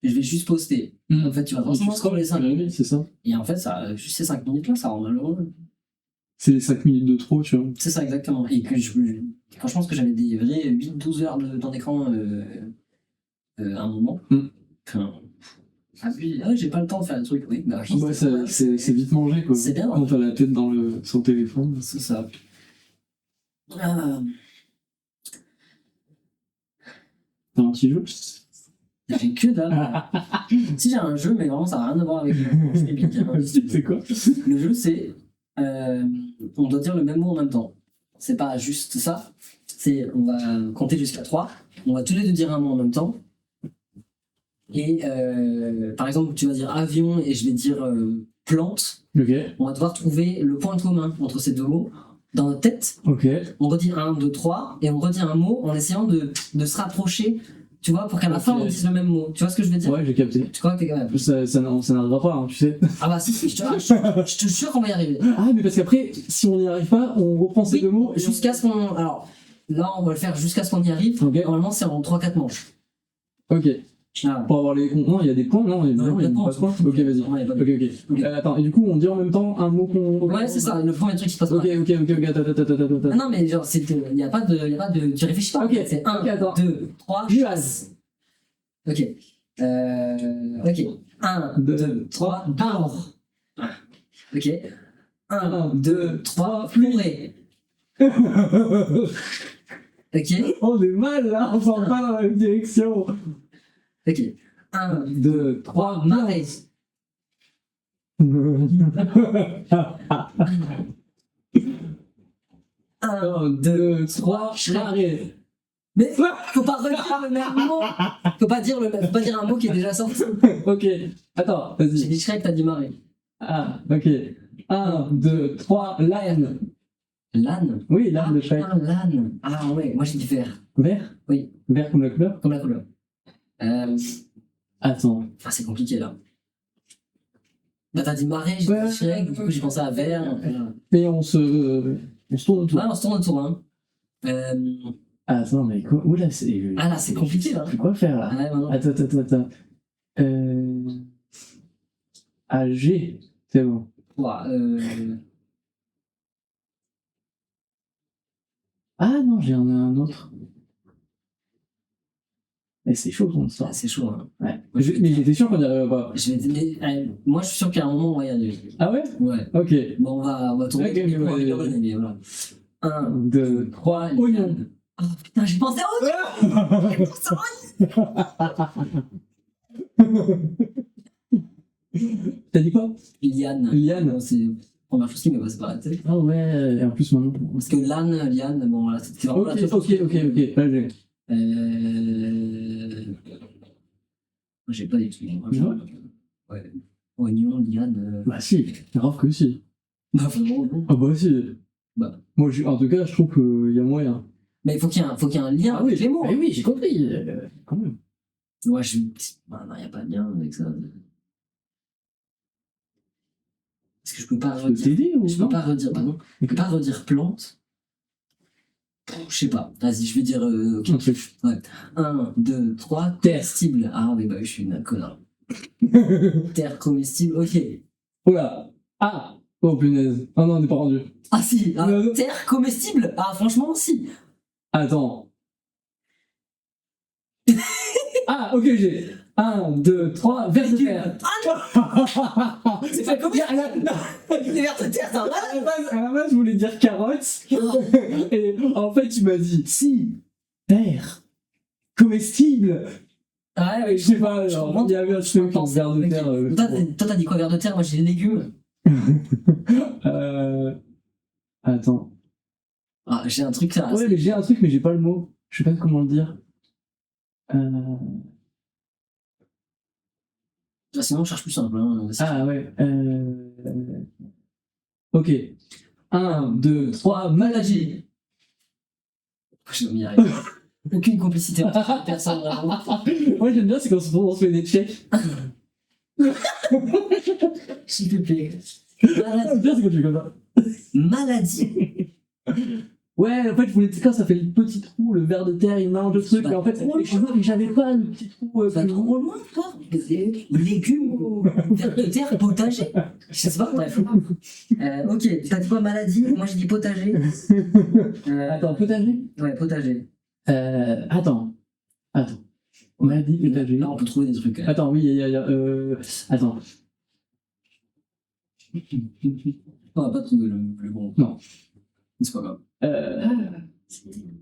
et je vais juste poster. En fait, tu vas forcément scroller 5 minutes. C'est ça. Et en fait, juste ces 5 minutes-là, ça rend malheureux. C'est les 5 minutes de trop, tu vois. C'est ça, exactement. Et que quand je pense que j'avais des vrais 8-12 heures de temps d'écran à un moment. Enfin, j'ai pas le temps de faire des trucs. Oui, bah, Ouais, c'est vite mangé, quoi. C'est bien. Quand t'as la tête sur le téléphone. C'est ça. T'as un petit jeu? J'ai que dalle. Si j'ai un jeu, mais vraiment ça n'a rien à voir avec le jeu épique, hein. C'est quoi? Le jeu, c'est. On doit dire le même mot en même temps. C'est pas juste ça. On va compter jusqu'à 3. On va tous les deux dire un mot en même temps. Et par exemple, tu vas dire avion et je vais dire plante. Ok. On va devoir trouver le point commun entre ces deux mots dans notre tête. Ok. On redit 1, 2, 3 et on redit un mot en essayant de se rapprocher, tu vois, pour qu'à la fin on dise le même mot. Tu vois ce que je veux dire? Ouais, j'ai capté. Tu crois que t'es capable? Ça n'arrivera pas, hein, tu sais. Ah bah si, je te jure qu'on va y arriver. Ah, mais parce qu'après, si on n'y arrive pas, on reprend ces deux mots. Jusqu'à ce qu'on. Alors, là, on va le faire jusqu'à ce qu'on y arrive. Ok. Normalement, c'est en 3-4 manches. Ok. Ah. Pour avoir les. Non, il y a des points, non, il y a pas de points. Ok, vas-y. Ouais, Ok. Attends, et du coup, on dit en même temps un mot qu'on. Ouais, c'est ça, le premier truc qui se passe. Ok, attends. Ah non, mais genre, il n'y a pas de. Tu réfléchis pas. Ok, C'est 1, attends. 2, 3. Juaz. Ok. Ok. 1, 2, 3, arbre. Ok. 1, 2, 3, pleurer. Ok. On est mal là, on s'en va dans la même direction. Ok. 1, 2, 3, marée. 1, 2, 3, marée. Mais faut pas redire le même mot. Faut pas dire un mot qui est déjà sorti. Ok, attends, J'ai vas-y. dit Shrek, t'as dit marée. Ah, ok. 1, 2, 3, l'âne. L'âne. Oui, l'âne de Shrek. Ah, l'âne. Ah ouais, moi j'ai dit vert. Vert? Oui. Vert comme la couleur? Comme la couleur. Attends. Ah, c'est compliqué là. Bah t'as dit marée, j'ai dit Shrek, du coup j'ai pensé à vert. Mais on se tourne autour. Ouais, on se tourne autour, hein. Attends, mais quoi? Oula, c'est. Ah là, c'est compliqué là. C'est quoi faire là? Ouais, maintenant. Attends. Ah, G. C'est bon. Ouais, Ah non, j'ai un autre. Mais c'est chaud ton histoire. c'est chaud, hein. Ouais. Mais j'étais sûr qu'on n'y arriverait pas. Moi je suis sûr qu'à un moment on va y arriver. Ah ouais? Ouais. Ok. Bon, on va tourner. Ok, mais Voilà. 1, 2, 3, oignon. Oh putain, j'ai pensé à T'as dit quoi? liane. Liane. C'est la première chose qui m'est passée par la tête. Ah ouais, et en plus maintenant. Parce que liane, bon voilà, c'était vraiment la chose. Ok. Là, j'ai. J'ai pas du tout. Ouais. Oignon, liane. Bah si, grave que si. Bah vraiment, non. Ah bah si. Bah. Moi, en tout cas, je trouve qu'il y a moyen. Mais il faut qu'il y ait un lien Ah oui, avec les mots. mais oui, j'ai compris. Quand même. Ouais, bah non, il n'y a pas de lien avec ça. Est-ce que je peux pas Je peux redire. t'aider ou Je non? peux pas redire. Pardon. Je peux pas redire plante. Je sais pas. Vas-y, je vais dire. Ok. Un truc. 1, 2, 3, Terre. comestible. Ah oui, bah je suis une connard. Terre comestible, ok. Oh là. Ah. Oh punaise. Ah non, on n'est pas rendu. Ah si, Non. terre comestible. Ah franchement, si. Attends. Ah, ok, j'ai. 1, 2, 3, vers de terre. C'est pas comestible. Les vers de terre, c'est un À la base, je voulais dire carotte. Et en fait, tu m'as dit si, terre, comestible. Ah ouais, Je sais pas, genre, il y avait un truc en vers de terre. Toi, t'as dit quoi, vers de terre? Moi, j'ai les légumes. Attends. Ah, j'ai un truc là. Ouais, mais j'ai un truc, mais j'ai pas le mot. Je sais pas comment le dire. Sinon, je cherche plus simple. Hein. Ah ouais. Ok. 1, 2, 3, maladie. Je vais y arriver. Aucune complicité entre personne, vraiment. Moi j'aime bien, c'est quand on se fait des checks. S'il te plaît. J'aime bien, c'est quand tu fais comme ça. Maladie. Ouais, en fait, je voulais quand ça fait le petit trou, le ver de terre, il mange le truc, Bah, et en fait, je vois que j'avais pas le petit trou. Ça va plus trop loin, toi. Légumes, vers de terre, potager. Je sais pas, bref. Ok, t'as dit quoi, maladie? Moi j'ai dit potager. Attends, potager. Ouais, potager. Attends. On a dit potager. Là, on peut trouver des trucs. Attends, oui, il y a. Attends. On va pas trouver le bon. Non. C'est pas grave.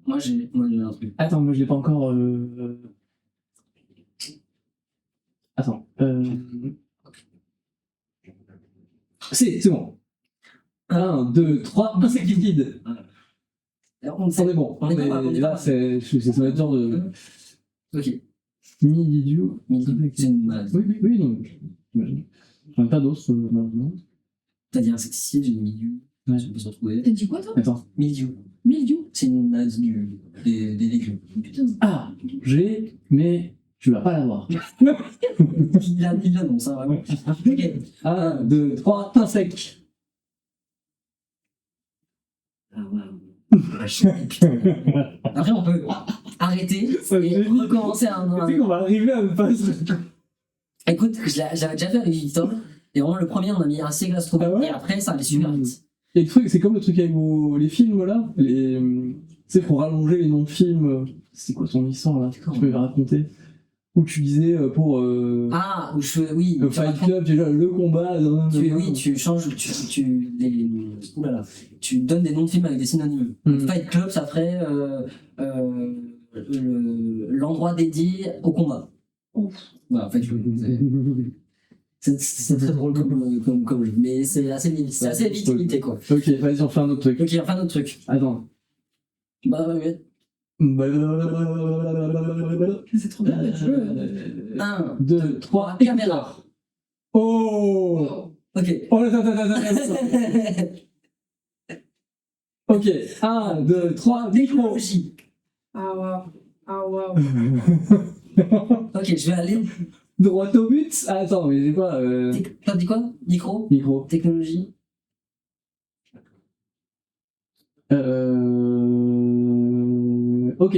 Moi j'ai un truc. Attends, moi je l'ai pas encore. Attends. C'est bon. 1, 2, 3, insecte liquide. On On est bon. On est pas mal, on est Là, pas ça va être genre de. Ok. Milidiou. C'est une maladie. Oui, non. J'imagine. J'en ai pas d'autres, malheureusement. T'as dit insecticide, j'ai dit milieu. Ouais. Ça peut se retrouver. T'as dit quoi, toi? Attends. Mildiou. Mildiou. C'est une maladie des légumes. Ah, mais tu vas pas l'avoir. Il l'annonce, hein, vraiment. Ok. 1, 2, 3, pain sec. Ah, après, on peut arrêter et recommencer un. Tu sais qu'on va arriver à ne pas se. Écoute, j'avais déjà fait avec Victor. Et vraiment, le premier, on a mis un siècle à se trouver. Ah ouais Et après, ça allait super vite. Et le truc, c'est comme le truc avec les films là. Tu sais, pour rallonger les noms de films. C'est quoi ton licence là? Tu peux me raconter? Où tu disais pour. Ah, où je fais. Oui. Le Fight Club, déjà, le combat. Oui, tu changes. Oulala. Tu donnes des noms de films avec des synonymes. Fight Club, ça ferait l'endroit dédié au combat. Voilà, Fight Club. C'est très drôle comme jeu, mais c'est assez vite limité quoi. Ok, vas-y, on fait un autre truc. Ok, on fait un autre truc. Attends. Bah ouais. C'est trop bien, le jeu. 1, 2, 3, caméra. Oh! Ok. Oh, attends. Ok, 1, 2, 3, micro. Technologie. Ah waouh. Ok, je vais aller. Droit au but. Ah, attends, mais j'ai pas. T'as dit quoi? Micro. Micro. Technologie. Ok.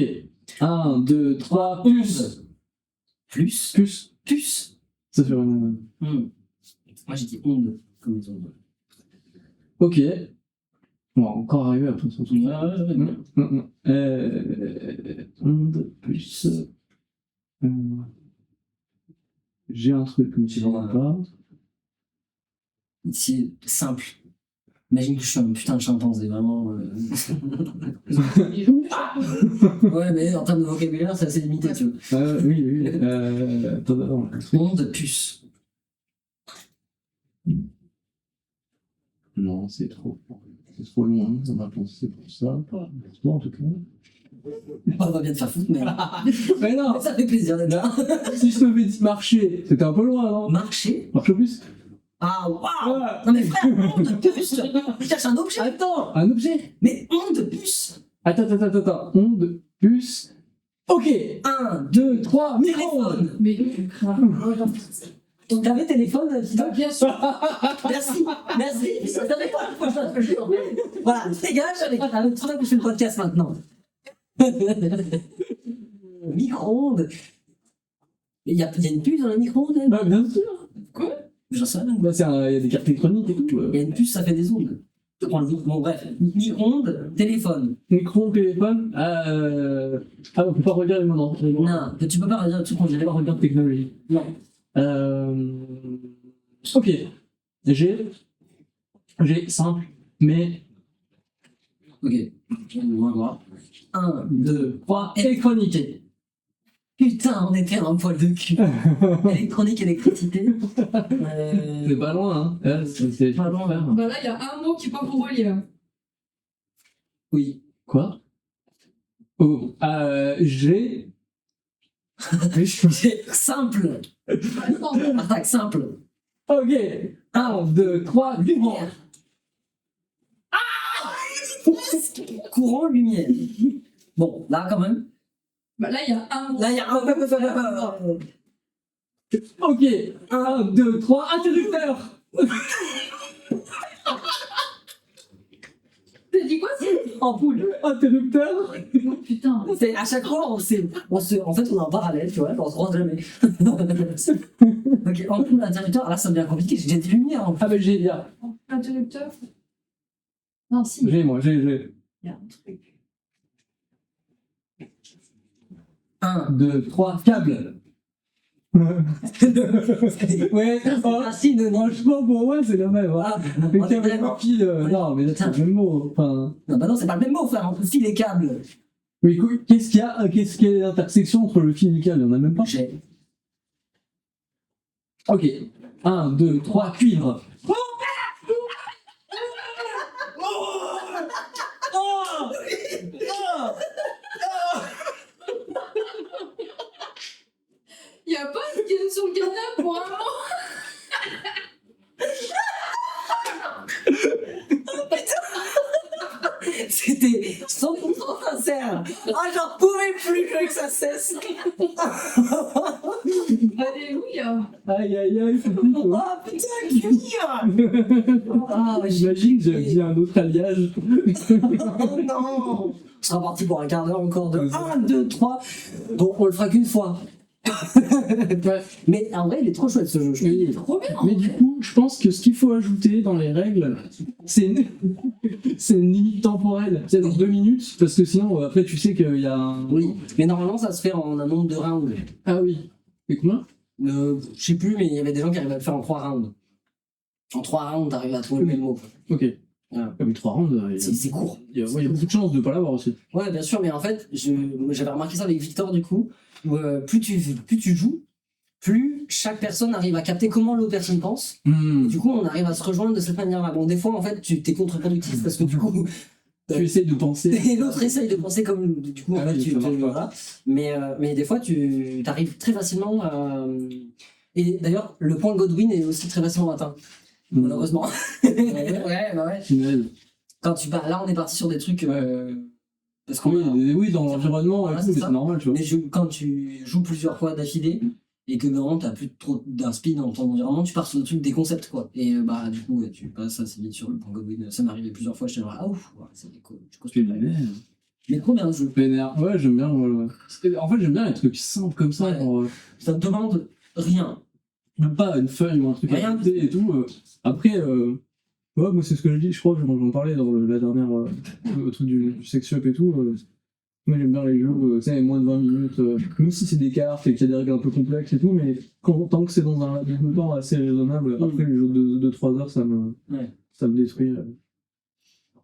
1, 2, 3, puce. Plus. Ça fait vraiment. Moi j'ai dit onde, comme les ondes. Ok. On va encore arriver à tout son truc. Onde, puce. J'ai un truc, mais je ne sais pas. C'est simple. Imagine que je suis un putain de chimpanzé, vraiment. Ouais, mais en termes de vocabulaire, c'est assez limité, tu vois. Oui. Attends. Onde, puce. Non, c'est trop loin, on va penser pour ça. Toi, en tout cas. On va bien te faire foutre, mais. Mais non, Ça fait plaisir d'être là. si je t'avais dit marcher, c'était un peu loin, non? Marcher. Marche au plus? Ah, waouh! Non, mais frère, onde, puce! Je cherche un objet! Attends, un objet? Mais onde, puce! Attends. Onde, puce. Ok! 1, 2, 3, micro! téléphone! Mais T'avais téléphone, Victor? bien sûr. Merci. Ça t'avait pas pourquoi je fasse le jeu. Voilà, dégage avec tout ça que je fais le podcast maintenant. Micro-ondes. Il y a une puce dans le micro-ondes? Bah, bien sûr! Quoi? J'en sais rien. Bah, il y a des cartes électroniques et tout. Il y a une puce, ça fait des ondes. Bon, bref. Micro-ondes, téléphone. Micro, téléphone. On peut pas regarder le nom. Non, tu peux pas redire le truc qu'on dirait. pas regarder technologie. Non. Ok. J'ai simple, mais. Ok. On va voir. 1, 2, 3, électronique. Putain, on était un poil de cul. Électronique, électricité. C'est pas loin, hein. C'est Pas loin. Bah là, il y a un mot qui est pas pour relier. Oui. Quoi? Oh, j'ai. C'est simple. Attaque simple. Ok. 1, 2, 3, lumière. Courant, lumière. Bon, là, quand même. Bah là, il y a un mot. Là, il y a un... Ok, 1, 2, 3, interrupteur. T'as dit quoi, c'est Ampoule. Interrupteur. Oh, putain. C'est à chaque fois, en fait, on est en parallèle, tu vois, on se croise jamais. Ok, ampoule, interrupteur, là, ça devient compliqué, j'ai des lumières en fait. Ah bah j'ai bien. Interrupteur. Non, si. J'ai. Il y a un truc. 1, 2, 3, câble. Ouais, Racine, non. franchement pour moi c'est le même. Ah, Mais on est câble et vraiment- fil, non mais là c'est le même mot. Enfin, Non, bah non, c'est pas le même mot, frère, entre fil et câble. mais qu'est-ce qu'il y a l'intersection entre le fil et le câble? Il n'y en a même pas. J'ai. Ok, 1, 2, 3, cuivre. Il y a pas une canne sur le canapé pour un mot. C'était 100% sincère. Ah, j'en pouvais plus, je veux que ça cesse. Alléluia. Aïe aïe aïe, c'est Ah, putain, cuir. Ah, ouais, j'imagine j'ai dit un autre alliage. Oh non. On sera parti pour un quart d'heure encore de 1, 2, 3. Bon, on le fera qu'une fois. Mais en vrai, il est trop chouette ce jeu. Je trouve. Oui. Trop bien. Mais du coup, je pense que ce qu'il faut ajouter dans les règles, c'est une limite temporelle. C'est dans 2 minutes, parce que sinon, après, tu sais qu'il y a un. Oui, mais normalement, ça se fait en un nombre de rounds. Ah oui. Et combien? Je sais plus, mais il y avait des gens qui arrivaient à le faire en 3 rounds. En 3 rounds, t'arrives à trouver le même mot. Ok. Voilà. Ah, mais 3 rounds, C'est court. il y a beaucoup de chances de pas l'avoir aussi. Ouais, bien sûr, mais en fait, j'avais remarqué ça avec Victor du coup. Où, plus tu joues, plus chaque personne arrive à capter comment l'autre personne pense. Du coup, on arrive à se rejoindre de cette manière-là. Bon, des fois, en fait, tu t'es contre-productif parce que du coup, Tu essaies de penser. et l'autre essaye de penser comme du coup, en Ah fait, oui, tu ça marche pas. voilà. Mais des fois, tu arrives très facilement à. Et d'ailleurs, le point Godwin est aussi très facilement atteint. Malheureusement. Ouais, bah ouais. Punaise. Quand là, on est parti sur des trucs. Parce qu'on Oui, dans l'environnement, Voilà, et tout, c'est mais ça. c'est normal, tu vois. Mais quand tu joues plusieurs fois d'affilée et que normalement t'as plus trop d'inspi dans ton environnement, tu pars sur le truc des concepts quoi. Et bah du coup tu passes assez vite sur le point Godwin. Ça m'est arrivé plusieurs fois, j'étais genre ah ouf, ouais, c'est cool. Tu es vénère. Mais trop bien ce jeu. Vénère. Ouais, j'aime bien. En fait, j'aime bien les trucs simples comme ça. Ouais. Genre, Ça te demande rien. même pas une feuille ou un truc Rien. à côté et tout. Après, ouais, moi c'est ce que je dis, je crois que j'en parlais dans la dernière le truc du sex shop et tout. Moi j'aime bien les jeux, tu sais, moins de 20 minutes, même si c'est des cartes et qu'il y a des règles un peu complexes et tout, mais tant que c'est dans un laps de temps assez raisonnable, après les jeux de 2-3 heures, ça me détruit.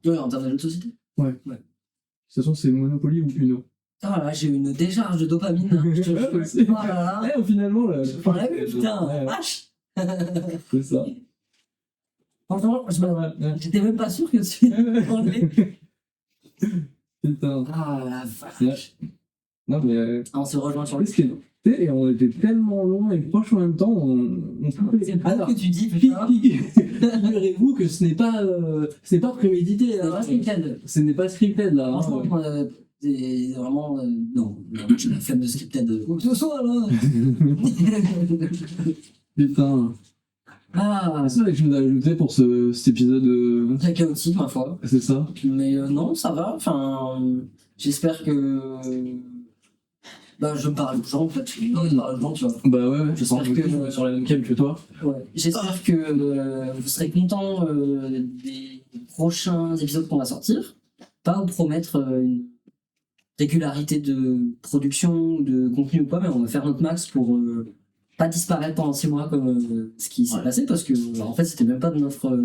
Ouais, en termes de jeu de société. De toute façon, c'est Monopoly ou Uno. Ah là, j'ai eu une décharge de dopamine. Hein, je te jure. Ouais, aussi. Oh là là. Finalement, On l'a vu, putain, Ouais, vache. c'est ça. Franchement, Ouais. j'étais même pas sûr que tu enlevé. Putain. Ah la vache. Non, mais. Ah, on se rejoint sur le Et on était tellement loin et proches en même temps, on C'est pas Alors, ce que tu dis, putain. figurez-vous que ce n'est pas prémédité. C'est Là. pas scripted. Ce n'est pas scripted là. hein. Franchement, c'est vraiment. Non, j'ai la flemme de scripted. Quoi que ce soit là. Putain. Ah, C'est vrai que je vous ai ajouté pour cet épisode. très chaotique, ma foi. C'est ça. Mais non, ça va. Enfin, j'espère que. Bah, je me parle aux gens, en fait. Non, je parle aux gens, tu vois. Bah ouais, je J'espère pense que- que je suis sur la même câble que toi. Ouais. J'espère que vous serez contents des prochains épisodes qu'on va sortir. Pas vous promettre une régularité de production, de contenu ou quoi, mais on va faire notre max pour pas disparaître pendant 6 mois comme ce qui s'est passé, parce que en fait c'était même pas de notre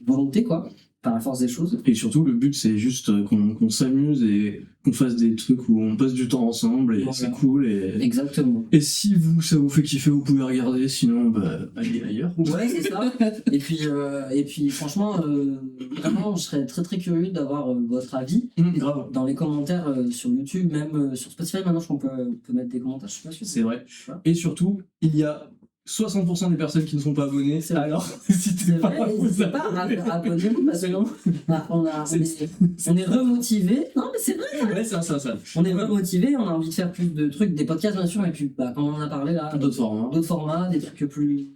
volonté, quoi, par la force des choses. Et surtout, le but c'est juste qu'on s'amuse et qu'on fasse des trucs où on passe du temps ensemble et Voilà. c'est cool. Exactement. Et si ça vous fait kiffer, vous pouvez regarder, sinon, bah, allez ailleurs. Ouais, c'est ça. Et puis franchement, vraiment, je serais très très curieux d'avoir votre avis Grave. dans les commentaires sur YouTube, même sur Spotify. Maintenant, je crois qu'on peut mettre des commentaires. Je sais pas si C'est vrai. je sais pas. Et surtout, il y a 60% des personnes qui ne sont pas abonnées, C'est vrai. alors n'hésitez C'est pas vrai, à vous n'hésitez pas à abonner-vous parce que on est remotivé. Non, mais c'est vrai. Ouais, ça. On est remotivé, on a envie de faire plus de trucs, des podcasts bien sûr, et puis comme on en a parlé là, d'autres formats, des trucs plus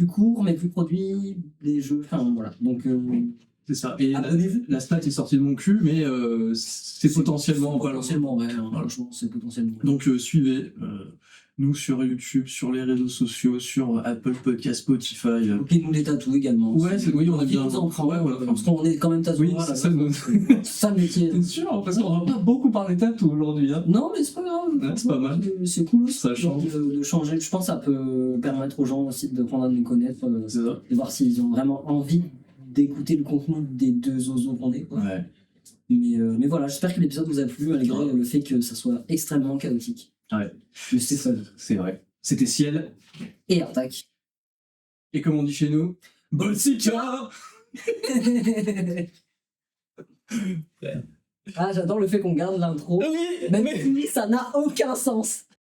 courts mais plus produits, des jeux, enfin voilà. Donc c'est ça. Et abonnez-vous. la stat est sortie de mon cul, mais c'est potentiellement pas loin. Potentiellement, ouais, franchement, c'est potentiellement. Donc suivez nous sur YouTube, sur les réseaux sociaux, sur Apple Podcast, Spotify. Ok, nous les tatous également. Ouais, oui, on a bien. Nous en prendre, Ouais, voilà. parce qu'on est quand même tatoueurs. Oui, là, c'est ça, ça le métier. c'est sûr, parce qu'on va pas beaucoup parler tatou aujourd'hui. Hein. Non, mais c'est pas grave. Ouais, c'est pas mal. C'est cool aussi Ça change. de changer. Je pense que ça peut permettre aux gens aussi de prendre à nous connaître, C'est ça. de voir s'ils ont vraiment envie d'écouter le contenu des deux oiseaux qu'on est. Quoi. Ouais. Mais voilà, j'espère que l'épisode vous a plu, malgré le fait que ça soit extrêmement chaotique. Ouais. Mais c'est fun. C'est vrai. C'était Ciel. Et attaque. Et comme on dit chez nous, Bolsika. Ah, j'adore le fait qu'on garde l'intro. Oui, Même si ça n'a aucun sens.